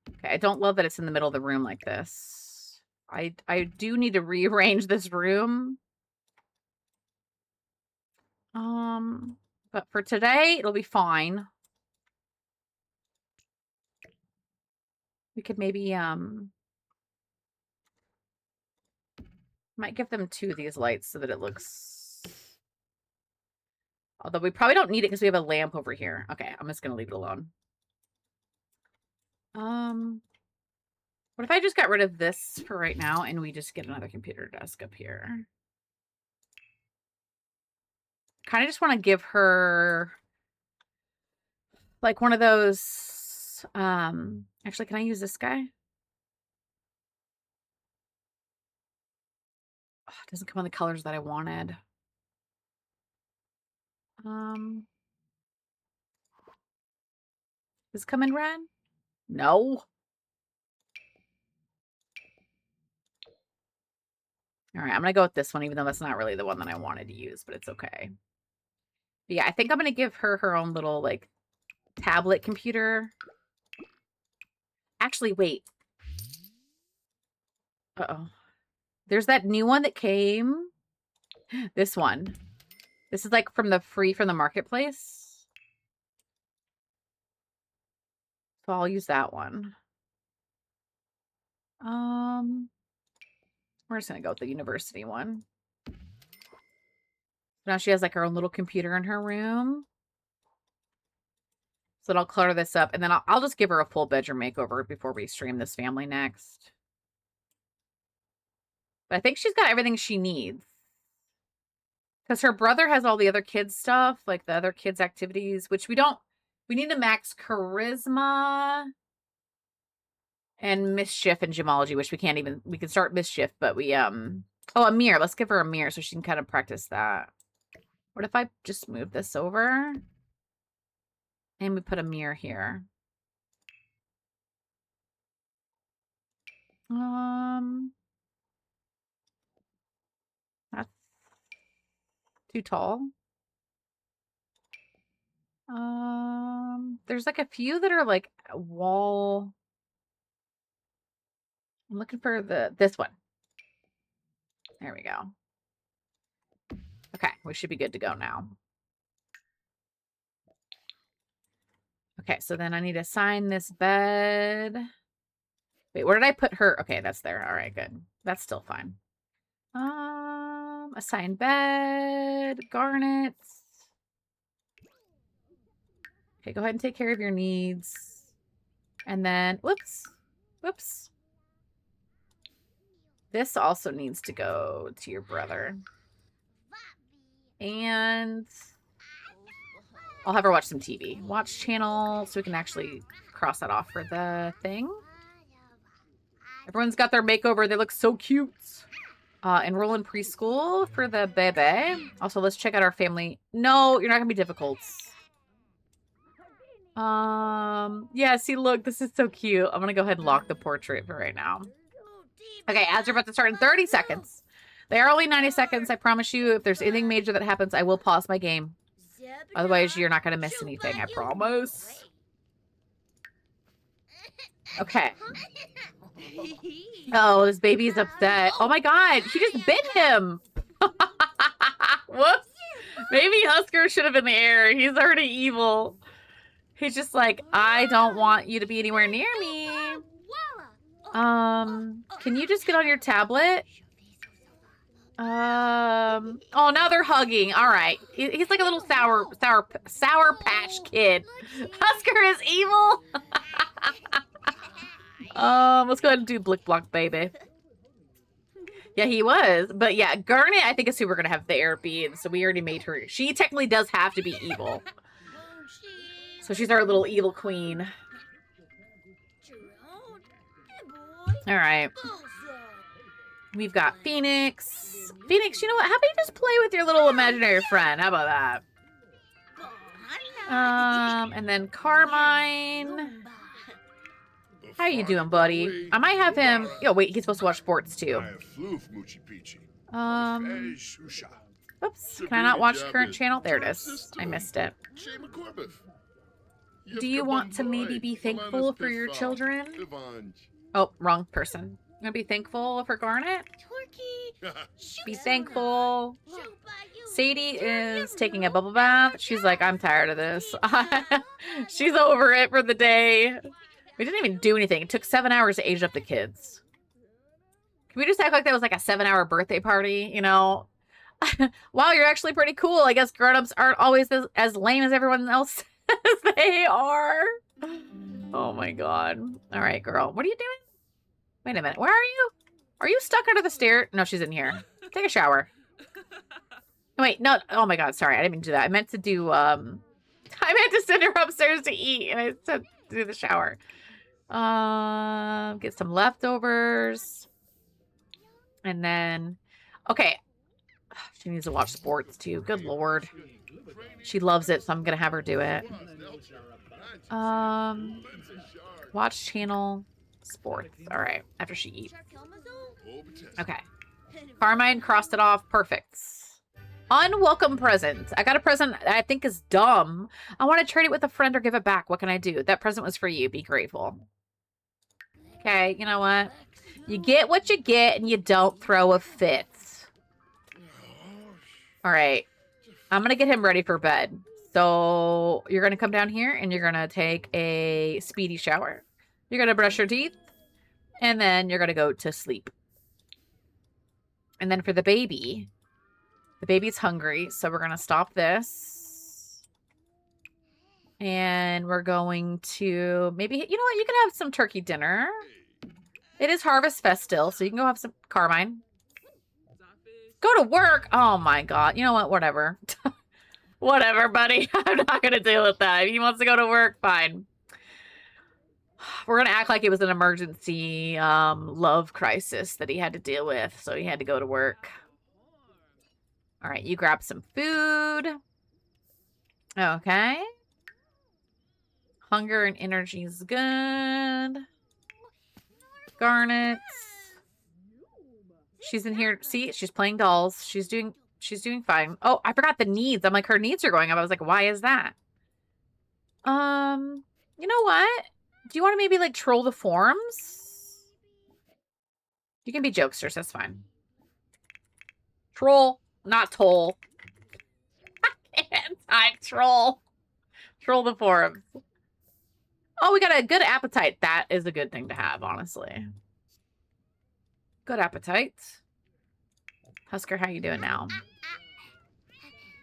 Okay, I don't love that it's in the middle of the room like this. I do need to rearrange this room. But for today, it'll be fine. We could maybe, might give them 2 of these lights so that it looks... Although we probably don't need it because we have a lamp over here. Okay, I'm just going to leave it alone. What if I just got rid of this for right now and we just get another computer desk up here? Kind of just want to give her like one of those, actually, can I use this guy? Oh, it doesn't come in the colors that I wanted. Does this come in red? No. All right, I'm going to go with this one, even though that's not really the one that I wanted to use, but it's okay. But yeah, I think I'm going to give her her own little, like, tablet computer. Actually, wait. Uh-oh. There's that new one that came. This one. This is, like, from the marketplace. So I'll use that one. We're just going to go with the university one. Now she has like her own little computer in her room. So then I'll clutter this up. And then I'll just give her a full bedroom makeover before we stream this family next. But I think she's got everything she needs. Because her brother has all the other kids' stuff. Like the other kids' activities. Which we don't... We need to max charisma... and mischief and gemology, which we can't even... We can start mischief, but we... Oh, a mirror. Let's give her a mirror so she can kind of practice that. What if I just move this over? And we put a mirror here. That's too tall. There's like a few that are like wall. I'm looking for this one. There we go. Okay, we should be good to go now. Okay, so then I need to assign this bed. Wait, where did I put her? Okay, that's there. All right, good. That's still fine. Assign bed, garnets. Okay, go ahead and take care of your needs. And then, whoops. This also needs to go to your brother. And I'll have her watch some TV. Watch channel so we can actually cross that off for the thing. Everyone's got their makeover. They look so cute. Enroll in preschool for the bebe. Also, let's check out our family. No, you're not going to be difficult. Yeah, see, look, this is so cute. I'm going to go ahead and lock the portrait for right now. Okay, ads are about to start in 30 seconds. They are only 90 seconds. I promise you, if there's anything major that happens, I will pause my game. Otherwise, you're not going to miss anything. I promise. Okay. Oh, this baby's upset. Oh my god, he just bit him. Whoops. Maybe Husker should have been the heir. He's already evil. He's just like, I don't want you to be anywhere near me. Can you just get on your tablet? Oh, now they're hugging. All right. He's like a little sour patch kid. Husker is evil. Let's go ahead and do Blick Block, baby. Yeah, he was. But yeah, Garnet, I think, is who we're going to have the heir be. And so we already made her. She technically does have to be evil. So she's our little evil queen. All right. We've got Phoenix. Phoenix, you know what? How about you just play with your little imaginary friend? How about that? And then Carmine. How you doing, buddy? I might have him... Oh, wait, he's supposed to watch sports, too. Oops. Can I not watch current channel? There it is. I missed it. Do you want to maybe be thankful for your children? Oh, wrong person. I'm gonna be thankful for Garnet. Be thankful. Sadie is taking a bubble bath. She's like, I'm tired of this. She's over it for the day. We didn't even do anything. It took 7 hours to age up the kids. Can we just act like that was like a 7-hour birthday party, you know? Wow, you're actually pretty cool. I guess grown-ups aren't always as lame as everyone else says they are. Oh my god. All right, girl. What are you doing? Wait a minute. Where are you? Are you stuck under the stair? No, she's in here. Take a shower. Wait, no. Oh my god, sorry. I didn't mean to do that. I meant to do, I meant to send her upstairs to eat, and I said to do the shower. Get some leftovers. And then, okay. She needs to watch sports too. Good lord. She loves it, so I'm gonna have her do it. Watch channel sports. All right, after she eats. Okay. Carmine crossed it off. Perfect. Unwelcome present. I got a present I think is dumb. I want to trade it with a friend or give it back. What can I do? That present was for you. Be grateful. Okay, you know what? You get what you get and you don't throw a fit. All right. I'm going to get him ready for bed. So you're going to come down here and you're going to take a speedy shower. You're going to brush your teeth. And then you're going to go to sleep. And then for the baby's hungry. So we're going to stop this. And we're going to maybe, you know what? You can have some turkey dinner. It is Harvest Fest still. So you can go have some Carmine. Go to work. Oh my god. You know what? Whatever. Whatever, buddy. I'm not going to deal with that. If he wants to go to work, fine. We're going to act like it was an emergency love crisis that he had to deal with. So he had to go to work. All right. You grab some food. Okay. Hunger and energy is good. Garnet. She's in here. See, she's playing dolls. She's doing fine. Oh, I forgot the needs. I'm like, her needs are going up. I was like, why is that? You know what? Do you want to maybe like troll the forums? You can be jokesters. That's fine. Troll, not toll. I can't type troll. Troll the forums. Oh, we got a good appetite. That is a good thing to have, honestly. Good appetite. Husker, how you doing now?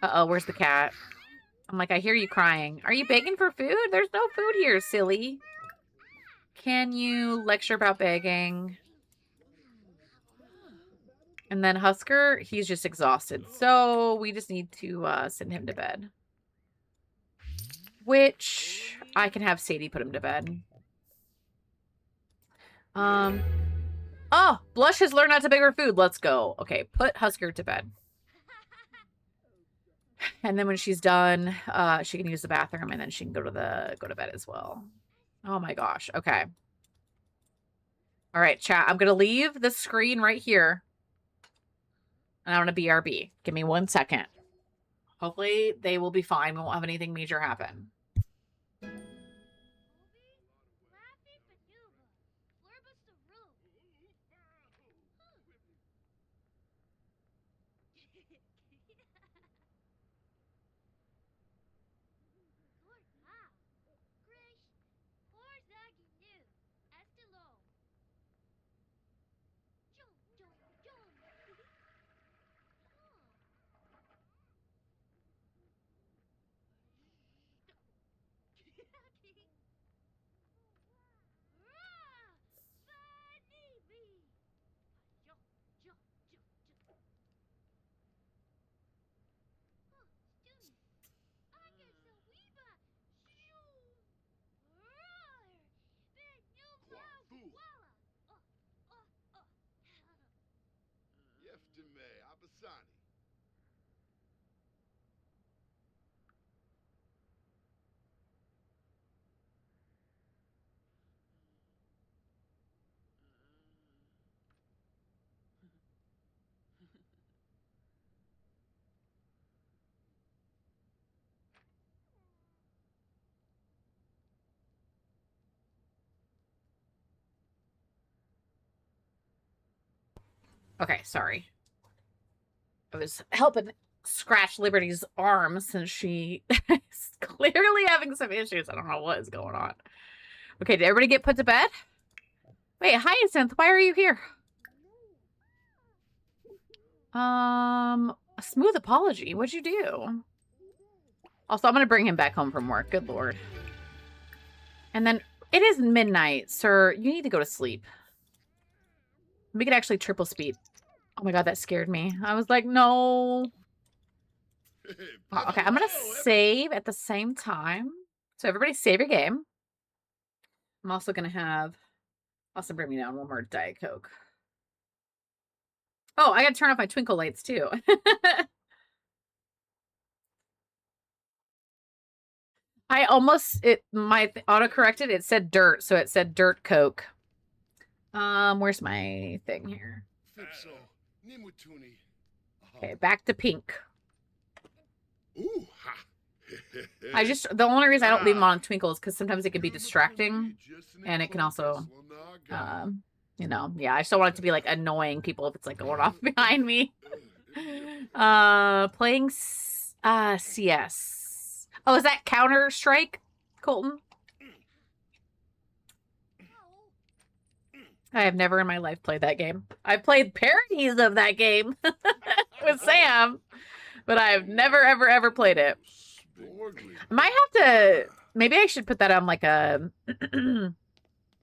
Uh-oh, where's the cat? I'm like, I hear you crying. Are you begging for food? There's no food here, silly. Can you lecture about begging? And then Husker, he's just exhausted. So we just need to send him to bed. Which I can have Sadie put him to bed. Oh, Blush has learned not to beg for food. Let's go. Okay, put Husker to bed. And then when she's done, she can use the bathroom and then she can go to bed as well. Oh my gosh. Okay. All right, chat. I'm going to leave the screen right here. And I'm going to BRB. Give me 1 second. Hopefully they will be fine. We won't have anything major happen. Okay, sorry. I was helping scratch Liberty's arm since she is clearly having some issues. I don't know what is going on. Okay, did everybody get put to bed? Wait, Hyacinth, why are you here? A smooth apology. What'd you do? Also, I'm gonna bring him back home from work. Good lord. And then it is midnight, sir. You need to go to sleep. We could actually triple speed. Oh my god, that scared me. I was like, no. Okay, I'm gonna save at the same time. So everybody save your game. I'm also gonna have also bring me down one more Diet Coke. Oh, I gotta turn off my twinkle lights too. I almost my auto corrected, it said dirt, so it said dirt Coke. Where's my thing here? Okay, back to pink. The only reason I don't leave them on twinkle is because sometimes it can be distracting, and it can also, you know, yeah, I just don't want it to be like annoying people if it's like going off behind me. Playing CS. Oh, is that Counter-Strike, Colton? I have never in my life played that game. I've played parodies of that game with Sam, but I've never, ever, ever played it. I might have to, maybe I should put that on like a,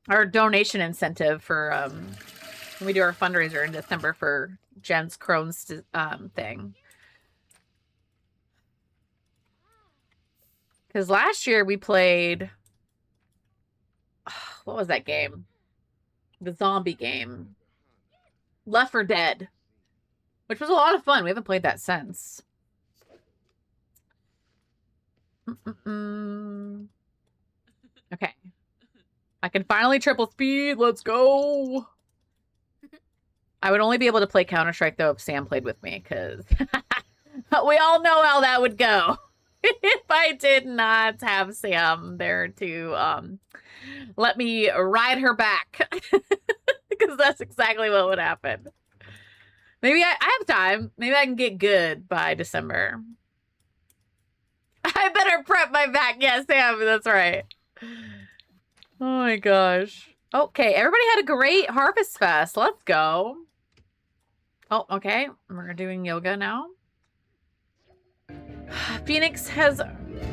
our donation incentive for, when we do our fundraiser in December for Jen's Crohn's thing. Because last year we played, what was that game? The zombie game. Left 4 Dead. Which was a lot of fun. We haven't played that since. Okay. I can finally triple speed. Let's go. I would only be able to play Counter-Strike, though, if Sam played with me, because we all know how that would go. If I did not have Sam there to let me ride her back. Because that's exactly what would happen. Maybe I have time. Maybe I can get good by December. I better prep my back. Yes, Sam, that's right. Oh my gosh. Okay, everybody had a great Harvest Fest. Let's go. Oh, okay. We're doing yoga now. Phoenix has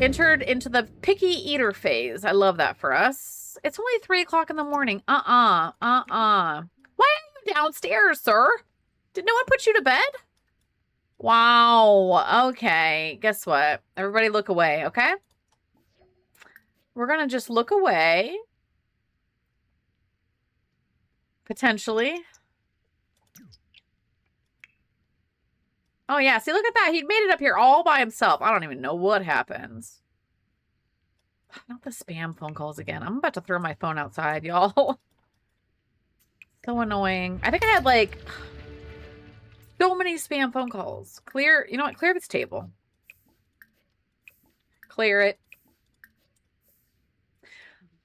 entered into the picky eater phase. I love that for us. It's only 3 o'clock in the morning. Why are you downstairs, sir? Did no one put you to bed? Wow. Okay. Guess what? Everybody look away, okay? We're going to just look away. Potentially. Oh, yeah. See, look at that. He made it up here all by himself. I don't even know what happens. Not the spam phone calls again. I'm about to throw my phone outside, y'all. So annoying. I think I had, like, so many spam phone calls. Clear, you know what? Clear this table. Clear it.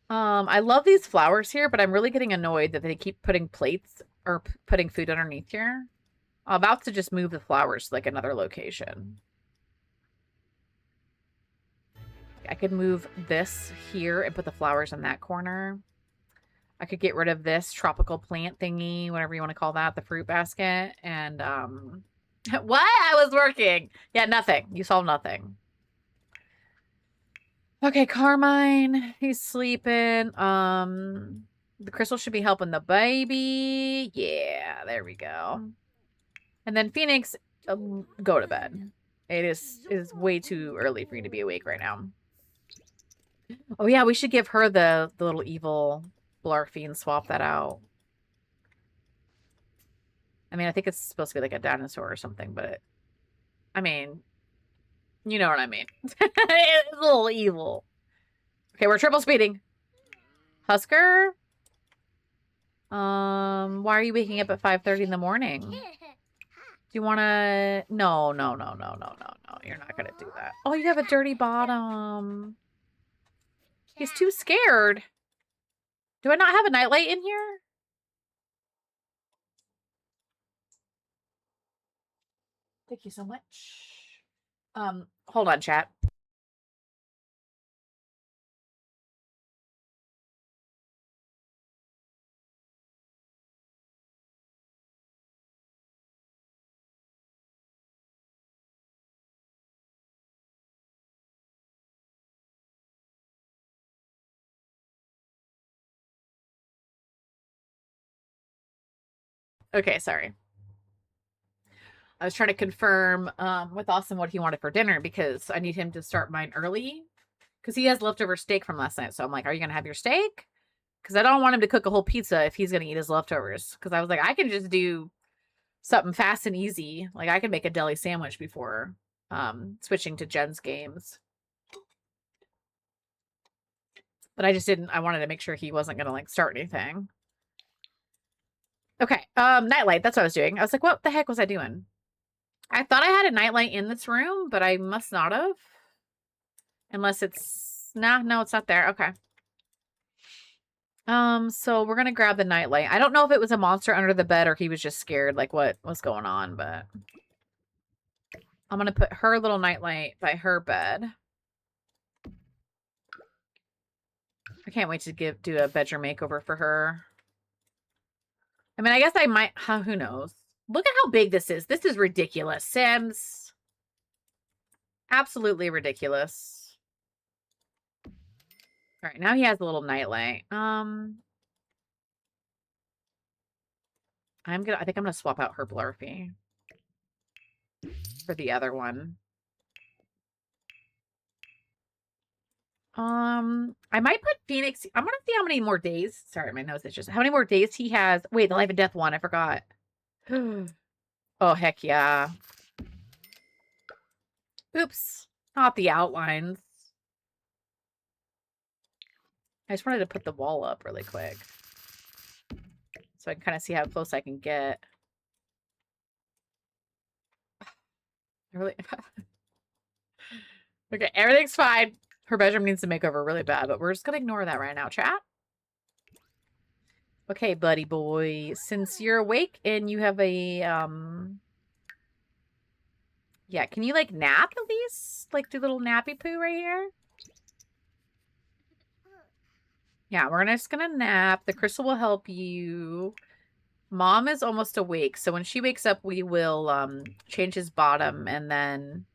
I love these flowers here, but I'm really getting annoyed that they keep putting plates or putting food underneath here. I'm about to just move the flowers to like another location. I could move this here and put the flowers in that corner. I could get rid of this tropical plant thingy, whatever you want to call that, the fruit basket. And, what? I was working. Yeah, nothing. You solved nothing. Okay, Carmine. He's sleeping. The crystal should be helping the baby. Yeah, there we go. And then Phoenix, go to bed. It is way too early for you to be awake right now. Oh yeah, we should give her the little evil Blarfy and swap that out. I mean, I think it's supposed to be like a dinosaur or something, but I mean, you know what I mean. It's a little evil. Okay, we're triple speeding. Husker? Why are you waking up at 5:30 in the morning? Do you want to... No. You're not going to do that. Oh, you have a dirty bottom. He's too scared. Do I not have a nightlight in here? Thank you so much. Hold on, chat. Okay, sorry. I was trying to confirm with Austin what he wanted for dinner because I need him to start mine early because he has leftover steak from last night. So I'm like, are you going to have your steak? Because I don't want him to cook a whole pizza if he's going to eat his leftovers. Because I was like, I can just do something fast and easy. Like I can make a deli sandwich before switching to Jen's games. But I just didn't. I wanted to make sure he wasn't going to like start anything. Okay, nightlight. That's what I was doing. I was like, what the heck was I doing? I thought I had a nightlight in this room, but I must not have. Unless it's... Nah, no, it's not there. Okay. So we're gonna grab the nightlight. I don't know if it was a monster under the bed or he was just scared, like what was going on, but... I'm gonna put her little nightlight by her bed. I can't wait to do a bedroom makeover for her. I mean, I guess I might... who knows? Look at how big this is. This is ridiculous. Sam's absolutely ridiculous. All right, now he has a little nightlight. I think I'm gonna swap out her Blarfy for the other one. I might put Phoenix. I'm gonna see how many more days. Sorry, my nose itches. How many more days he has? Wait, the life and death one. I forgot. Oh, heck yeah. Oops. Not the outlines. I just wanted to put the wall up really quick. So I can kind of see how close I can get. Really? Okay, everything's fine. Her bedroom needs a makeover really bad, but we're just going to ignore that right now, chat. Okay, buddy boy. Since you're awake and you have a, yeah, can you, like, nap at least? Like, do little nappy poo right here? Yeah, we're just gonna nap. The crystal will help you. Mom is almost awake, so when she wakes up, we will, change his bottom, and then...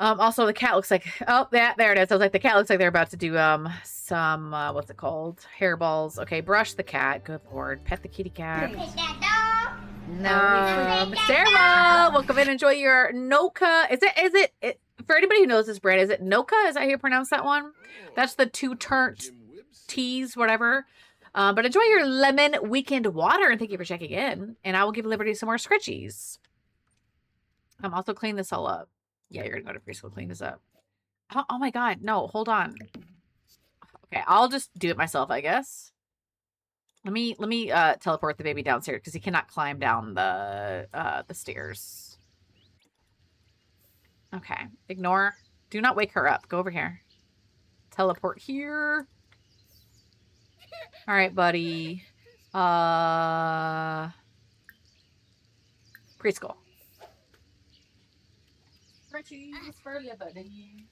also, the cat looks like... Oh, there it is. I was like, the cat looks like they're about to do, some, what's it called? Hairballs. Okay, brush the cat. Good lord. Pet the kitty cat. No. Sarah, welcome in. Enjoy your Noka. Is it, for anybody who knows this brand, is it Noka? Is that how you pronounce that one? That's the two-turnt teas, whatever. But enjoy your lemon weekend water, and thank you for checking in. And I will give Liberty some more scritchies. I'm also clean this all up. Yeah, you're gonna go to preschool, clean this up. Oh my god, no, hold on. Okay, I'll just do it myself, I guess. Let me teleport the baby downstairs because he cannot climb down the stairs. Okay. Ignore. Do not wake her up. Go over here. Teleport here. All right, buddy. Preschool. For your buddies.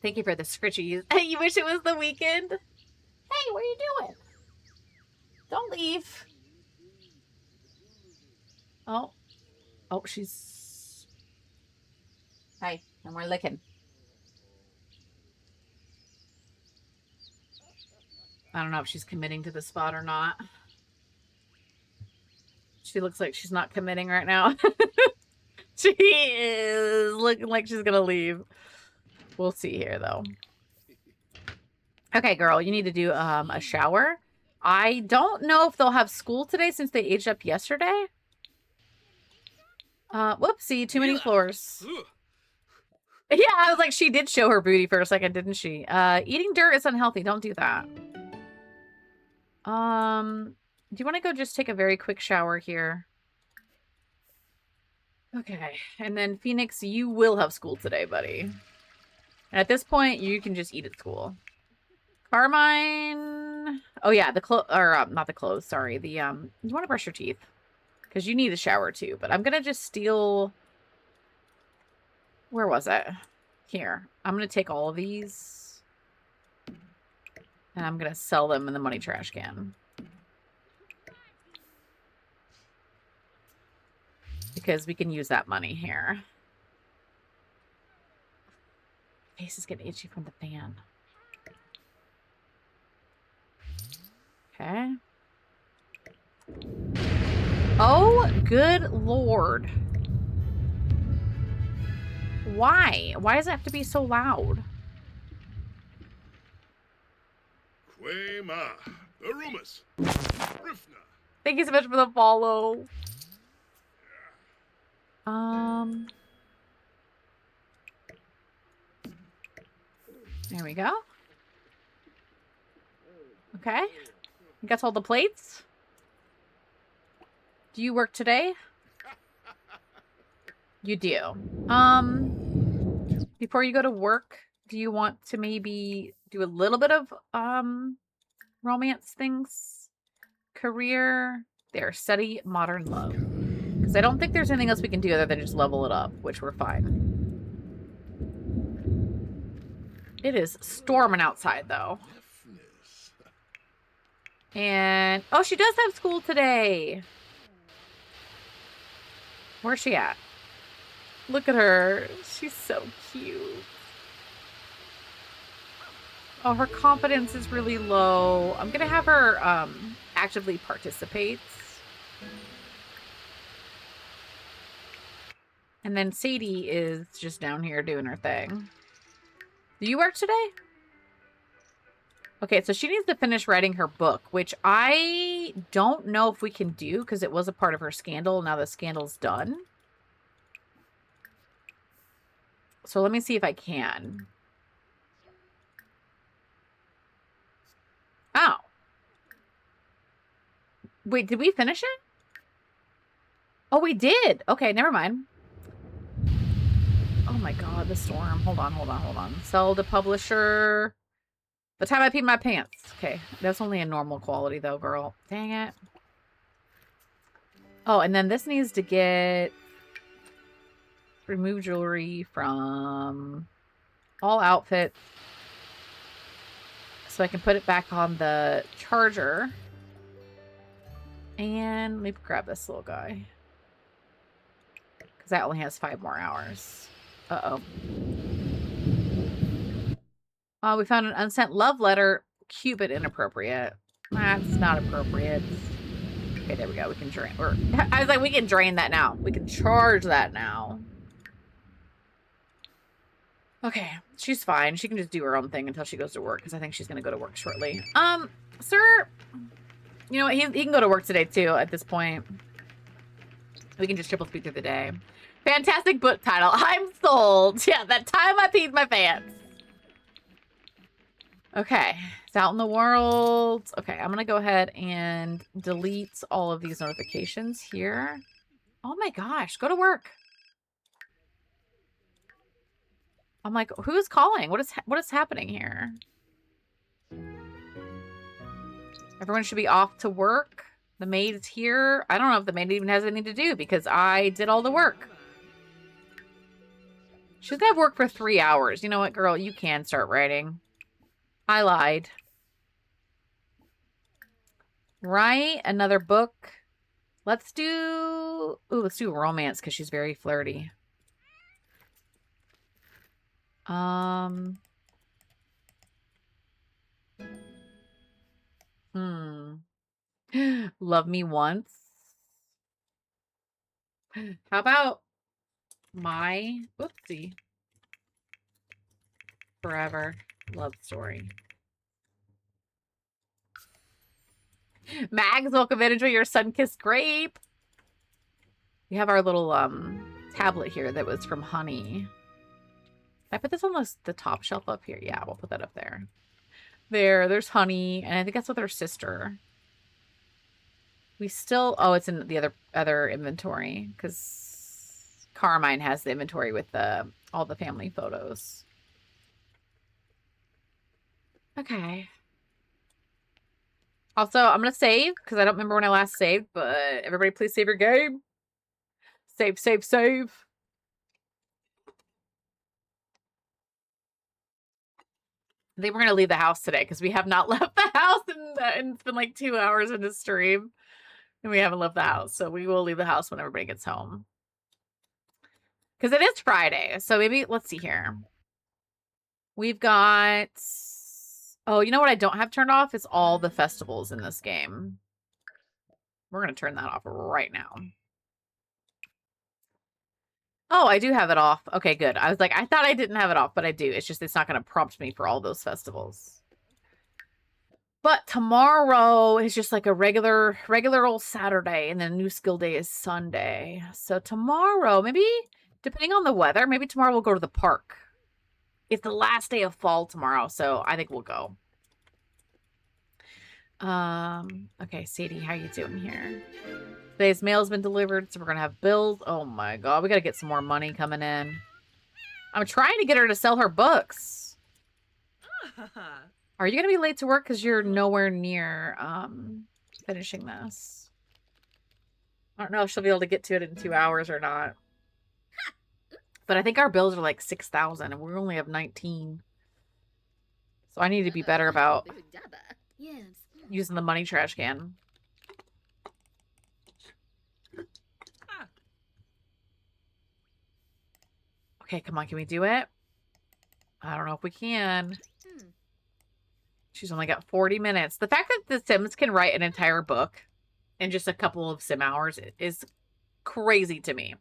Thank you for the scritchies. You wish it was the weekend? Hey, what are you doing? Don't leave. Oh. Oh, she's... Hi, and we're licking. I don't know if she's committing to the spot or not. She looks like she's not committing right now. She is looking like she's gonna leave. We'll see here, though. Okay, girl, you need to do a shower. I don't know if they'll have school today since they aged up yesterday. Whoopsie, too many floors. Yeah, I was like, she did show her booty for a second, didn't she? Eating dirt is unhealthy. Don't do that. Do you want to go just take a very quick shower here? Okay, and then Phoenix, you will have school today, buddy. And at this point, you can just eat at school. Carmine. Oh yeah, the clothes, or not the clothes. Sorry, the you want to brush your teeth because you need a shower too. But I'm gonna just steal. Where was it? Here. I'm gonna take all of these, and I'm gonna sell them in the money trash can because we can use that money here. Face is getting itchy from the fan. Okay. Oh, good lord. Why? Why does it have to be so loud? Quema, Arumas, Rifna. Thank you so much for the follow. There we go. Okay. You got all the plates? Do you work today? You do. Before you go to work, do you want to maybe do a little bit of romance things? Career, there, study modern love. Because I don't think there's anything else we can do other than just level it up, which we're fine. It is storming outside, though. And, oh, she does have school today. Where's she at? Look at her. She's so cute. Oh, her confidence is really low. I'm going to have her actively participate. And then Sadie is just down here doing her thing. Do you work today? Okay, so she needs to finish writing her book, which I don't know if we can do because it was a part of her scandal. Now the scandal's done. So let me see if I can. Oh. Wait, did we finish it? Oh, we did. Okay, never mind. Oh my god, the storm. Hold on. Sell to publisher. The time I peed my pants. Okay, that's only a normal quality though, girl. Dang it. Oh, and then this needs to get... remove jewelry from all outfits. So I can put it back on the charger. And let me grab this little guy. Because that only has 5 more hours. Uh-oh. Oh, we found an unsent love letter. Cupid inappropriate. That's not appropriate. Okay, there we go. We can drain. Or I was like, we can drain that now. We can charge that now. Okay, she's fine. She can just do her own thing until she goes to work, because I think she's going to go to work shortly. Sir, You know what? He can go to work today too. At this point, we can just triple speed through the day. Fantastic book title. I'm sold. Yeah, that time I peed my pants. Okay, it's out in the world. Okay, I'm gonna go ahead and delete all of these notifications here. Oh my gosh, go to work. I'm like, who's calling? What is happening here? Everyone should be off to work. The maid's here. I don't know if the maid even has anything to do because I did all the work. She's gonna have work for 3 hours. You know what, girl? You can start writing. I lied. Right? Another book. Let's do romance because she's very flirty. Love Me Once. How about my oopsie forever love story? Mags, welcome in. Enjoy your sun-kissed grape. We have our little tablet here that was from Honey. Can I put this on the top shelf up here? Yeah, we'll put that up there. There's Honey, and I think that's with her sister. We still, oh, it's in the other inventory because Carmine has the inventory with all the family photos. Okay. Also, I'm gonna save because I don't remember when I last saved, but everybody please save your game. Save, save, save. I think we're gonna leave the house today because we have not left the house and it's been like 2 hours in the stream. And we haven't left the house, so we will leave the house when everybody gets home. Because it is Friday, so maybe, let's see here. We've got... Oh, you know what I don't have turned off? Is all the festivals in this game. We're going to turn that off right now. Oh, I do have it off. Okay, good. I was like, I thought I didn't have it off, but I do. It's just it's not going to prompt me for all those festivals. But tomorrow is just like a regular old Saturday, and then new skill day is Sunday. So tomorrow, maybe, depending on the weather, maybe tomorrow we'll go to the park. It's the last day of fall tomorrow, so I think we'll go. Okay, Sadie, how you doing here? Today's mail's been delivered, so we're gonna have bills. Oh my god, we gotta get some more money coming in. I'm trying to get her to sell her books. Are you going to be late to work because you're nowhere near finishing this? I don't know if she'll be able to get to it in 2 hours or not. But I think our bills are like 6,000 and we only have 19. So I need to be better about using the money trash can. Okay, come on, can we do it? I don't know if we can. She's only got 40 minutes. The fact that the Sims can write an entire book in just a couple of sim hours is crazy to me.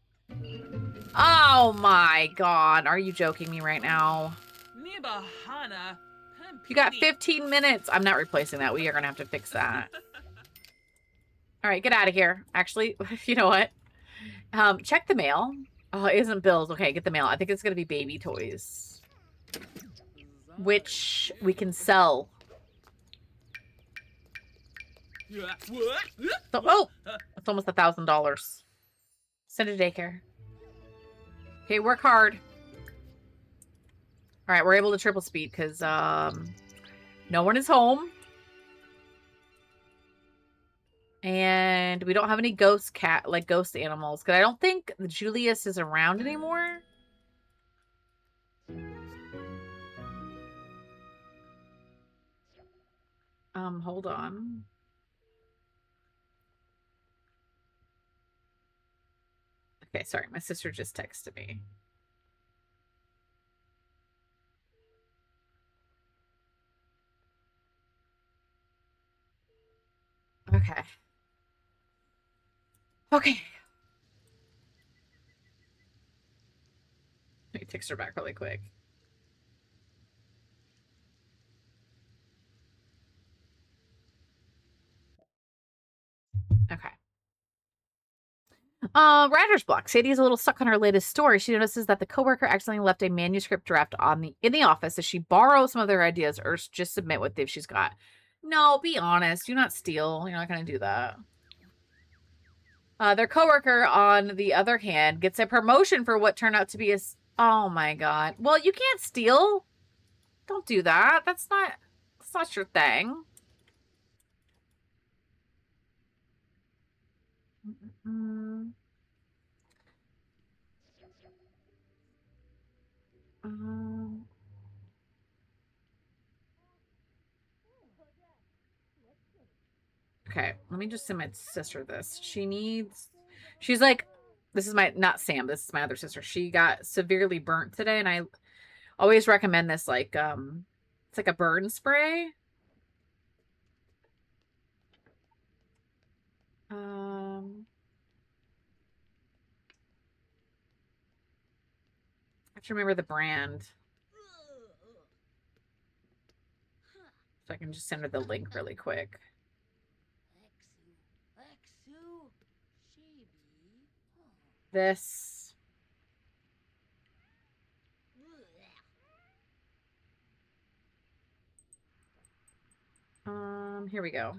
Oh my god. Are you joking me right now? You got 15 minutes. I'm not replacing that. We are going to have to fix that. All right, get out of here. Actually, you know what? Check the mail. Oh, it isn't bills. Okay, get the mail. I think it's going to be baby toys, which we can sell. So, oh, it's almost $1,000. Send it to daycare. Okay, work hard. All right, we're able to triple speed because no one is home. And we don't have any ghost animals because I don't think Julius is around anymore. Hold on. Okay, sorry, my sister just texted me. Okay. Okay. Let me text her back really quick. Writer's block. Sadie's a little stuck on her latest story. She notices that the coworker accidentally left a manuscript draft in the office. Does she borrow some of their ideas or just submit what she's got? No, be honest. Do not steal. You're not going to do that. Their coworker, on the other hand, gets a promotion for what turned out to be a... Oh my god. Well, you can't steal. Don't do that. That's not your thing. Okay, let me just send my sister this. She's like, this is not Sam, this is my other sister. She got severely burnt today, and I always recommend this, like, it's like a burn spray. I have to remember the brand. So I can just send her the link really quick. This. Here we go.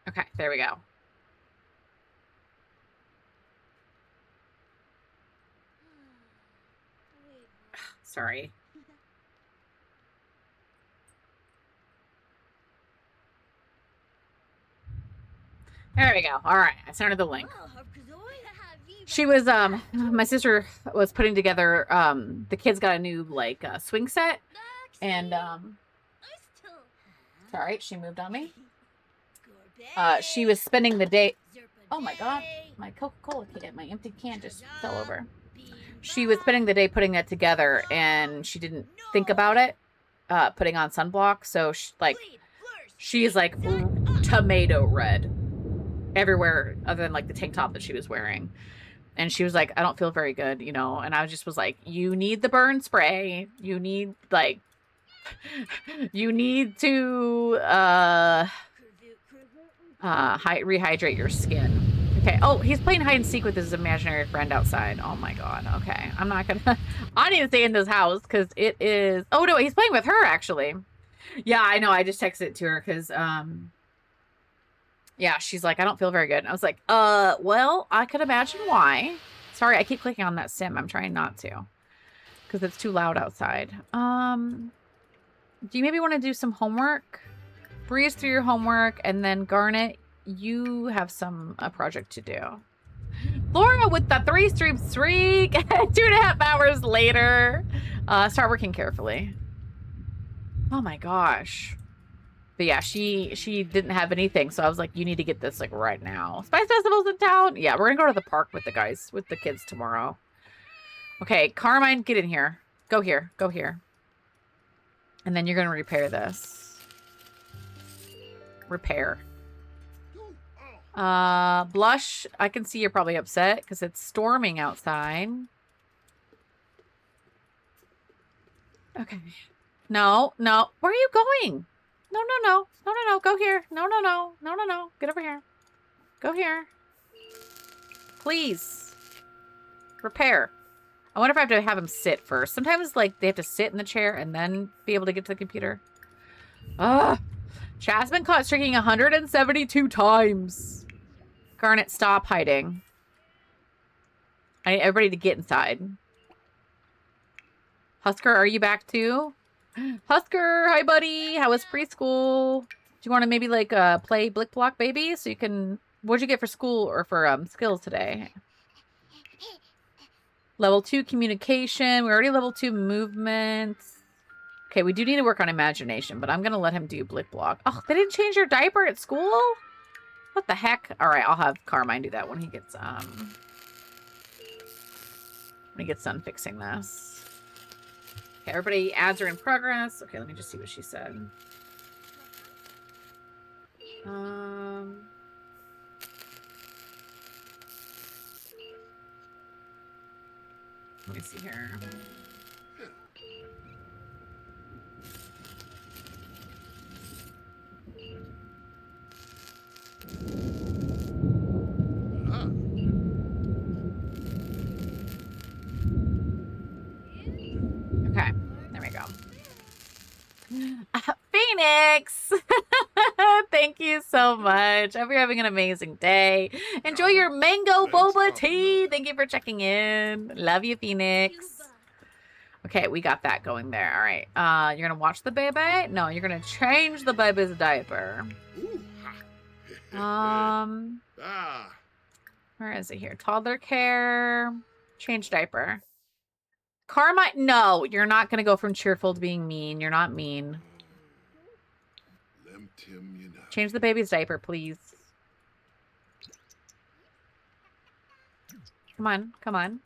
Okay, there we go. Sorry. There we go. All right, I sent her the link. She was, my sister was putting together, the kids got a new, like, swing set, and, sorry, she moved on me. She was spending the day, oh my god, my Coca-Cola can, my empty can just fell over. She was spending the day putting that together, and she didn't think about it, putting on sunblock, so, she's, like, tomato red everywhere other than, like, the tank top that she was wearing. And she was like, I don't feel very good, you know, and I just was like, you need the burn spray. You need, like, you need to, rehydrate your skin. Okay. Oh, he's playing hide and seek with his imaginary friend outside. Oh my god. Okay. I'm not gonna, I need to stay in this house because it is, oh no, he's playing with her actually. Yeah, I know. I just texted it to her because, yeah, she's like, I don't feel very good. And I was like, well, I could imagine why. Sorry, I keep clicking on that sim. I'm trying not to because it's too loud outside. Do you maybe want to do some homework? Breeze through your homework, and then Garnet, you have a project to do. Laura with the 3-stream streak. 2.5 hours later. Start working carefully. Oh my gosh. But yeah, she didn't have anything, so I was like, you need to get this like right now. Spice Festival's in town. Yeah, we're gonna go to the park with the kids tomorrow. Okay, Carmine, get in here. Go here. Go here. And then you're gonna repair this. Repair. Blush, I can see you're probably upset because it's storming outside. Okay. No. Where are you going? No. Go here. No. Get over here. Go here. Please. Repair. I wonder if I have to have him sit first. Sometimes, like, they have to sit in the chair and then be able to get to the computer. Ugh. Chad's been caught streaking 172 times. Garnet, stop hiding. I need everybody to get inside. Husker, are you back too? Husker, hi buddy. How was preschool? Do you want to maybe like play Blick Block Baby so you can... What'd you get for school or for skills today? Level 2 communication. We're already level 2 movement. Okay, we do need to work on imagination, but I'm going to let him do Blick Block. Oh, they didn't change your diaper at school? What the heck? All right, I'll have Carmine do that when he gets done fixing this. Okay, everybody, ads are in progress. Okay, let me just see what she said. Let me see here. Ah. Okay, there we go. Phoenix! Thank you so much. I hope you're having an amazing day. Enjoy your mango boba tea. Thank you for checking in. Love you, Phoenix. Okay, we got that going there. All right. You're gonna watch the baby? No, you're gonna change the baby's diaper. Ooh, ha. Ah. Where is it here? Toddler care. Change diaper. Carmine, no, you're not gonna go from cheerful to being mean. You're not mean. Change the baby's diaper, please. Come on, come on.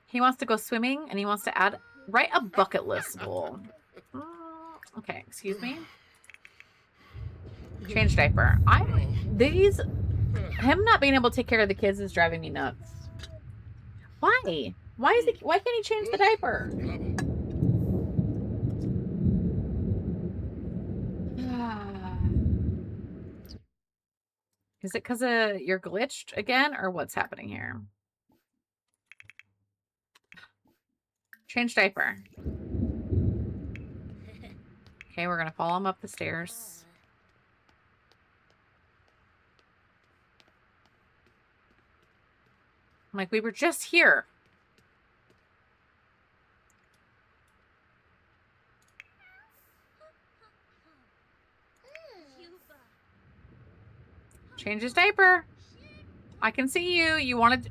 He wants to go swimming, and he wants to write a bucket list goal. Okay, excuse me. Change diaper. Him not being able to take care of the kids is driving me nuts. Why? Why can't he change the diaper? Is it because you're glitched again, or what's happening here? Change diaper. Okay, we're gonna follow him up the stairs. I'm like, we were just here. Change his diaper. I can see you. You wanted...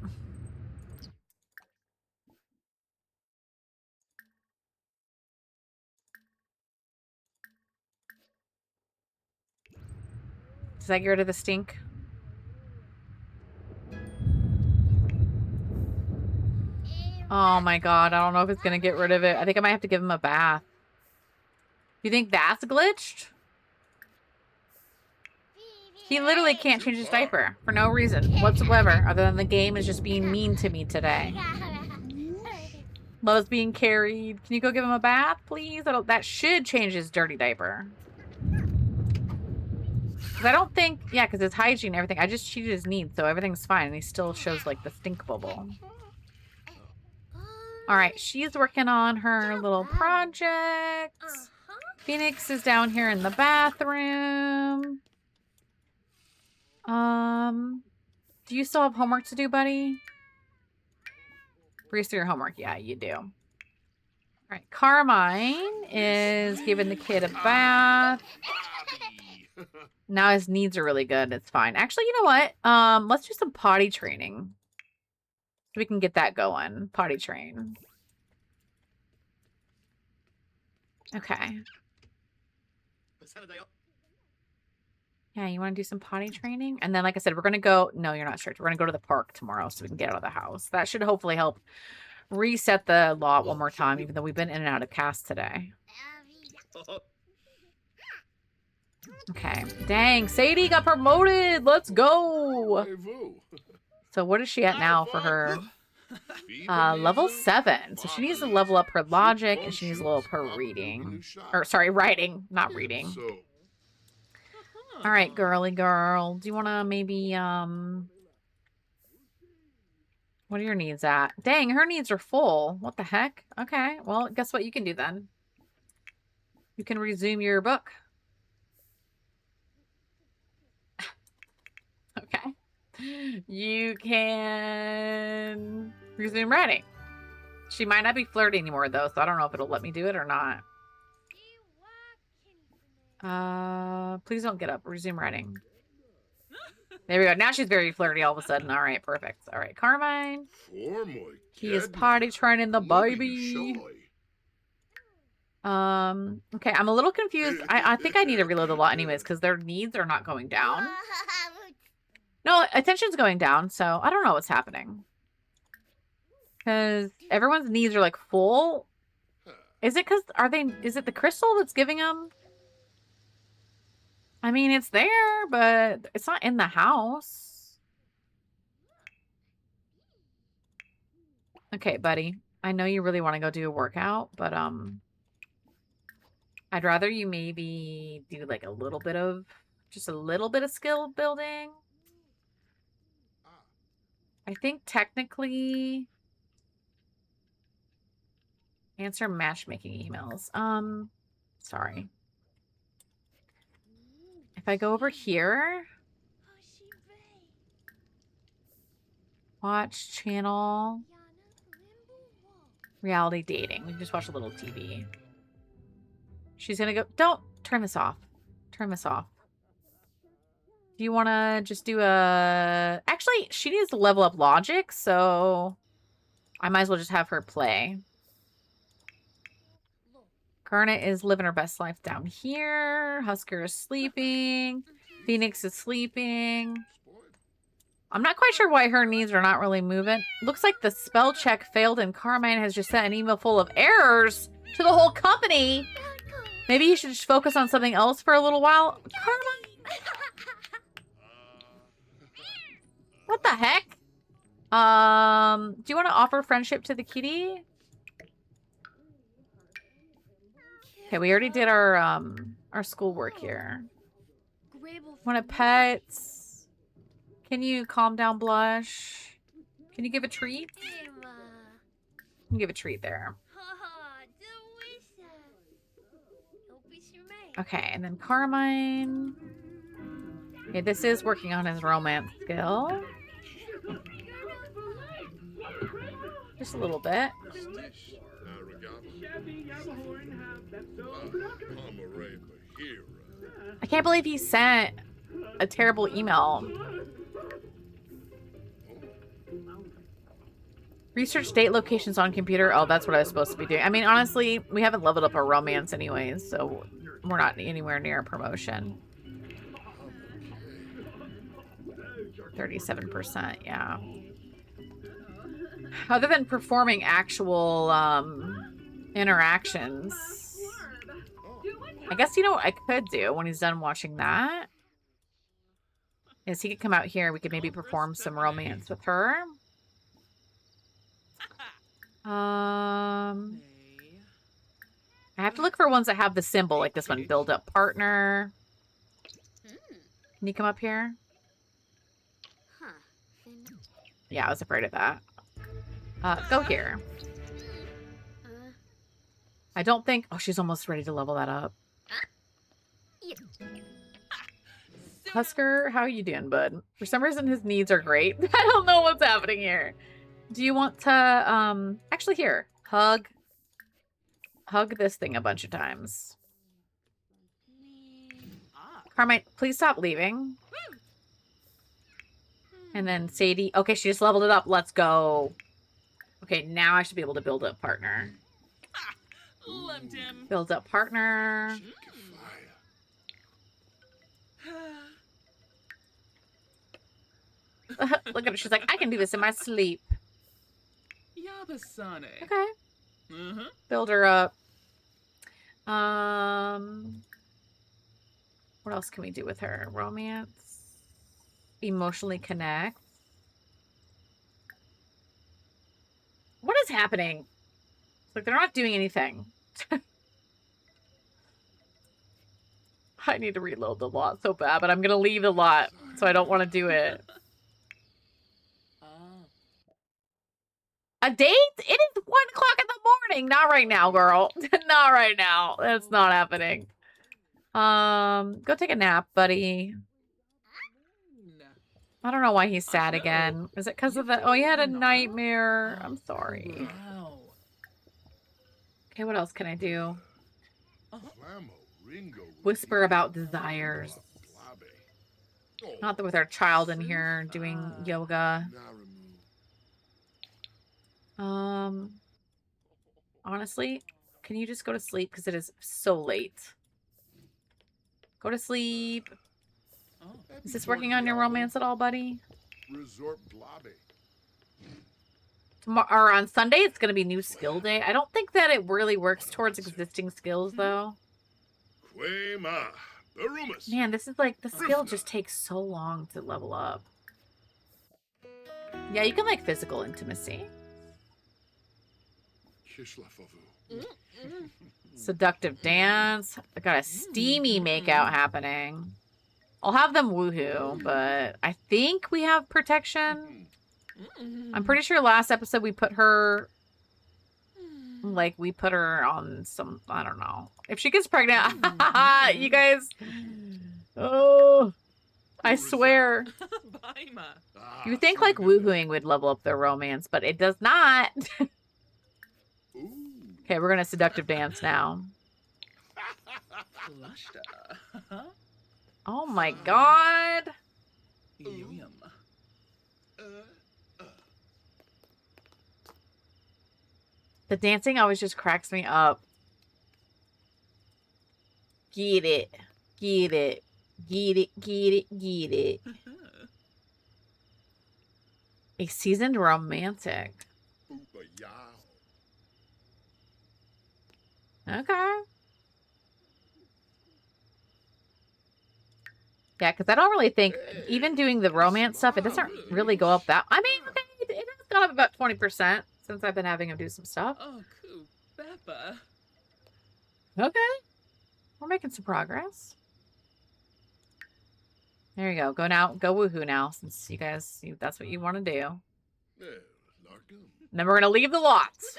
Does that get rid of the stink? Oh my god, I don't know if it's gonna get rid of it. I think I might have to give him a bath. You think that's glitched? He literally can't change his diaper for no reason whatsoever, other than the game is just being mean to me today. Love's being carried. Can you go give him a bath, please? That should change his dirty diaper. Because I don't think... Yeah, because it's hygiene and everything. I just cheated his needs, so everything's fine. And he still shows, like, the stink bubble. Alright, she's working on her little projects. Phoenix is down here in the bathroom. Do you still have homework to do, buddy? Breeze through your homework. Yeah, you do. All right, Carmine is giving the kid a bath. Now his needs are really good. It's fine. Actually, you know what? Let's do some potty training. So we can get that going. Potty train. Okay. Yeah, you want to do some potty training? And then, like I said, we're going to go... No, you're not strict. We're going to go to the park tomorrow so we can get out of the house. That should hopefully help reset the lot one more time, even though we've been in and out of cast today. Okay. Dang, Sadie got promoted. Let's go. So what is she at now for her... level 7. So she needs to level up her logic and she needs to level up her reading. Or, sorry, writing, not reading. All right, girly girl. Do you want to maybe, what are your needs at? Dang, her needs are full. What the heck? Okay, well, guess what you can do then? You can resume your book. Okay. You can resume writing. She might not be flirty anymore, though, so I don't know if it'll let me do it or not. Please don't get up. Resume writing. There we go. Now she's very flirty all of a sudden. All right, perfect. All right, Carmine. He is potty training the baby. Okay, I'm a little confused. I think I need to reload the lot anyways, because their needs are not going down. No, attention's going down, so I don't know what's happening. Because everyone's needs are, like, full. Is it because is it the crystal that's giving him? I mean, it's there, but it's not in the house. Okay, buddy. I know you really want to go do a workout, but I'd rather you maybe do like just a little bit of skill building. I think technically answer matchmaking emails. Sorry. If I go over here, watch channel, reality dating. We can just watch a little TV. She's gonna go. Don't turn this off. Turn this off. Do you want to just do a... Actually, she needs to level up logic, so I might as well just have her play. Karna is living her best life down here. Husker is sleeping. Phoenix is sleeping. I'm not quite sure why her needs are not really moving. Looks like the spell check failed and Carmine has just sent an email full of errors to the whole company. Maybe you should just focus on something else for a little while. Carmine? What the heck? Do you want to offer friendship to the kitty? Okay, we already did our schoolwork here. Want a pets? Can you calm down, Blush? Can you give a treat? You can give a treat there. Okay, and then Carmine. Okay, this is working on his romance skill. Just a little bit. I can't believe he sent a terrible email. Research date locations on computer. Oh, that's what I was supposed to be doing. I mean, honestly, we haven't leveled up our romance anyways, so we're not anywhere near a promotion. 37%, yeah. Other than performing actual interactions, I guess you know what I could do when he's done watching that is he could come out here. We could maybe perform some romance with her. I have to look for ones that have the symbol, like this one, build up partner. Can you come up here? Yeah, I was afraid of that. Go here. I don't think... Oh, she's almost ready to level that up. Husker, how are you doing, bud? For some reason, his needs are great. I don't know what's happening here. Do you want to, actually here, hug this thing a bunch of times. Carmine, please stop leaving. And then Sadie, okay, she just leveled it up. Let's go. Okay, now I should be able to build up partner. Build up partner. Look at her. She's like, I can do this in my sleep. Okay. Build her up. What else can we do with her? Romance. Emotionally connect. What is happening? It's like they're not doing anything. I need to reload the lot so bad, but I'm going to leave the lot, so I don't want to do it. A date? It is 1 o'clock in the morning. Not right now, girl. Not right now. That's not happening. Go take a nap, buddy. I don't know why he's sad again. Is it because of the... Oh, he had a nightmare. I'm sorry. Okay, what else can I do? Whisper about desires. Not that with our child in here doing yoga. Honestly, can you just go to sleep? Because it is so late. Go to sleep. Is this working on your romance at all, buddy? Tomorrow or on Sunday, it's going to be new skill day. I don't think that it really works towards existing skills, though. Quema. Barumas. Man, this is like, the skill just takes so long to level up. Yeah, you can like physical intimacy. Kishlafavu. Seductive dance. I got a steamy makeout happening. I'll have them woohoo, but I think we have protection. I'm pretty sure last episode we put her, like, we put her on some, I don't know. If she gets pregnant, you guys, oh, I swear. You would think, like, woohooing would level up their romance, but it does not. Okay, we're going to seductive dance now. Oh my god. The dancing always just cracks me up. Get it. Get it. Get it. Get it. Get it. A seasoned romantic. Okay. Yeah, because I don't really think, even doing the romance stuff, it doesn't really go up that... I mean, okay, it has gone up about 20% since I've been having him do some stuff. Oh, cool. Peppa. Okay. We're making some progress. There you go. Go now. Go woohoo now, since you guys, that's what you want to do. And then we're going to leave the lots.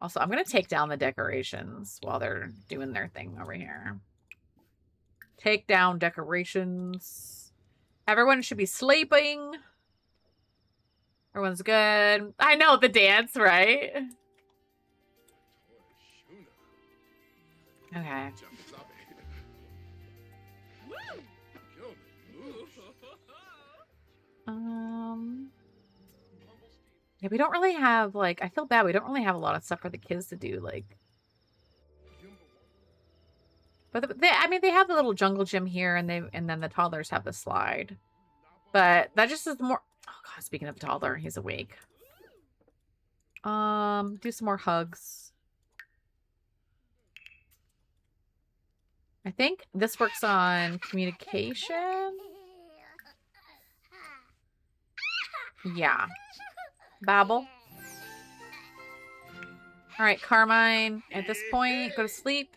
Also, I'm going to take down the decorations while they're doing their thing over here. Take down decorations. Everyone should be sleeping. Everyone's good. I know the dance, right? Okay. Yeah, we don't really have, like, I feel bad. We don't really have a lot of stuff for the kids to do, like. But they, I mean, they have the little jungle gym here, and then the toddlers have the slide. But that just is more. Oh god, speaking of toddler, he's awake. Do some more hugs. I think this works on communication. Yeah. Babble. All right, Carmine, at this point, go to sleep.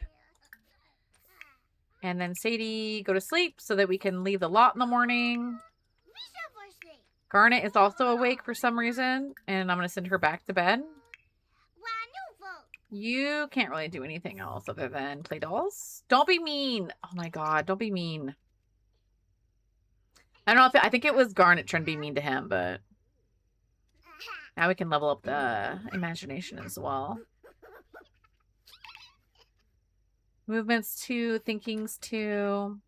And then Sadie, go to sleep so that we can leave the lot in the morning. Garnet is also awake for some reason, and I'm going to send her back to bed. You can't really do anything else other than play dolls. Don't be mean. Oh my god, don't be mean. I don't know if I think it was Garnet trying to be mean to him, but now we can level up the imagination as well. Movements 2, thinkings 2.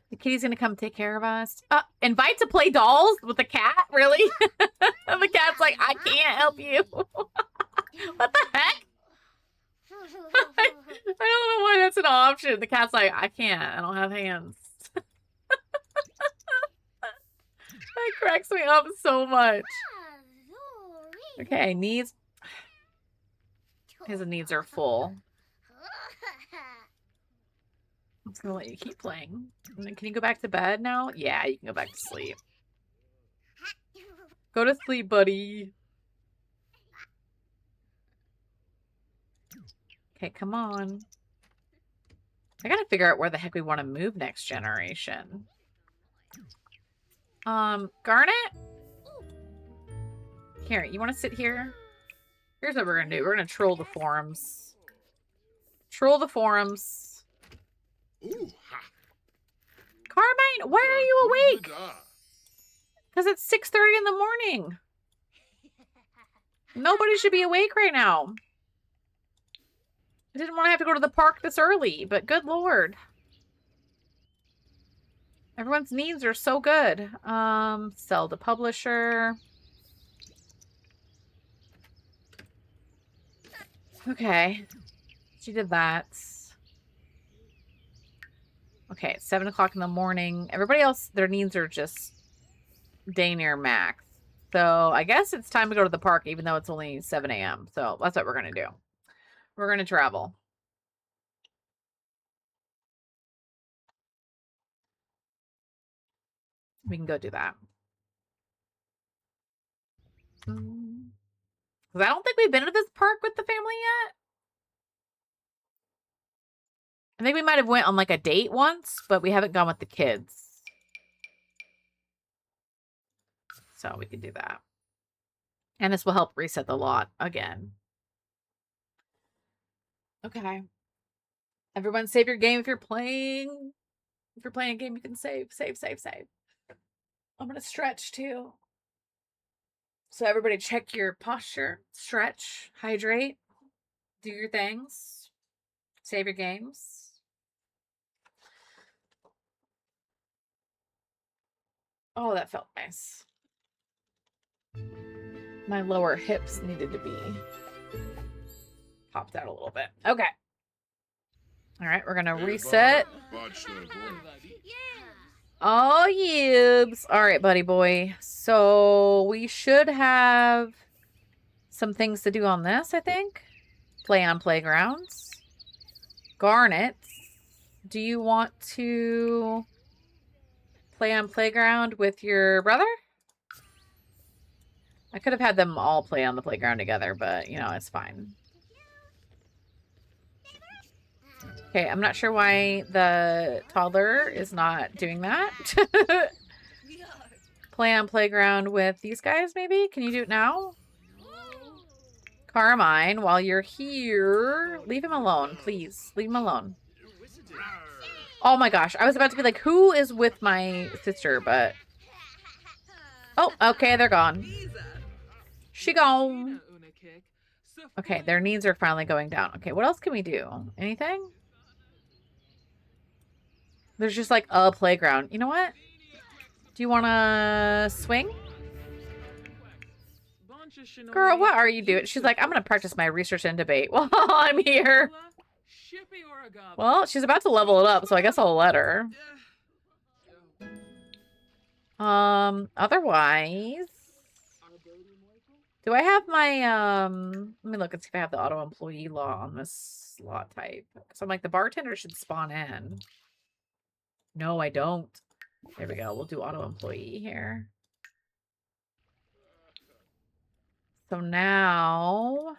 The kitty's gonna come take care of us. Invite to play dolls with the cat? Really? The cat's like, I can't help you. What the heck? I don't know why that's an option. The cat's like, I can't. I don't have hands. That cracks me up so much. Okay, needs. His needs are full. I'm just gonna let you keep playing. And then can you go back to bed now? Yeah, you can go back to sleep. Go to sleep, buddy. Okay, come on. I gotta figure out where the heck we want to move next generation. Garnet? Here, you want to sit here? Here's what we're gonna do. We're gonna troll the forums. Troll the forums. Carmine, why are you awake? Because it's 6:30 in the morning. Nobody should be awake right now. I didn't want to have to go to the park this early, but good lord. Everyone's needs are so good. Sell to publisher. Okay. She did that. Okay, it's 7 o'clock in the morning. Everybody else, their needs are just day near Max. So I guess it's time to go to the park, even though it's only 7 a.m. So that's what we're going to do. We're going to travel. We can go do that. Because I don't think we've been to this park with the family yet. I think we might have went on like a date once, but we haven't gone with the kids. So we can do that. And this will help reset the lot again. Okay. Everyone save your game if you're playing. If you're playing a game, you can save. I'm going to stretch too. So everybody check your posture, stretch, hydrate, do your things, save your games. Oh, that felt nice. My lower hips needed to be popped out a little bit. Okay. All right, we're going to reset. Oh, yibs. All right, buddy boy. So we should have some things to do on this, I think. Play on playgrounds. Garnet, do you want to play on playground with your brother? I could have had them all play on the playground together, but, you know, it's fine. Okay, I'm not sure why the toddler is not doing that. Play on playground with these guys, maybe? Can you do it now? Carmine, while you're here, leave him alone, please. Leave him alone. Oh my gosh, I was about to be like, who is with my sister, but... Oh, okay, they're gone. She gone. Okay, their needs are finally going down. Okay, what else can we do? Anything? There's just like a playground. You know what? Do you want to swing? Girl, what are you doing? She's like, I'm going to practice my research and debate while I'm here. Well, she's about to level it up, so I guess I'll let her. Otherwise... Do I have my, let me look and see if I have the auto employee law on this slot type. So I'm like, the bartender should spawn in. No, I don't. There we go. We'll do auto employee here. So now,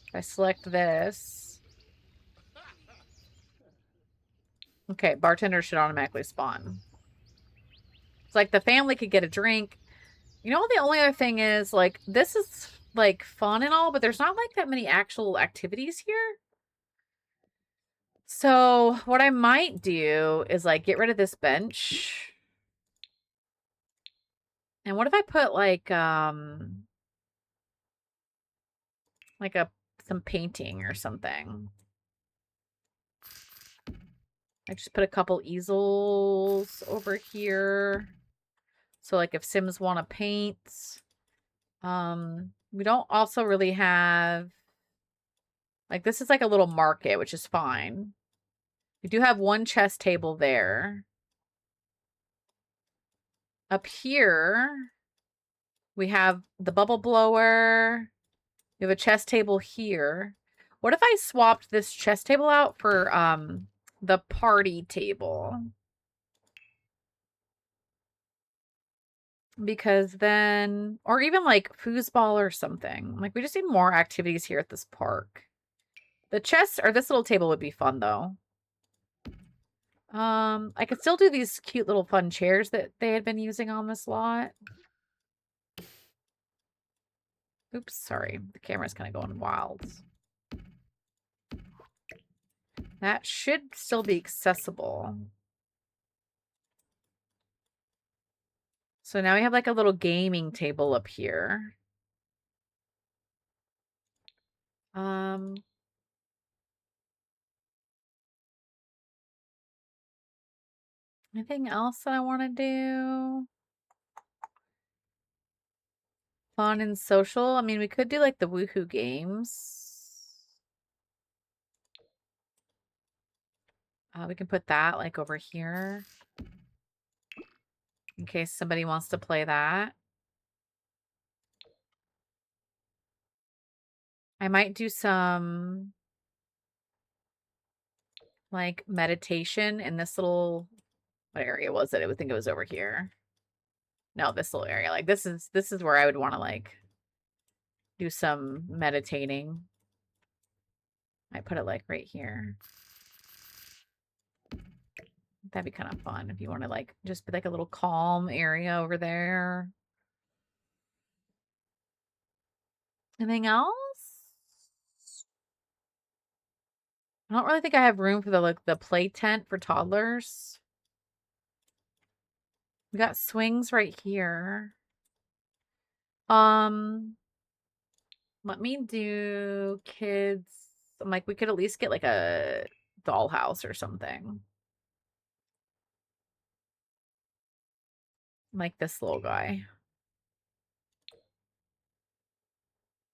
if I select this. Okay, bartender should automatically spawn. It's like the family could get a drink. You know, the only other thing is, like, this is, like, fun and all, but there's not, like, that many actual activities here. So what I might do is, like, get rid of this bench. And what if I put, like some painting or something? I just put a couple easels over here. So, like, if Sims want to paint, we don't also really have, like, this is like a little market, which is fine. We do have one chess table there. Up here, we have the bubble blower. We have a chess table here. What if I swapped this chess table out for, the party table? Because then, or even like foosball or something. Like, we just need more activities here at this park. The chess or this little table would be fun though. I could still do these cute little fun chairs that they had been using on this lot. Oops, sorry. The camera's kind of going wild. That should still be accessible. So now we have like a little gaming table up here. Anything else that I want to do? Fun and social. I mean, we could do like the Woohoo games. We can put that like over here. in case somebody wants to play that. I might do some like meditation in this little, what area was it? I would think it was over here. No, this little area. Like this is where I would want to like do some meditating. I put it like right here. That'd be kind of fun if you want to like just be like a little calm area over there. Anything else? I don't really think I have room for the play tent for toddlers. We got swings right here. Let me do kids. I'm like, we could at least get like a dollhouse or something. Like this little guy.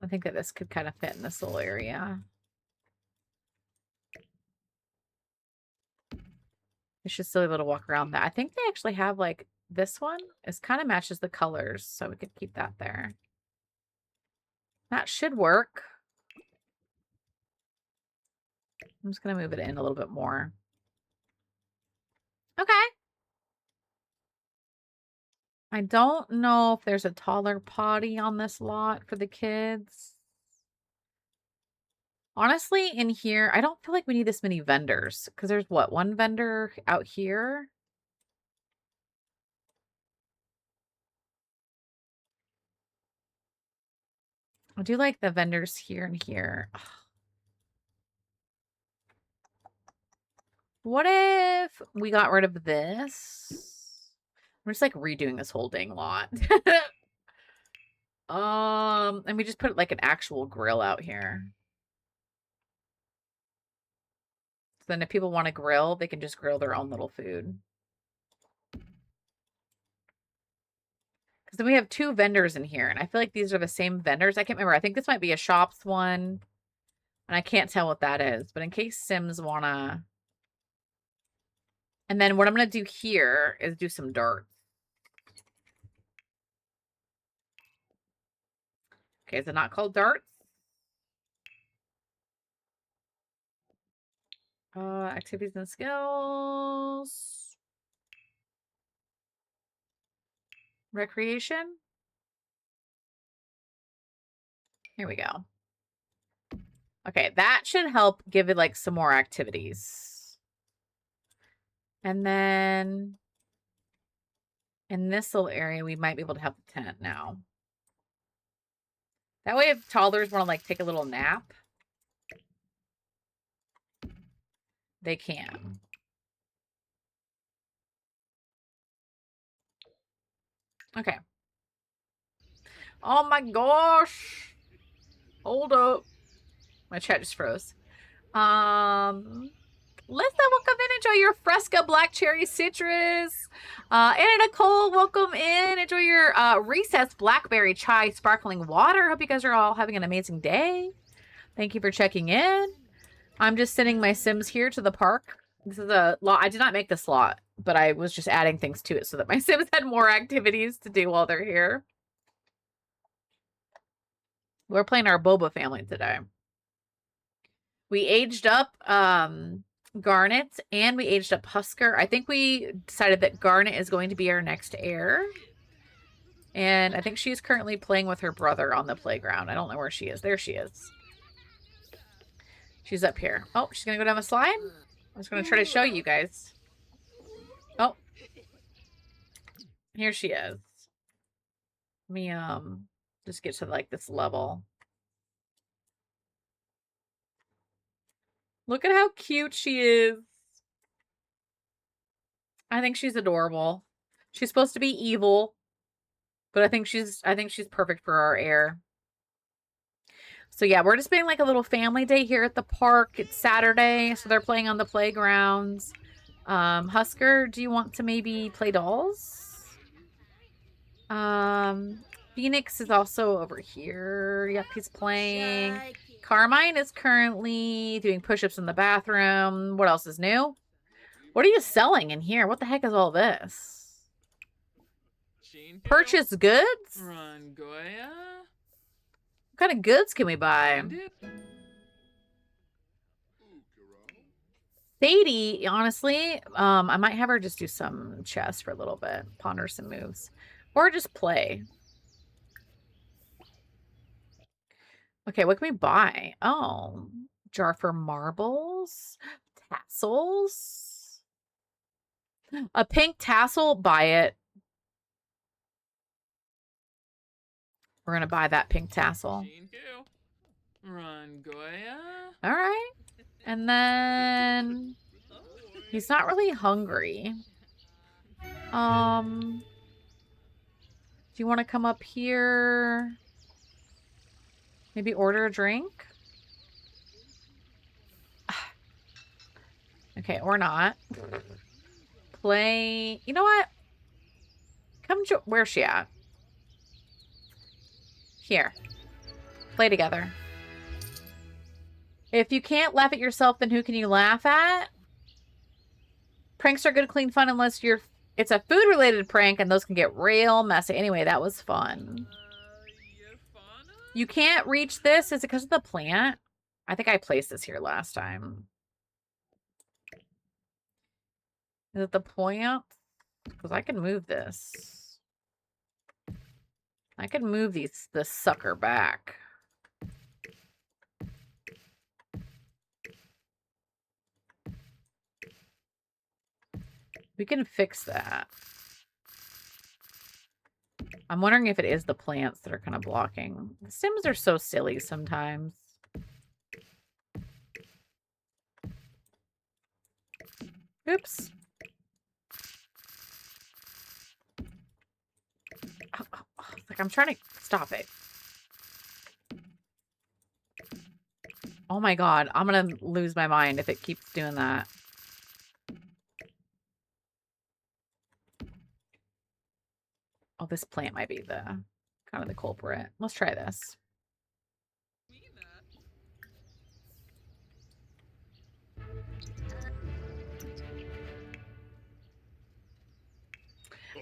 I think that this could kind of fit in this little area. It's just silly little walk around that. I think they actually have like this one. It kind of matches the colors, so we could keep that there. That should work. I'm just going to move it in a little bit more. Okay. I don't know if there's a taller potty on this lot for the kids. Honestly, in here, I don't feel like we need this many vendors. Because there's, what, one vendor out here? I do like the vendors here and here. Ugh. What if we got rid of this? I'm just like redoing this whole dang lot. And we just put like an actual grill out here. So then if people want to grill, they can just grill their own little food. Because then we have two vendors in here, and I feel like these are the same vendors. I can't remember. I think this might be a shops one, and I can't tell what that is. But in case Sims wanna... And then what I'm going to do here is do some darts. Okay, is it not called darts? Activities and skills. Recreation. Here we go. Okay, that should help give it like some more activities. And then in this little area, we might be able to have the tent now. That way, if toddlers want to like take a little nap, they can. Okay. Oh my gosh. Hold up. My chat just froze. Lisa, welcome in. Enjoy your Fresca Black Cherry Citrus. Anna Nicole, welcome in. Enjoy your Recess Blackberry Chai Sparkling Water. Hope you guys are all having an amazing day. Thank you for checking in. I'm just sending my Sims here to the park. This is a lot. I did not make this lot, but I was just adding things to it so that my Sims had more activities to do while they're here. We're playing our Boba family today. We aged up Garnet and we aged up Husker. I think we decided that Garnet is going to be our next heir. And I think she's currently playing with her brother on the playground. I don't know where she is. There she is. She's up here. Oh, she's going to go down the slide? I was going to try to show you guys. Oh. Here she is. Let me just get to like this level. Look at how cute she is. I think she's adorable. She's supposed to be evil, but I think she's perfect for our heir. So yeah, we're just being like a little family day here at the park. It's Saturday, so they're playing on the playgrounds. Husker, do you want to maybe play dolls? Phoenix is also over here. Yep, he's playing. Carmine is currently doing push-ups in the bathroom. What else is new? What are you selling in here? What the heck is all this? Purchase goods? Rangoya? What kind of goods can we buy? Bandit? Sadie, honestly, I might have her just do some chess for a little bit, ponder some moves, or just play. Okay, what can we buy? Oh, jar for marbles, tassels, a pink tassel. Buy it. We're gonna buy that pink tassel. Rangoya? All right. And then he's not really hungry. Do you want to come up here? Maybe order a drink? Okay, or not. Play. You know what? Come where's she at? Here. Play together. If you can't laugh at yourself, then who can you laugh at? Pranks are good, clean fun unless it's a food-related prank, and those can get real messy. Anyway, that was fun. You can't reach this. Is it because of the plant? I think I placed this here last time. Is it the plant? Because I can move this. I can move this sucker back. We can fix that. I'm wondering if it is the plants that are kind of blocking. The Sims are so silly sometimes. Oops. Like I'm trying to stop it. Oh my god, I'm gonna lose my mind if it keeps doing that. Oh, this plant might be the kind of the culprit. Let's try this.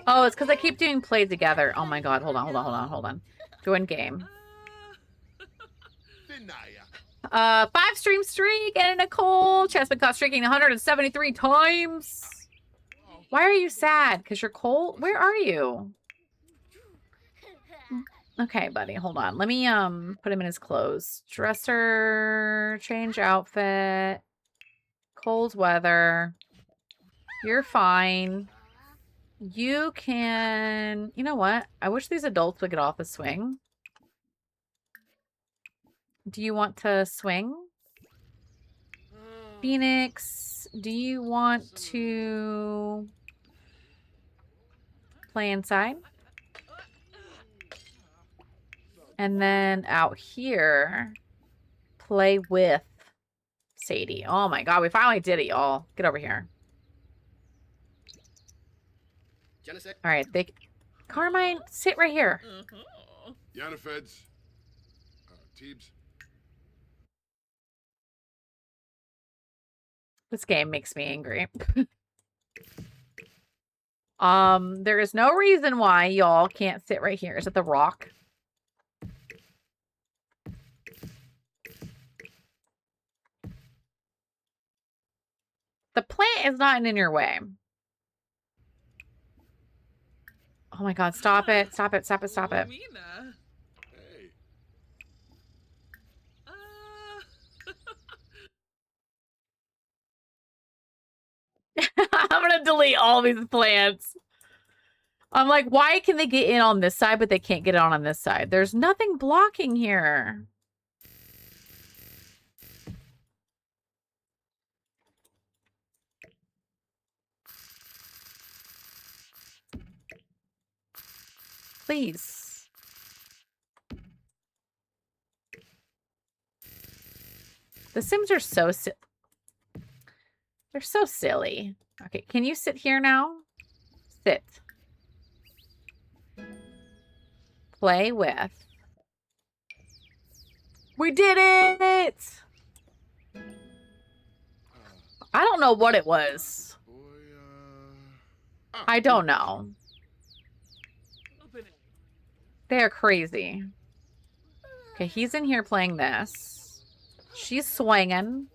Oh, it's because I keep doing play together. Oh my god, hold on. Join game. 5 stream streak and Nicole. Chessman caught streaking 173 times. Why are you sad? Because you're cold? Where are you? Okay, buddy, hold on. Let me put him in his clothes. Dresser, change outfit. Cold weather. You're fine. You can... You know what? I wish these adults would get off the swing. Do you want to swing? Phoenix, do you want to play inside? And then out here, play with Sadie. Oh my god, we finally did it, y'all. Get over here. Alright, Carmine, sit right here. Yanifeds. Teebs. This game makes me angry. There is no reason why y'all can't sit right here. Is it the rock? The plant is not in your way. Oh my god, stop it. Stop it, stop it, stop it. Hey. I'm gonna delete all these plants. I'm like, why can they get in on this side, but they can't get on this side? There's nothing blocking here. Please. The Sims are so they're so silly. Okay, can you sit here now? Sit. Play with. We did it! I don't know what it was. Boy, I don't know. They are crazy. Okay, he's in here playing this. She's swinging.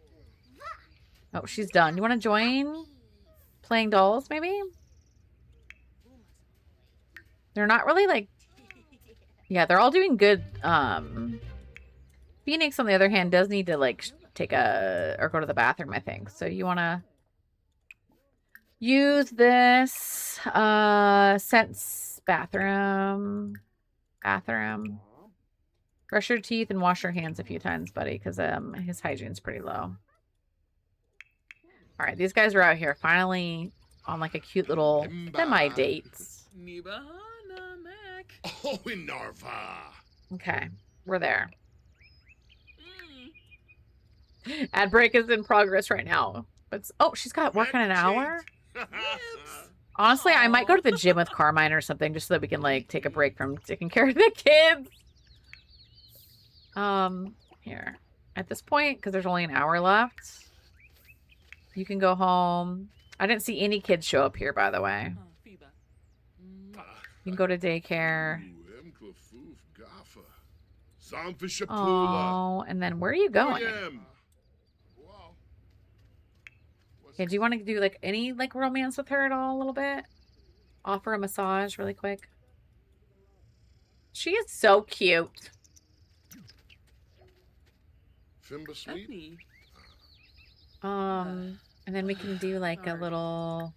Oh, she's done. You want to join? Playing dolls, maybe? They're not really like... Yeah, they're all doing good. Phoenix, on the other hand, does need to like take a... or go to the bathroom, I think. So you want to use this sense bathroom. Brush your teeth and wash your hands a few times, buddy, because his hygiene's pretty low. All right, these guys are out here finally on like a cute little semi-date. Nibahana Mac. Oh, in Narva. Okay, we're there. Mm. Ad break is in progress right now. But oh, she's got work in an hour. Honestly, I might go to the gym with Carmine or something just so that we can like take a break from taking care of the kids. Here. At this point, because there's only an hour left, you can go home. I didn't see any kids show up here, by the way. You can go to daycare. Oh, and then where are you going? Okay, do you want to do like any like romance with her at all a little bit? Offer a massage really quick. She is so cute. Fimba sweet. And then we can do like a little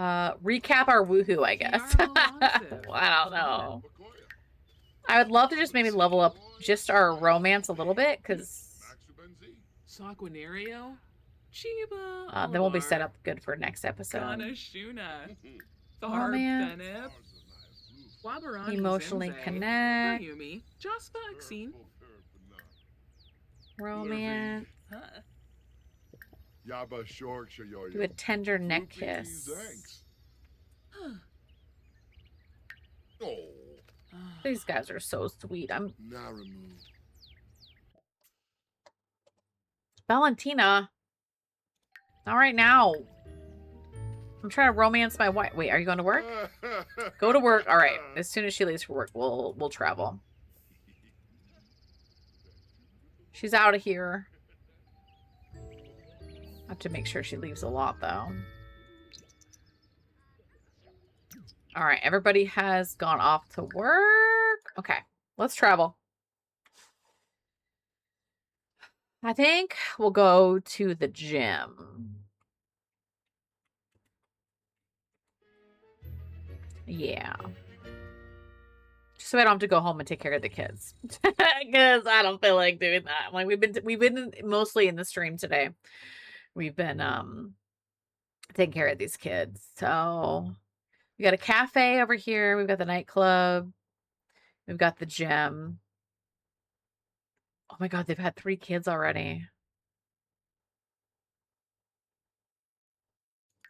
recap our woohoo, I guess. Well, I don't know. I would love to just maybe level up just our romance a little bit, because Sanguinario? Chiba. then we'll be set up good for next episode. Kanashuna. Romance. Tharbenip. Wabarani Emotionally Zenze, connect. Mayumi. Just vaccine. Romance. Huh. Yaba Shork Shayoyo. Do a tender neck kiss. Thanks. Oh, These guys are so sweet. I'm Naramu. Valentina. Not right now. I'm trying to romance my wife. Wait, are you going to work? Go to work. All right. As soon as she leaves for work, we'll travel. She's out of here. I have to make sure she leaves a lot, though. All right. Everybody has gone off to work. Okay. Let's travel. I think we'll go to the gym. Yeah. Just so I don't have to go home and take care of the kids. Because I don't feel like doing that. Like we've been mostly in the stream today. We've been taking care of these kids. So we got a cafe over here. We've got the nightclub. We've got the gym. Oh my god, they've had 3 kids already.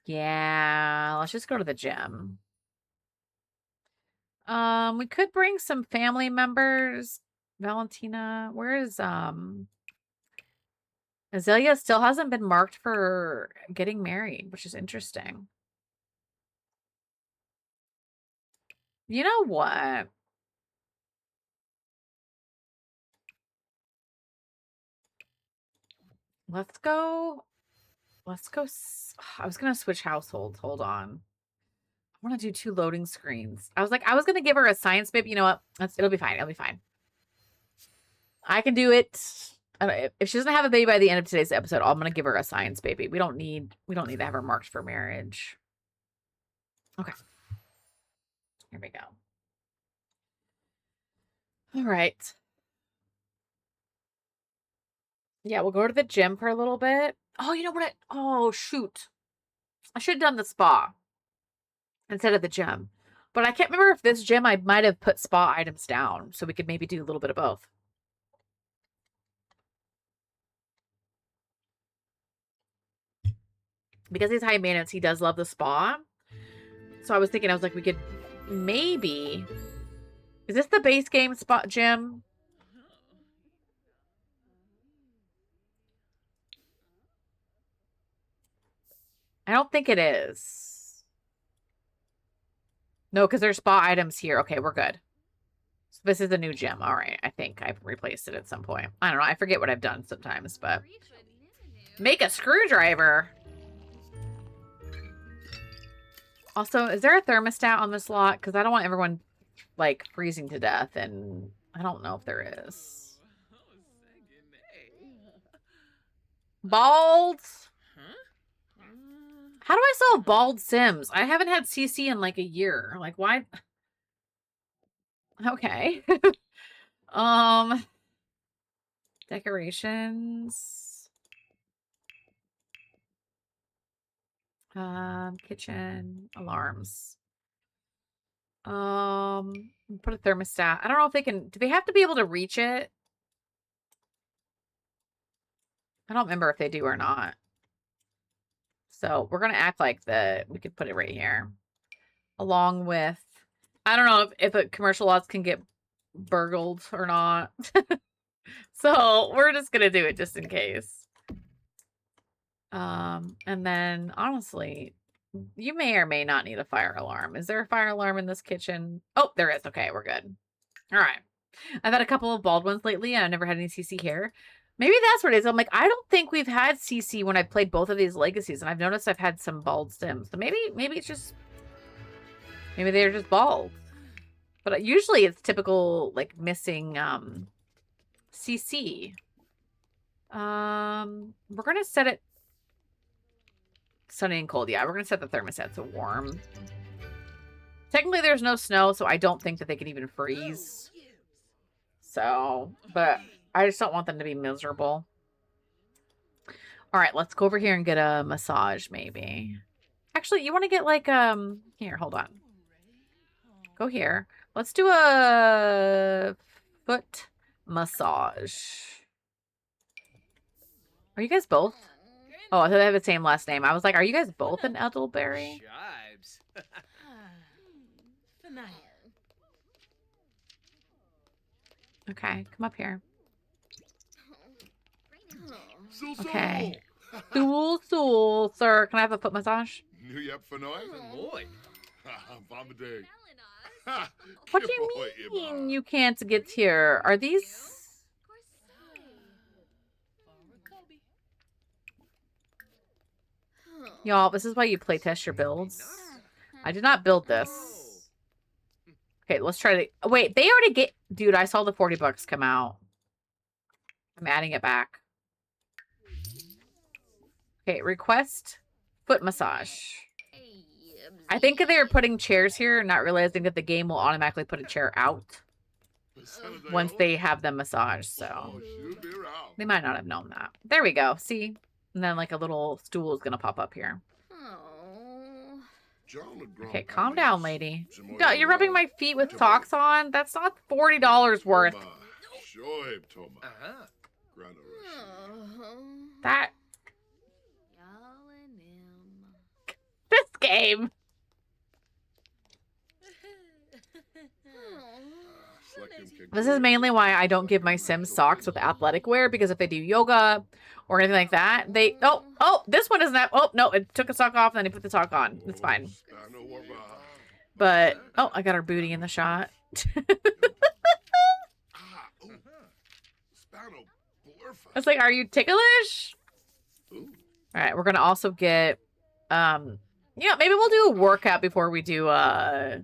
Yeah, let's just go to the gym. We could bring some family members. Valentina, where is Azalea still hasn't been marked for getting married, which is interesting. You know what? Let's go. I was going to switch households. Hold on. I want to do 2 loading screens. I was going to give her a science baby. You know what? It'll be fine. It'll be fine. I can do it. If she doesn't have a baby by the end of today's episode, I'm going to give her a science baby. We don't need to have her marked for marriage. Okay. Here we go. All right. Yeah, we'll go to the gym for a little bit. Oh, you know what? Oh, shoot. I should have done the spa instead of the gym. But I can't remember if this gym, I might have put spa items down. So we could maybe do a little bit of both. Because he's high maintenance, he does love the spa. So I was thinking, we could maybe... Is this the base game spot gym? I don't think it is. No, because there's spa items here. Okay, we're good. So this is a new gym. All right. I think I've replaced it at some point. I don't know. I forget what I've done sometimes, but make a screwdriver. Also, is there a thermostat on this lot? Because I don't want everyone like freezing to death, and I don't know if there is. Balds. How do I sell bald Sims? I haven't had CC in like a year. Like, why? Okay. Decorations. Kitchen alarms. Put a thermostat. I don't know if they can. Do they have to be able to reach it? I don't remember if they do or not. So we're gonna act like that. We could put it right here, along with. I don't know if a commercial lots can get burgled or not. So we're just gonna do it just in case. And then honestly, you may or may not need a fire alarm. Is there a fire alarm in this kitchen? Oh, there is. Okay, we're good. All right. I've had a couple of bald ones lately, and I've never had any CC here. Maybe that's what it is. I'm like, I don't think we've had CC when I played both of these legacies, and I've noticed I've had some bald Sims. So maybe it's just, maybe they're just bald. But usually it's typical, like, missing CC. We're gonna set it sunny and cold. Yeah, we're gonna set the thermostat to warm. Technically, there's no snow, so I don't think that they can even freeze. So, but I just don't want them to be miserable. All right, let's go over here and get a massage, maybe. Actually, you want to get like, here, hold on. Go here. Let's do a foot massage. Are you guys both? Oh, I thought they have the same last name. I was like, are you guys both in Edelberry? Okay, come up here. Okay. Stool, sir. Can I have a foot massage? Nu je hebt verneuzen? Mooi. Van meteen. What do you mean you can't get here? Are these... Y'all, this is why you playtest your builds. I did not build this. Okay, let's try to... Wait, they already get... Dude, I saw the 40 bucks come out. I'm adding it back. Okay, request foot massage. I think they were putting chairs here, not realizing that the game will automatically put a chair out once they have them massaged, so they might not have known that. There we go. See? And then like a little stool is gonna pop up here. Okay, calm down, lady. You're rubbing my feet with socks on? That's not $40 worth. That... This game! This is mainly why I don't give my Sims socks with athletic wear, because if they do yoga or anything like that, they... Oh, this one isn't... Oh, no, it took a sock off and then he put the sock on. It's fine. But... Oh, I got our booty in the shot. I was like, are you ticklish? Alright, we're gonna also get... Yeah, maybe we'll do a workout before we do, we'll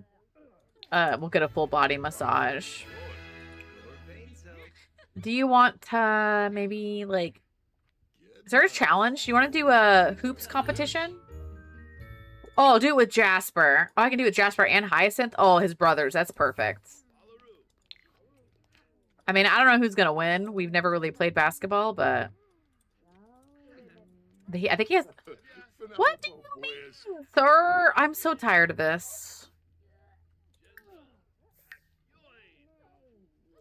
get a full body massage. Do you want to maybe, like... Is there a challenge? Do you want to do a hoops competition? Oh, I'll do it with Jasper. Oh, I can do it with Jasper and Hyacinth? Oh, his brothers. That's perfect. I mean, I don't know who's going to win. We've never really played basketball, but... I think he has... What do you mean, sir? I'm so tired of this.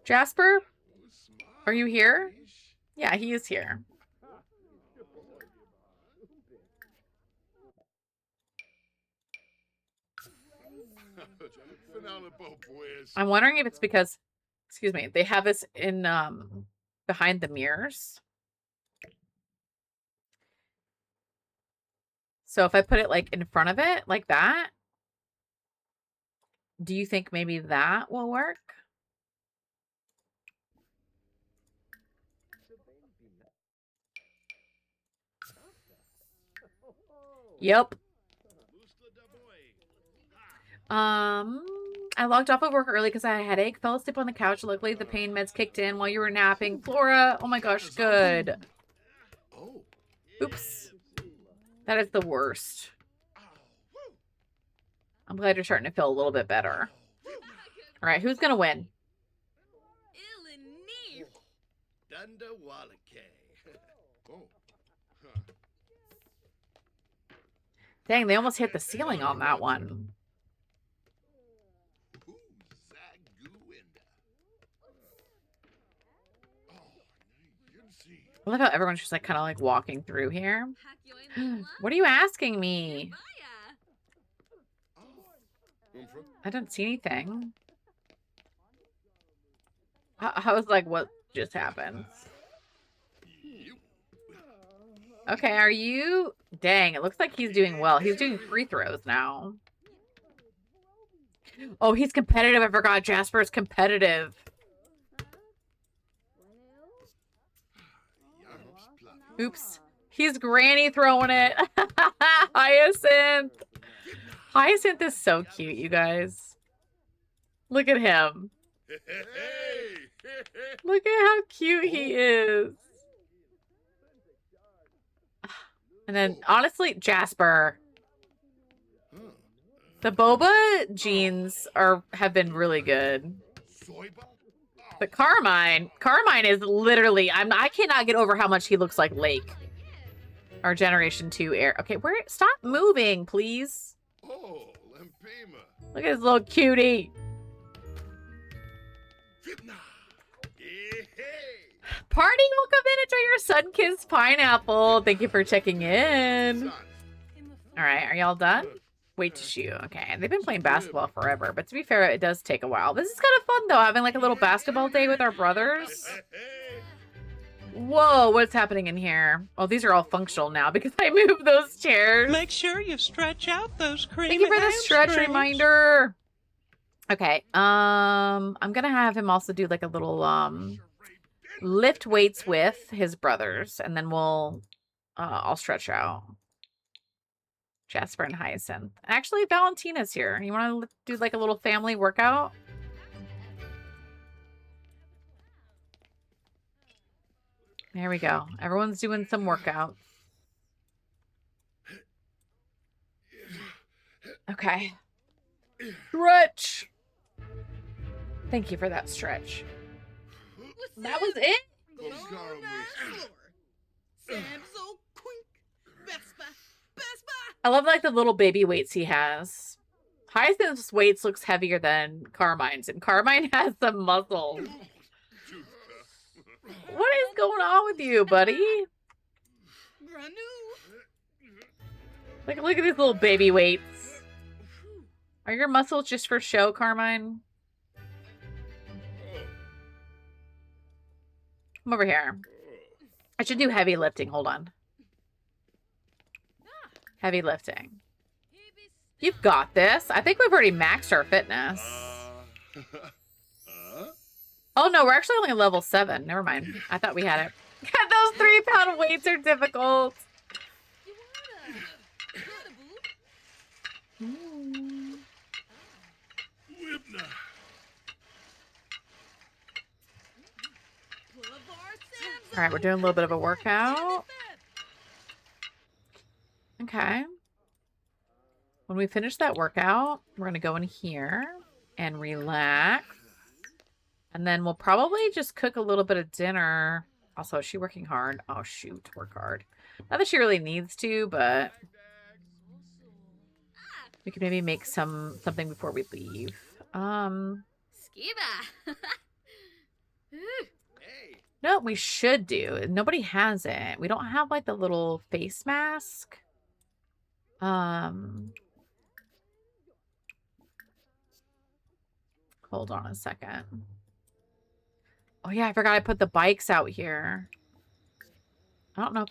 Jasper? Are you here? Yeah, he is here. I'm wondering if it's because, excuse me, they have this in behind the mirrors. So if I put it like in front of it, like that, Do you think maybe that will work? Yep. I logged off of work early because I had a headache. Fell asleep on the couch. Luckily, the pain meds kicked in while you were napping. Flora, oh my gosh, good. Oops. That is the worst. I'm glad you're starting to feel a little bit better. All right, who's gonna win? Dang, they almost hit the ceiling on that one. I love how everyone's just like kind of like walking through here. What are you asking me? I don't see anything. I was like, what just happened? Okay, are you... Dang, it looks like he's doing well. He's doing free throws now. Oh, he's competitive. I forgot Jasper's competitive. Oops. He's granny throwing it. Hyacinth. Hyacinth is so cute, you guys. Look at him. Look at how cute he is. And then, honestly, Jasper. The boba jeans have been really good. But Carmine is literally, I cannot get over how much he looks like Lake. Our Generation 2 heir. Okay, stop moving, please. Look at his little cutie. Party, welcome in. Enjoy your sun-kissed pineapple. Thank you for checking in. All right, are y'all done? Wait to shoot. Okay, they've been playing basketball forever, but to be fair, it does take a while. This is kind of fun, though, having like a little basketball day with our brothers. Whoa, what's happening in here? Oh, these are all functional now because I moved those chairs. Make sure you stretch out those creamy Thank you for the stretch hamstrings. reminder. Okay, I'm gonna have him also do like a little lift weights with his brothers, and then I'll stretch out. Jasper and Hyacinth. Actually, Valentina's here. You want to do like a little family workout? There we go. Everyone's doing some workout. Okay. Stretch. Thank you for that stretch. That was it? I love like the little baby weights he has. Hyacinth's weights looks heavier than Carmine's, and Carmine has some muscle. What is going on with you, buddy? Look at these little baby weights. Are your muscles just for show, Carmine? Come over here. I should do heavy lifting. Hold on. Heavy lifting. You've got this. I think we've already maxed our fitness. Oh, no. We're actually only level 7. Never mind. I thought we had it. God, those 3-pound weights are difficult. All right, we're doing a little bit of a workout. Okay. When we finish that workout, we're going to go in here and relax. And then we'll probably just cook a little bit of dinner. Also, is she working hard? Oh, shoot. Work hard. Not that she really needs to, but we could maybe make something before we leave. No, we should do. Nobody has it. We don't have like the little face mask. Hold on a second. Oh yeah, I forgot I put the bikes out here. I don't know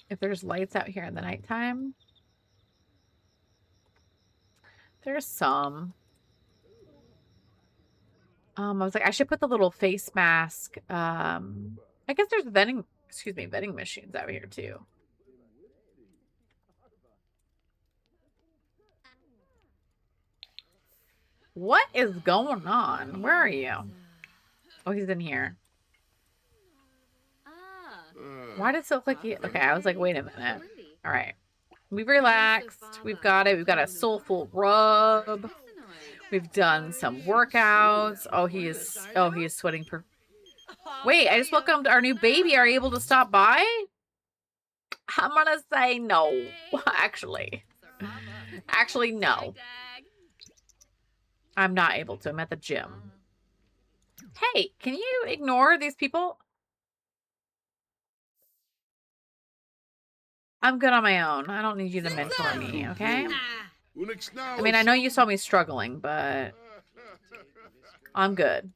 if there's lights out here in the nighttime. There's some. I was like, I should put the little face mask. I guess there's vending machines out here too. What is going on? Where are you? Oh, he's in here. Why does it look like he... Okay, I was like, wait a minute. All right. We've relaxed. We've got it. We've got a soulful rub. We've done some workouts. Oh, he is sweating. Wait, I just welcomed our new baby. Are you able to stop by? I'm gonna say no. Actually, no. I'm not able to. I'm at the gym. Hey, can you ignore these people? I'm good on my own. I don't need you to mentor me, okay? I mean, I know you saw me struggling, but I'm good.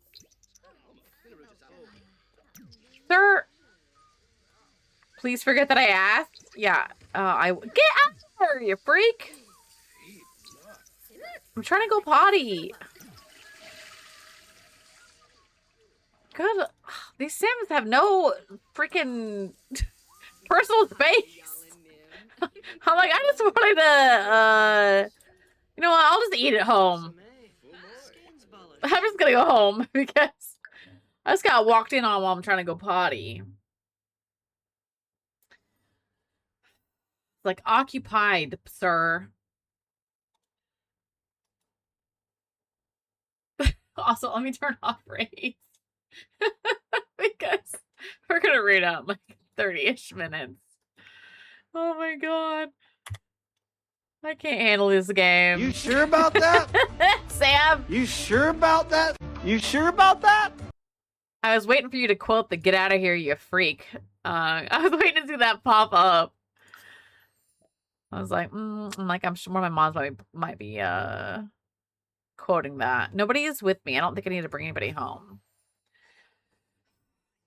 Sir, please forget that I asked. Yeah, get out of here, you freak. I'm trying to go potty. God, these Sims have no freaking personal space. I'm like, I just wanted to, you know what? I'll just eat at home. I'm just gonna go home because I just got walked in on while I'm trying to go potty. Like, occupied, sir. Also, let me turn off race. Because we're gonna read out like 30-ish minutes. Oh my god. I can't handle this game. You sure about that? Sam? You sure about that? You sure about that? I was waiting for you to quote the "get out of here, you freak." I was waiting to see that pop up. I was like, I'm sure my mom's might be quoting that. Nobody is with me. I don't think I need to bring anybody home.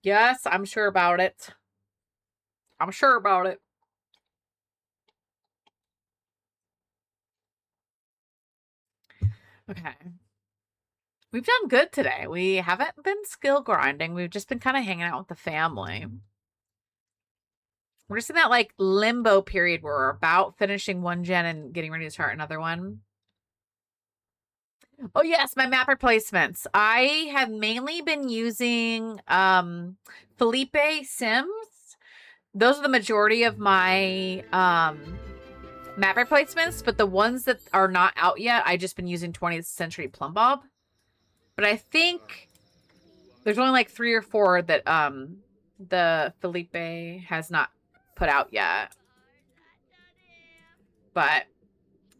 Yes, I'm sure about it. I'm sure about it. Okay. We've done good today. We haven't been skill grinding. We've just been kind of hanging out with the family. We're just in that like limbo period where we're about finishing one gen and getting ready to start another one. Oh yes, my map replacements. I have mainly been using Felipe Sims. Those are the majority of my map replacements, but the ones that are not out yet, I've just been using 20th Century Plumb Bob. But I think there's only like 3 or 4 that the Felipe has not put out yet. But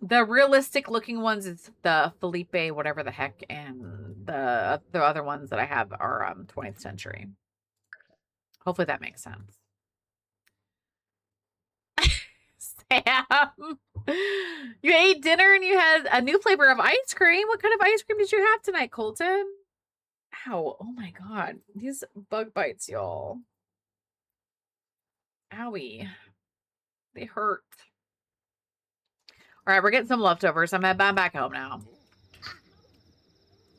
the realistic looking ones is the Felipe whatever the heck, and the other ones that I have are 20th Century. Hopefully that makes sense. Sam, you ate dinner and you had a new flavor of ice cream. What kind of ice cream did you have tonight, Colton? Ow. Oh my god. These bug bites, y'all. Owie. They hurt. All right, we're getting some leftovers. I'm back home now.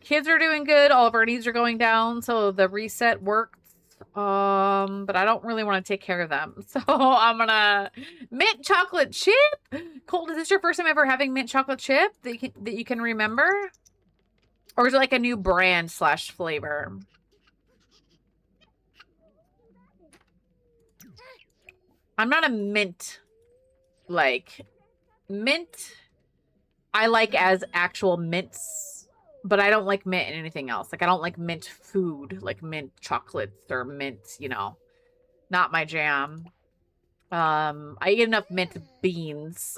Kids are doing good. All of our needs are going down, so the reset worked. But I don't really want to take care of them. So I'm gonna mint chocolate chip. Colt, is this your first time ever having mint chocolate chip that you can remember? Or is it like a new brand / flavor? I'm not a mint, like, mint I like as actual mints. But I don't like mint in anything else. Like, I don't like mint food, like mint chocolates or mint, you know, not my jam. I eat enough mint beans.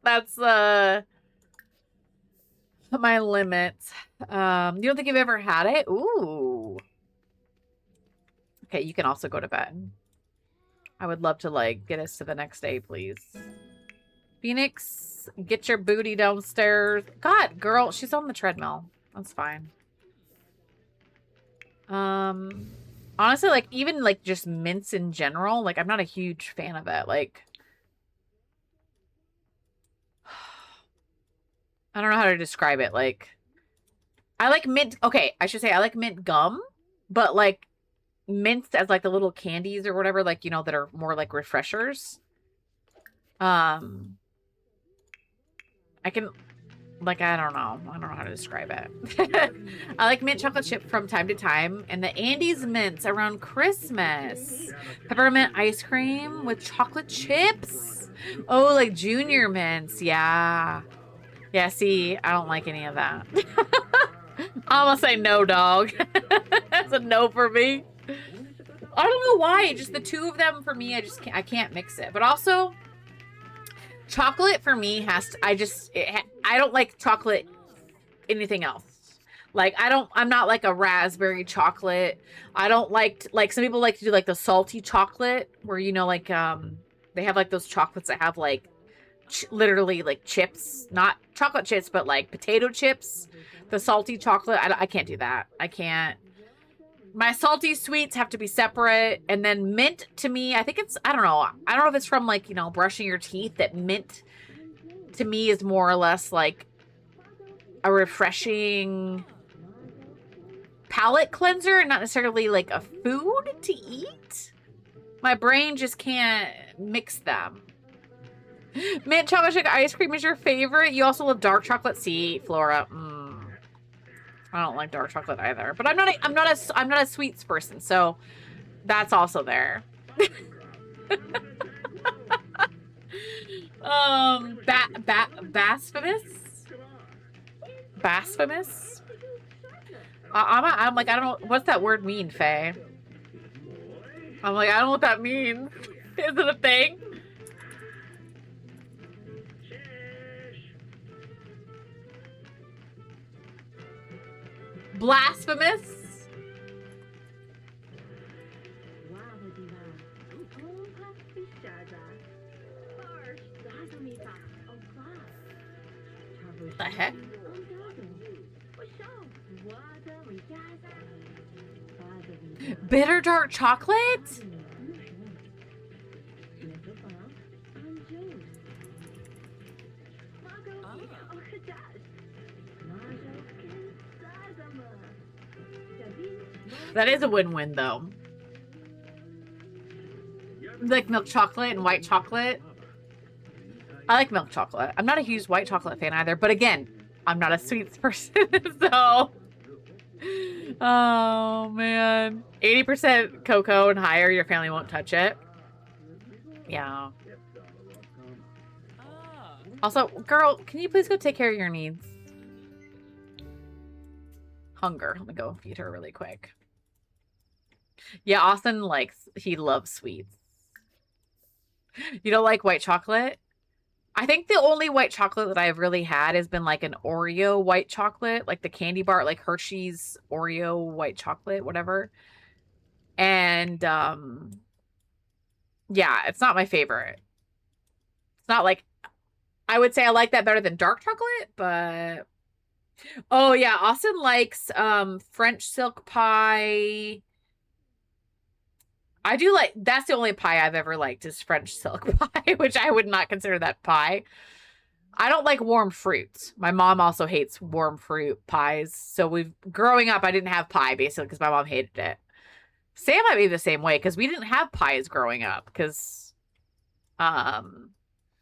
That's my limit. You don't think you've ever had it? Ooh. Okay, you can also go to bed. I would love to, like, get us to the next day, please. Phoenix, get your booty downstairs. God, girl, she's on the treadmill. That's fine. Honestly, like, even, like, just mints in general, like, I'm not a huge fan of it. Like, I don't know how to describe it. Like, I like mint. Okay, I should say I like mint gum, but like mints as like the little candies or whatever, like, you know, that are more like refreshers. I can, like, I don't know how to describe it. I like mint chocolate chip from time to time, and the Andes mints around Christmas. Peppermint ice cream with chocolate chips. Oh, like junior mints. Yeah. Yeah, see, I don't like any of that. I'm gonna say no, dog. That's a no for me. I don't know why. Just the two of them for me, I can't mix it. But also, chocolate for me has to, I don't like chocolate anything else. Like, I'm not like a raspberry chocolate. I don't like some people like to do like the salty chocolate where, you know, like, they have like those chocolates that have like literally like chips, not chocolate chips, but like potato chips. The salty chocolate, I can't do that. I can't. My salty sweets have to be separate. And then mint to me, I think it's, I don't know if it's from like, you know, brushing your teeth, that mint to me is more or less like a refreshing palate cleanser and not necessarily like a food to eat. My brain just can't mix them. Mint chocolate chip ice cream is your favorite. You also love dark chocolate. See, Flora. I don't like dark chocolate either. But I'm not a sweets person, so that's also there. Blasphemous. I'm like, I don't know, what's that word mean, Faye? I'm like, I don't know what that means. Is it a thing? Blasphemous. The heck? Bitter dark chocolate? That is a win-win, though. Like milk chocolate and white chocolate. I like milk chocolate. I'm not a huge white chocolate fan either. But again, I'm not a sweets person, so... Oh, man. 80% cocoa and higher, your family won't touch it. Yeah. Also, girl, can you please go take care of your needs? Hunger. Let me go feed her really quick. Yeah, Austin he loves sweets. You don't like white chocolate? I think the only white chocolate that I've really had has been like an Oreo white chocolate, like the candy bar, like Hershey's Oreo white chocolate, whatever. And, yeah, it's not my favorite. It's not like, I would say I like that better than dark chocolate, but... Oh, yeah, Austin likes, French silk pie. I do like, that's the only pie I've ever liked is French silk pie, which I would not consider that pie. I don't like warm fruits. My mom also hates warm fruit pies. So growing up, I didn't have pie basically because my mom hated it. Sam might be the same way because we didn't have pies growing up because my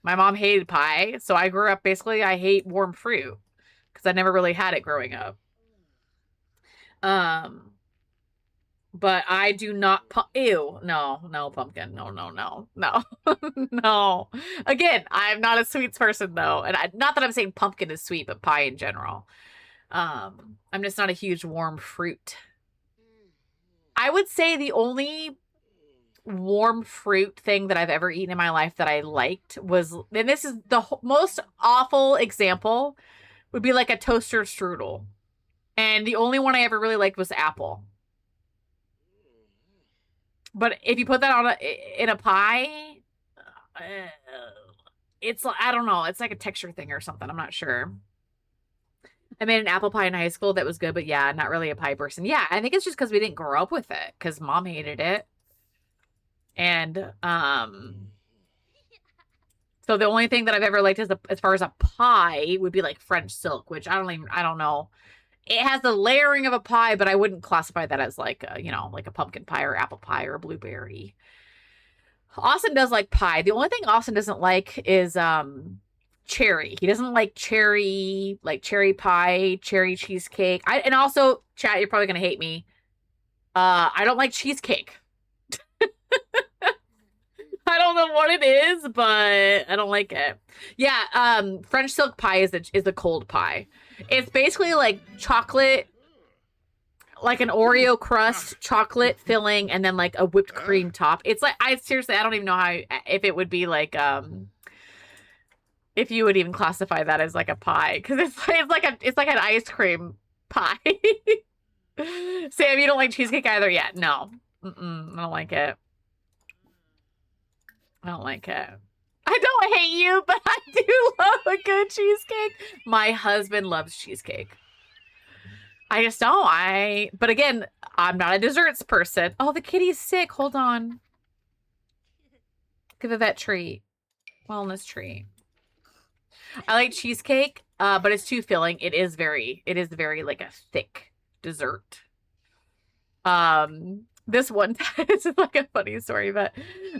mom hated pie. So I grew up basically, I hate warm fruit because I never really had it growing up. But I do not, ew, no, pumpkin, no. No. Again, I'm not a sweets person though. And not that I'm saying pumpkin is sweet, but pie in general. I'm just not a huge warm fruit. I would say the only warm fruit thing that I've ever eaten in my life that I liked was, and this is the most awful example, would be like a toaster strudel. And the only one I ever really liked was apple. But if you put that in a pie, it's, I don't know, it's like a texture thing or something. I'm not sure. I made an apple pie in high school that was good, but yeah, not really a pie person. Yeah, I think it's just because we didn't grow up with it, because mom hated it. And so the only thing that I've ever liked as far as a pie would be like French silk, which I don't know it has the layering of a pie, but I wouldn't classify that as like a, like a pumpkin pie or apple pie or a blueberry. Austin does like pie. The only thing Austin doesn't like is cherry. He doesn't like cherry pie, cherry cheesecake. And also, chat, you're probably gonna hate me. I don't like cheesecake. I don't know what it is, but I don't like it. Yeah, French silk pie is a cold pie. It's basically like chocolate, like an Oreo crust, chocolate filling, and then like a whipped cream top. It's like, I don't even know if it would be like, if you would even classify that as like a pie, because it's like an ice cream pie. Sam, you don't like cheesecake either yet? No, I don't like it. I don't like it. I don't hate you, but I do love a good cheesecake. My husband loves cheesecake. I just don't. But again, I'm not a desserts person. Oh, the kitty's sick. Hold on. Give it that treat. Wellness treat. I like cheesecake, but it's too filling. It is very like a thick dessert. This one time, this is like a funny story, but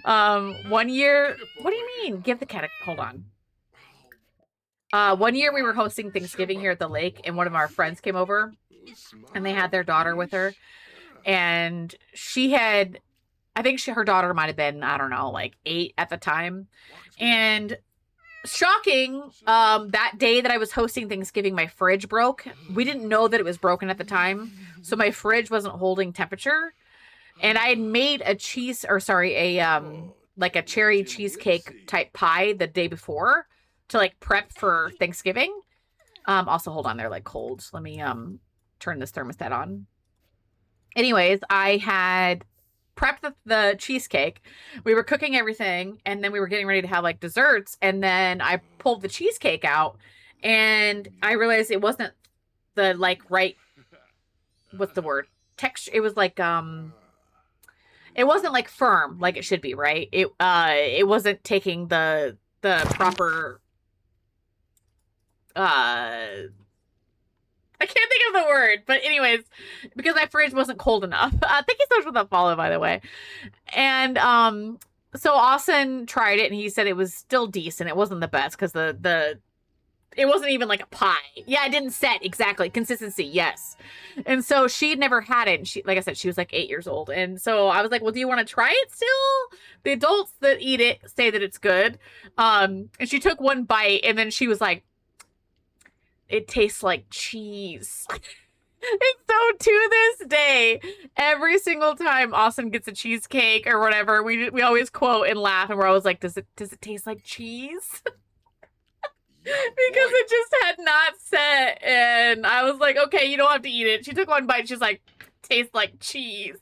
1 year, what do you mean? Give the cat a, hold on. 1 year we were hosting Thanksgiving here at the lake, and one of our friends came over, and they had their daughter with her, and I think her daughter might have been, I don't know, like 8 at the time, and shocking, that day that I was hosting Thanksgiving, my fridge broke. We didn't know that it was broken at the time, so my fridge wasn't holding temperature. And I had made like a cherry cheesecake type pie the day before to like prep for Thanksgiving. Also, hold on, they're like cold. So let me turn this thermostat on. Anyways, I had prepped the cheesecake. We were cooking everything, and then we were getting ready to have like desserts. And then I pulled the cheesecake out, and I realized it wasn't the like right, what's the word? Texture. It was like it wasn't like firm like it should be, right? It wasn't taking the proper I can't think of the word, but anyways, because my fridge wasn't cold enough. Thank you so much for the follow, by the way. And so Austin tried it, and he said it was still decent. It wasn't the best because it wasn't even like a pie. Yeah, it didn't set exactly. Consistency, yes. And so she had never had it. And she, like I said, she was like 8 years old. And so I was like, well, do you want to try it still? The adults that eat it say that it's good. And she took one bite, and then she was like, it tastes like cheese. And so to this day, every single time Austin gets a cheesecake or whatever, we always quote and laugh, and we're always like, does it taste like cheese? Because it just had not set, and I was like, okay, you don't have to eat it. She took one bite, she's like, tastes like cheese.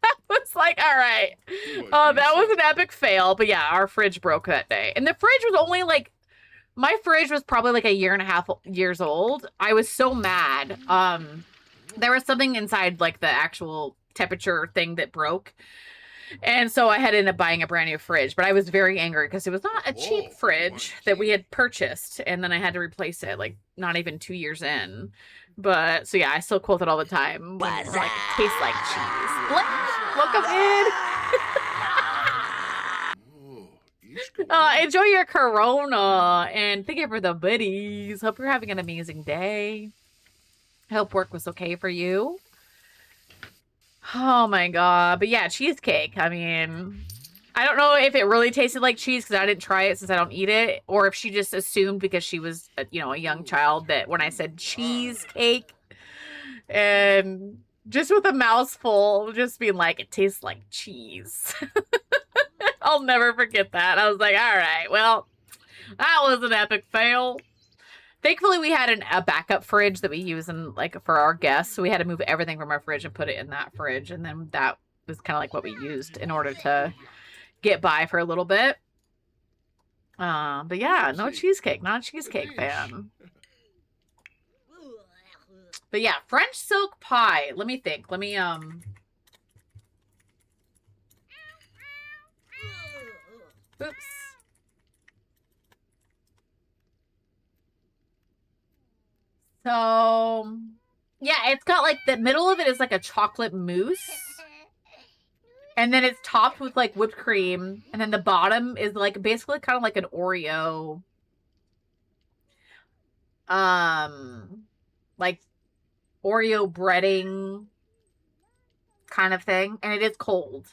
I was like, all right. That was an epic fail, but yeah, our fridge broke that day. And the fridge was only like, my fridge was probably like 1.5 years old. I was so mad. There was something inside like the actual temperature thing that broke. And so I had to end up buying a brand new fridge, but I was very angry because it was not a cheap fridge that we had purchased. And then I had to replace it like not even 2 years in. But so yeah, I still quote it all the time. Like, it tastes like cheese. Welcome in. Enjoy your Corona, and thank you for the biddies. Hope you're having an amazing day. Hope work was okay for you. Oh my god. But yeah, cheesecake. I mean, I don't know if it really tasted like cheese because I didn't try it since I don't eat it, or if she just assumed because she was, a young child that when I said cheesecake, and just with a mouthful, just being like, it tastes like cheese. I'll never forget that. I was like, all right, well, that was an epic fail. Thankfully, we had a backup fridge that we use for our guests. So we had to move everything from our fridge and put it in that fridge. And then that was kind of like what we used in order to get by for a little bit. But yeah, no cheesecake. Not a cheesecake fan. But yeah, French silk pie. Let me think. Oops. So, yeah, it's got like the middle of it is like a chocolate mousse. And then it's topped with like whipped cream. And then the bottom is like basically kind of like an Oreo. Like Oreo breading kind of thing. And it is cold.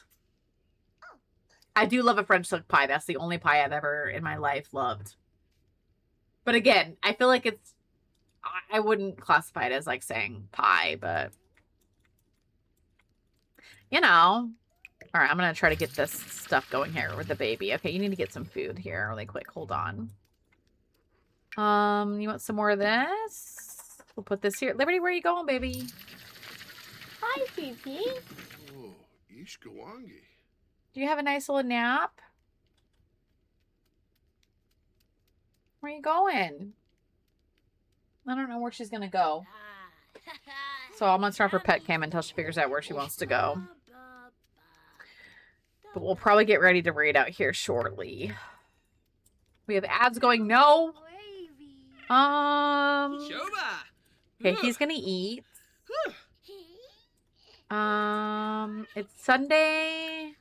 I do love a French silk pie. That's the only pie I've ever in my life loved. But again, I feel like it's, I wouldn't classify it as like saying pie, but you know. All right, I'm going to try to get this stuff going here with the baby. Okay, you need to get some food here really quick. Hold on. You want some more of this? We'll put this here. Liberty, where are you going, baby? Hi, Fifi. Oh, Ishkawangi. Do you have a nice little nap? Where are you going? I don't know where she's going to go. So I'm going to start her pet cam until she figures out where she wants to go. But we'll probably get ready to raid out here shortly. We have ads going. No. Shoba. Okay, he's gonna eat. It's Sunday.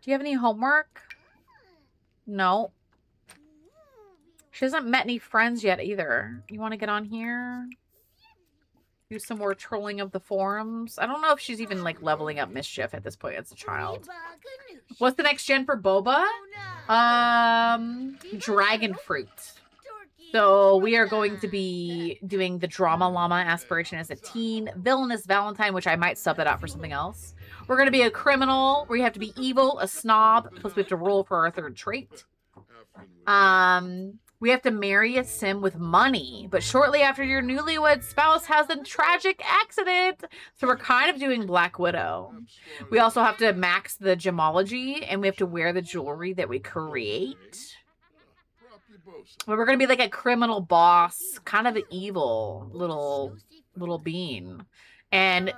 Do you have any homework? No. She hasn't met any friends yet either. You want to get on here? Do some more trolling of the forums. I don't know if she's even like leveling up Mischief at this point as a child. What's the next gen for Boba? Dragon fruit. So we are going to be doing the Drama Llama aspiration as a teen. Villainous Valentine, which I might sub that out for something else. We're going to be a criminal where you have to be evil, a snob, plus we have to roll for our third trait. We have to marry a sim with money, but shortly after your newlywed spouse has a tragic accident. So we're kind of doing Black Widow. We also have to max the gemology, and we have to wear the jewelry that we create. But we're going to be like a criminal boss, kind of an evil little bean. And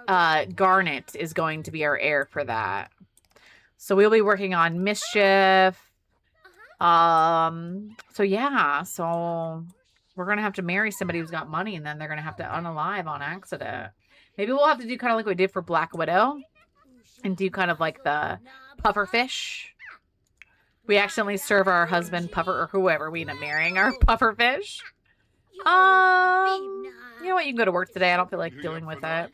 Garnet is going to be our heir for that. So we'll be working on Mischief. So yeah, so we're gonna have to marry somebody who's got money, and then they're gonna have to unalive on accident. Maybe we'll have to do kind of like we did for Black Widow and do kind of like the pufferfish. We accidentally serve our husband puffer, or whoever we end up marrying our pufferfish. You know what, you can go to work today. I don't feel like dealing with it.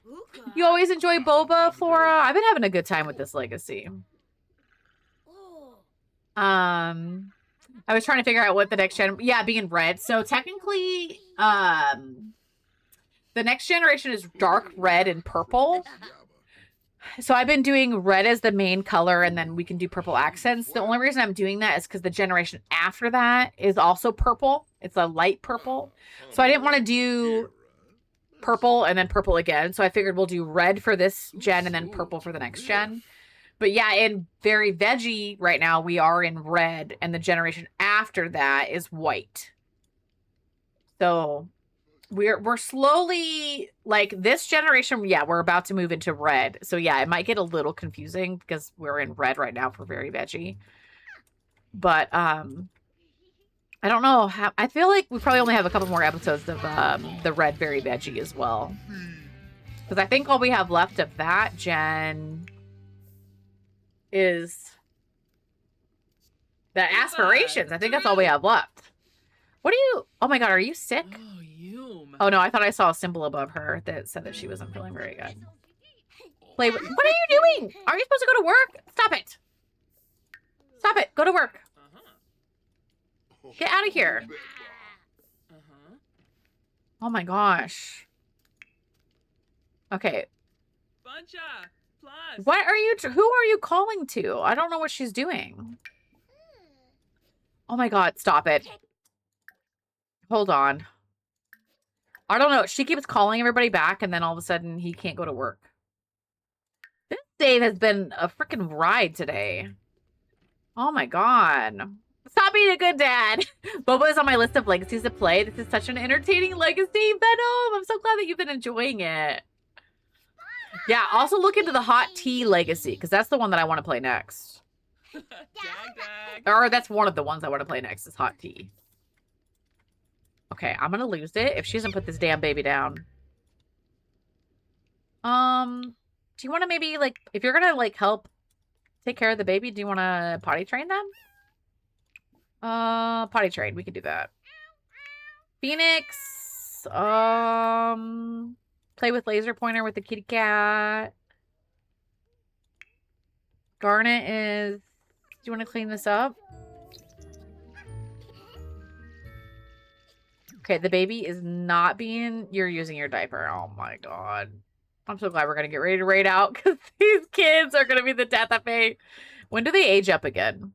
You always enjoy boba, Flora? I've been having a good time with this legacy. I was trying to figure out what the next gen, yeah, being red. So technically, the next generation is dark red and purple. So I've been doing red as the main color, and then we can do purple accents. The only reason I'm doing that is because the generation after that is also purple. It's a light purple. So I didn't want to do purple and then purple again. So I figured we'll do red for this gen and then purple for the next gen. But yeah, in Very Veggie right now, we are in red, and the generation after that is white. So we're slowly, like, this generation, yeah, we're about to move into red. So yeah, it might get a little confusing because we're in red right now for Very Veggie. But I don't know how, I feel like we probably only have a couple more episodes of the red Very Veggie as well. Because I think all we have left of that gen is the aspirations. I think that's all we have left. What are you? Oh my god, are you sick? Oh, you. Oh no, I thought I saw a symbol above her that said that she wasn't feeling very good. Play with, what are you doing? Are you supposed to go to work? Stop it. Stop it. Go to work. Get out of here. Oh my gosh. Okay. Buncha. Plus. What are you, who are you calling to? I don't know what she's doing. Oh my god, stop it. Hold on. I don't know. She keeps calling everybody back, and then all of a sudden he can't go to work. This day has been a freaking ride today. Oh my god. Stop being a good dad. Boba is on my list of legacies to play. This is such an entertaining legacy, Venom. I'm so glad that you've been enjoying it. Yeah, also look into the hot tea legacy, because that's the one that I want to play next. Dag, dag. Or that's one of the ones I want to play next is hot tea. Okay, I'm gonna lose it if she doesn't put this damn baby down. Do you want to maybe, like, if you're gonna, like, help take care of the baby, do you want to potty train them? Potty train. We can do that. Phoenix. Play with laser pointer with the kitty cat. Garnet is... Do you want to clean this up? Okay, the baby is not being... You're using your diaper. Oh my god. I'm so glad we're going to get ready to raid out because these kids are going to be the death of me. When do they age up again?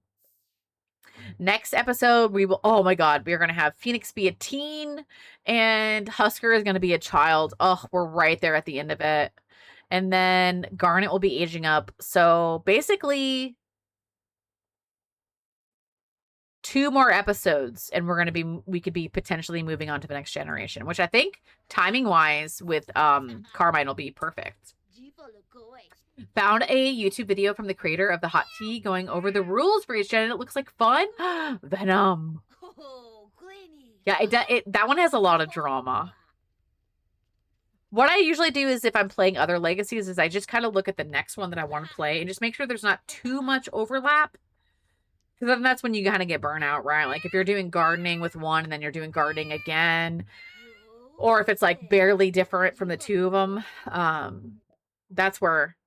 Next episode, we will... Oh my god, we're going to have Phoenix be a teen and Husker is going to be a child. Oh, we're right there at the end of it. And then Garnet will be aging up. So basically... 2 more episodes and we could be potentially moving on to the next generation, which I think timing wise with Carmine will be perfect. Found a YouTube video from the creator of the hot tea going over the rules for each gen and it looks like fun. Venom. Yeah, that one has a lot of drama. What I usually do is if I'm playing other legacies is I just kind of look at the next one that I want to play and just make sure there's not too much overlap. Because then that's when you kind of get burnout, right? Like if you're doing gardening with one and then you're doing gardening again, or if it's like barely different from the 2 of them, that's where,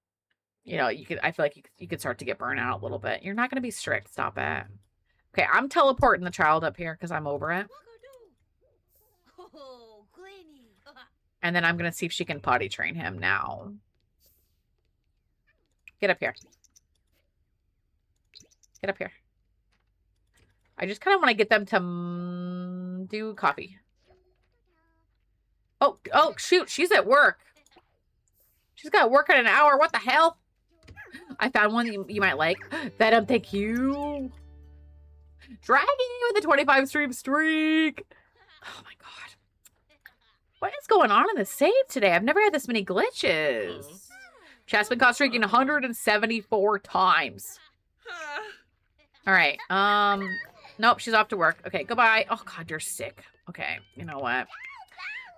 you know, I feel like you could start to get burnout a little bit. You're not going to be strict. Stop it. Okay, I'm teleporting the child up here because I'm over it. And then I'm going to see if she can potty train him now. Get up here. Get up here. I just kind of want to get them to do coffee. Oh, shoot. She's at work. She's got work in an hour. What the hell? I found one you might like. Venom, thank you. Dragging you with a 25 stream streak. Oh my god. What is going on in the save today? I've never had this many glitches. Chat's been caught streaking 174 times. All right. Nope, she's off to work. Okay, goodbye. Oh, God, you're sick. Okay, you know what?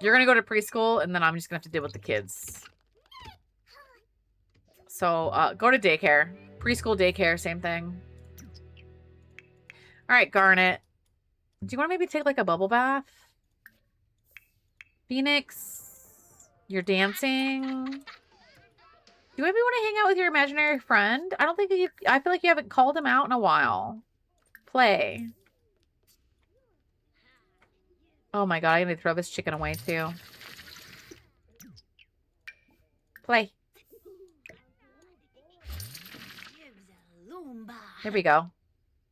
You're going to go to preschool, and then I'm just going to have to deal with the kids. So, go to daycare. Preschool, daycare, same thing. All right, Garnet. Do you want to maybe take, like, a bubble bath? Phoenix, you're dancing. Do you maybe want to hang out with your imaginary friend? I don't think I feel like you haven't called him out in a while. Play. Oh my god, I need to throw this chicken away too. Play. There we go.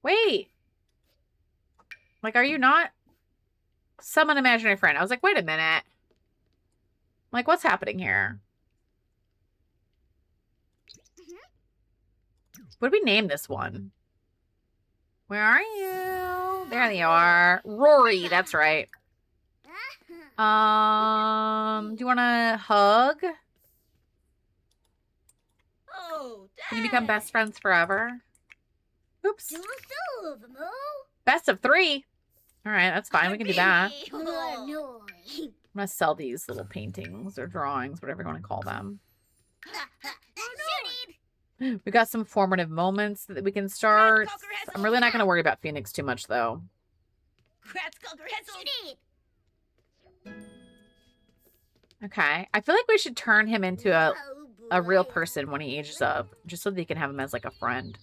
Wait. Like, are you not? Summon imaginary friend. I was like, wait a minute. Like, what's happening here? What do we name this one? Where are you? There they are. Rory, that's right. Do you want to hug? Can you become best friends forever? Oops. Best of 3. All right, that's fine. We can do that. I'm going to sell these little paintings or drawings, whatever you want to call them. We got some formative moments that we can start. I'm really not going to worry about Phoenix too much, though. Okay. I feel like we should turn him into a real person when he ages up, just so that you can have him as, like, a friend.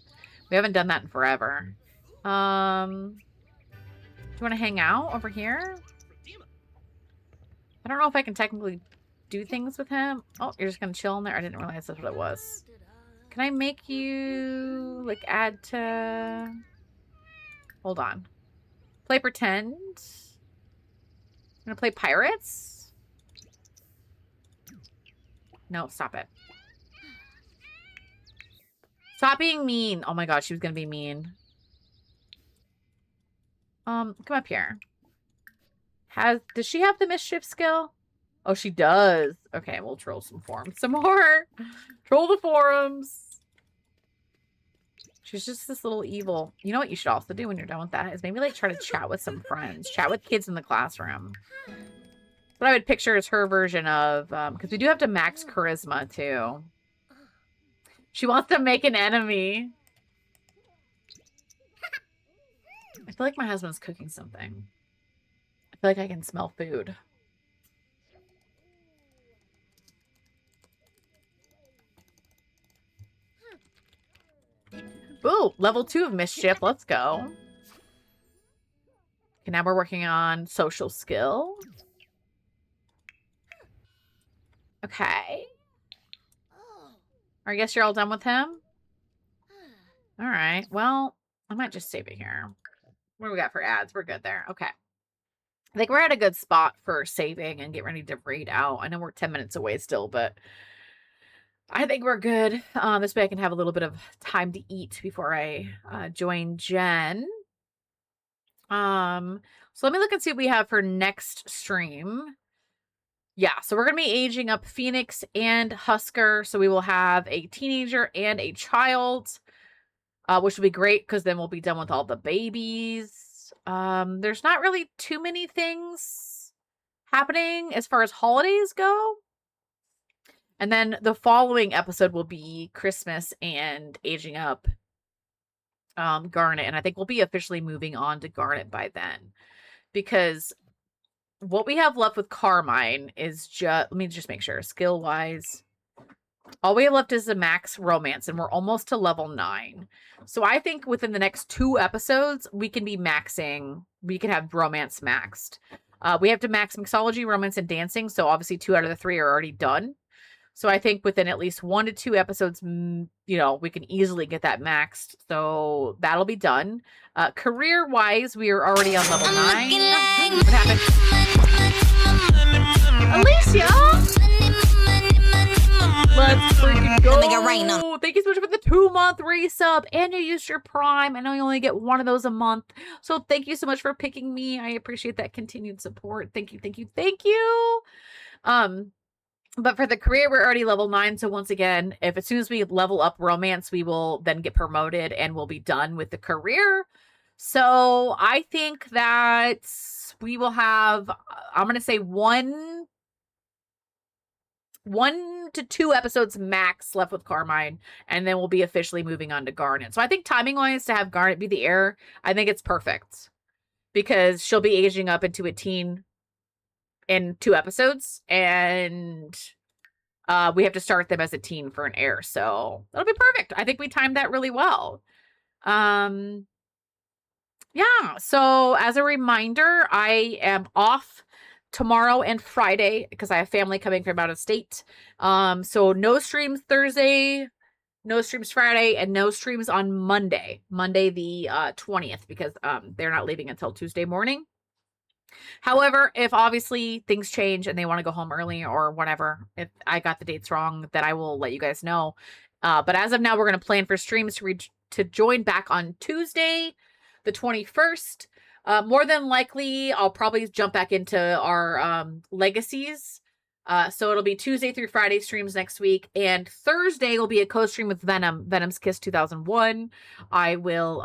We haven't done that in forever. Do you want to hang out over here? I don't know if I can technically do things with him. Oh, you're just going to chill in there? I didn't realize that's what it was. Can I make you, like, add to... Hold on. Play pretend. I'm going to play pirates. No, stop it. Stop being mean. Oh my god, she was going to be mean. Come up here. Does she have the mischief skill? Oh, she does. Okay, we'll troll some forums some more. Troll the forums. She's just this little evil. You know what you should also do when you're done with that is maybe like try to chat with some friends, chat with kids in the classroom. What I would picture is her version of, because we do have to max charisma too. She wants to make an enemy. I feel like my husband's cooking something. I feel like I can smell food. Ooh, level 2 of mischief. Let's go. Okay, now we're working on social skill. Okay. I guess you're all done with him? All right. Well, I might just save it here. What do we got for ads? We're good there. Okay. I think we're at a good spot for saving and get ready to raid out. I know we're 10 minutes away still, but I think we're good. This way I can have a little bit of time to eat before I join Jen. So let me look and see what we have for next stream. Yeah, so we're going to be aging up Phoenix and Husker. So we will have a teenager and a child, which will be great because then we'll be done with all the babies. There's not really too many things happening as far as holidays go. And then the following episode will be Christmas and aging up Garnet. And I think we'll be officially moving on to Garnet by then. Because what we have left with Carmine is just... Let me just make sure. Skill-wise. All we have left is the max romance. And we're almost to level 9. So I think within the next 2 episodes, we can be maxing... We can have romance maxed. We have to max mixology, romance, and dancing. So obviously 2 out of the 3 are already done. So I think within at least 1 to 2 episodes, you know, we can easily get that maxed. So that'll be done. Career-wise, we are already on level 9. What happened? Alicia! Let's freaking go! Thank you so much for the 2-month resub. And you used your Prime. I know you only get 1 of those a month. So thank you so much for picking me. I appreciate that continued support. Thank you, thank you, thank you! But for the career, we're already level 9. So once again, if as soon as we level up romance, we will then get promoted and we'll be done with the career. So I think that we will have, I'm going to say 1 to 2 episodes max left with Carmine. And then we'll be officially moving on to Garnet. So I think timing wise to have Garnet be the heir, I think it's perfect. Because she'll be aging up into a teen in 2 episodes, and we have to start them as a teen for an heir, so that'll be perfect. I think we timed that really well. Yeah, so as a reminder, I am off tomorrow and Friday because I have family coming from out of state. So no streams Thursday, no streams Friday, and no streams on Monday the 20th, because they're not leaving until Tuesday morning. However, if obviously things change and they want to go home early or whatever, if I got the dates wrong, then I will let you guys know. But as of now, we're going to plan for streams to join back on Tuesday, the 21st. More than likely, I'll probably jump back into our legacies. So it'll be Tuesday through Friday streams next week. And Thursday will be a co-stream with Venom, Venom's Kiss 2001. I will...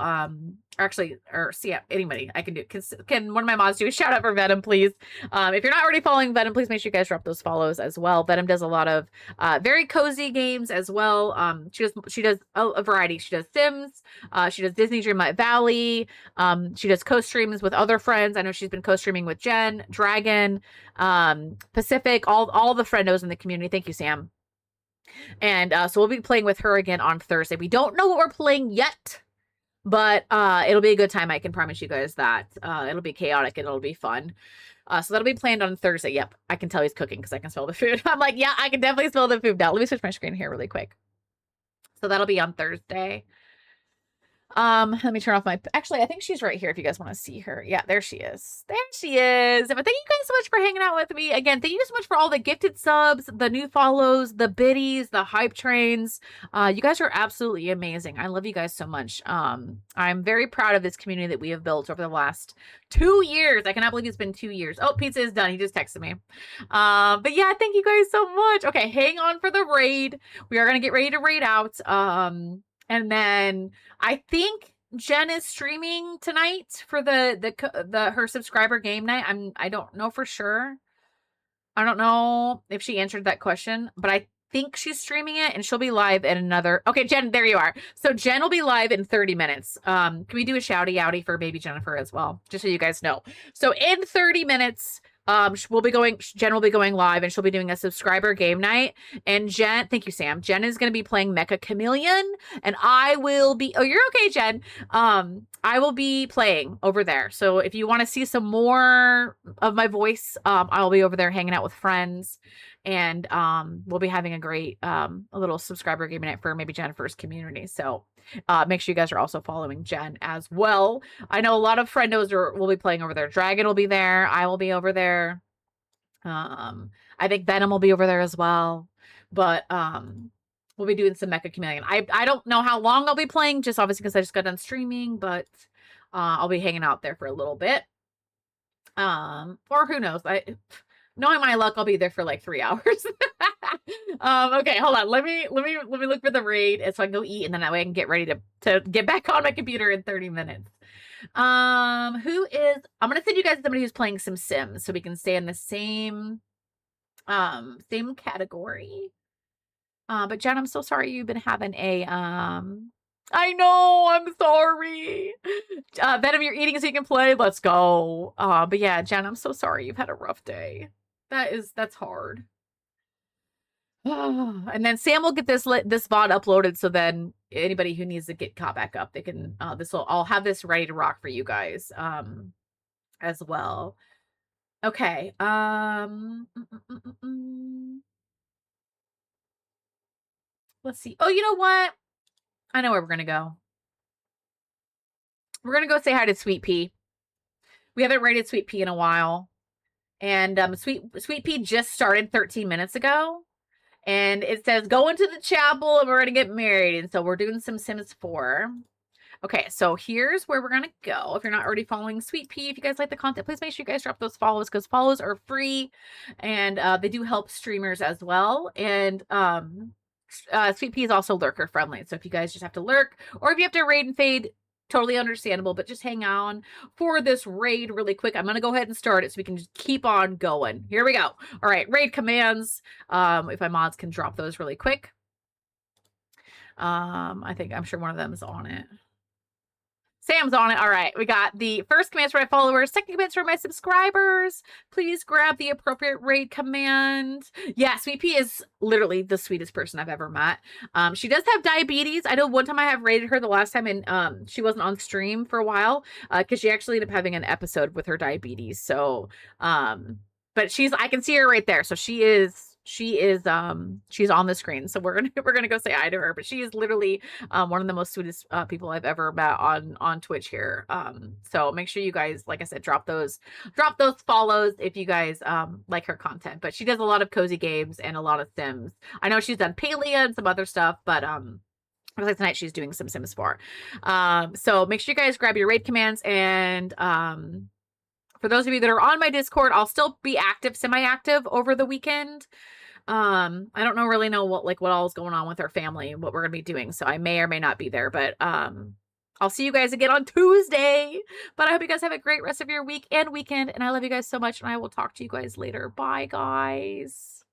anybody I can do. Can one of my mods do a shout out for Venom, please? If you're not already following Venom, please make sure you guys drop those follows as well. Venom does a lot of very cozy games as well. She does a variety. She does Sims. She does Disney Dreamlight Valley. She does co-streams with other friends. I know she's been co-streaming with Jen, Dragon, Pacific, all the friendos in the community. Thank you, Sam. And so we'll be playing with her again on Thursday. We don't know what we're playing yet. But it'll be a good time. I can promise you guys that. It'll be chaotic and it'll be fun. So that'll be planned on Thursday. Yep. I can tell he's cooking because I can smell the food. I'm like, yeah, I can definitely smell the food now. Let me switch my screen here really quick. So that'll be on Thursday. Let me turn off my... Actually, I think she's right here if you guys want to see her. Yeah, there she is. There she is. But thank you guys so much for hanging out with me. Again, thank you so much for all the gifted subs, the new follows, the biddies, the hype trains. You guys are absolutely amazing. I love you guys so much. I'm very proud of this community that we have built over the last 2 years. I cannot believe it's been 2 years. Oh, pizza is done. He just texted me. But yeah, thank you guys so much. Okay, hang on for the raid. We are going to get ready to raid out. And then I think Jen is streaming tonight for her subscriber game night. I don't know for sure. I don't know if she answered that question, but I think she's streaming it and she'll be live in another. Okay, Jen, there you are. So Jen will be live in 30 minutes. Can we do a shouty outy for baby Jennifer as well? Just so you guys know. So in 30 minutes, Jen will be going live and she'll be doing a subscriber game night. And Jen, thank you, Sam. Jen is going to be playing Mecha Chameleon and I will be, oh, you're okay, Jen. I will be playing over there. So if you want to see some more of my voice, I'll be over there hanging out with friends. And we'll be having a great a little subscriber game night for maybe Jennifer's community. So make sure you guys are also following Jen as well. I know a lot of friendos will be playing over there. Dragon will be there. I will be over there. I think Venom will be over there as well. But we'll be doing some Mecha Chameleon. I don't know how long I'll be playing, just obviously because I just got done streaming, but I'll be hanging out there for a little bit. Or who knows? Knowing my luck, I'll be there for like 3 hours. Okay, hold on. Let me look for the raid so I can go eat, and then that way I can get ready to get back on my computer in 30 minutes. I'm gonna send you guys somebody who's playing some Sims so we can stay in the same category. But Jen, I'm so sorry you've been having a I know, I'm sorry. Venom, you're eating so you can play. Let's go. But yeah, Jen, I'm so sorry you've had a rough day. That's hard. And then Sam will get this VOD uploaded, so then anybody who needs to get caught back up, they can I'll have this ready to rock for you guys as well. Okay. Let's see. Oh, you know what? I know where we're gonna go. We're gonna go say hi to Sweet Pea. We haven't rated Sweet Pea in a while. And Sweet Pea just started 13 minutes ago. And it says, go into the chapel and we're going to get married. And so we're doing some Sims 4. Okay, so here's where we're going to go. If you're not already following Sweet Pea, if you guys like the content, please make sure you guys drop those follows because follows are free. And they do help streamers as well. And Sweet Pea is also lurker friendly. So if you guys just have to lurk or if you have to raid and fade, totally understandable, but just hang on for this raid really quick. I'm going to go ahead and start it so we can just keep on going. Here we go. All right, raid commands. If my mods can drop those really quick. I'm sure one of them is on it. Sam's on it. All right. We got the first commands for my followers, second commands for my subscribers. Please grab the appropriate raid command. Yeah, Sweet Pea is literally the sweetest person I've ever met. She does have diabetes. I know one time I have raided her the last time and she wasn't on stream for a while because she actually ended up having an episode with her diabetes. So, but I can see her right there. So she's on the screen, so we're gonna go say hi to her. But she is literally one of the most sweetest people I've ever met on Twitch here. So make sure you guys, like I said, drop those follows if you guys like her content. But she does a lot of cozy games and a lot of Sims. I know she's done Palia and some other stuff, but like tonight she's doing some Sims 4. So make sure you guys grab your raid commands and for those of you that are on my Discord, I'll still be active, semi-active over the weekend. I don't really know what all is going on with our family and what we're going to be doing. So I may or may not be there, but I'll see you guys again on Tuesday. But I hope you guys have a great rest of your week and weekend. And I love you guys so much. And I will talk to you guys later. Bye, guys.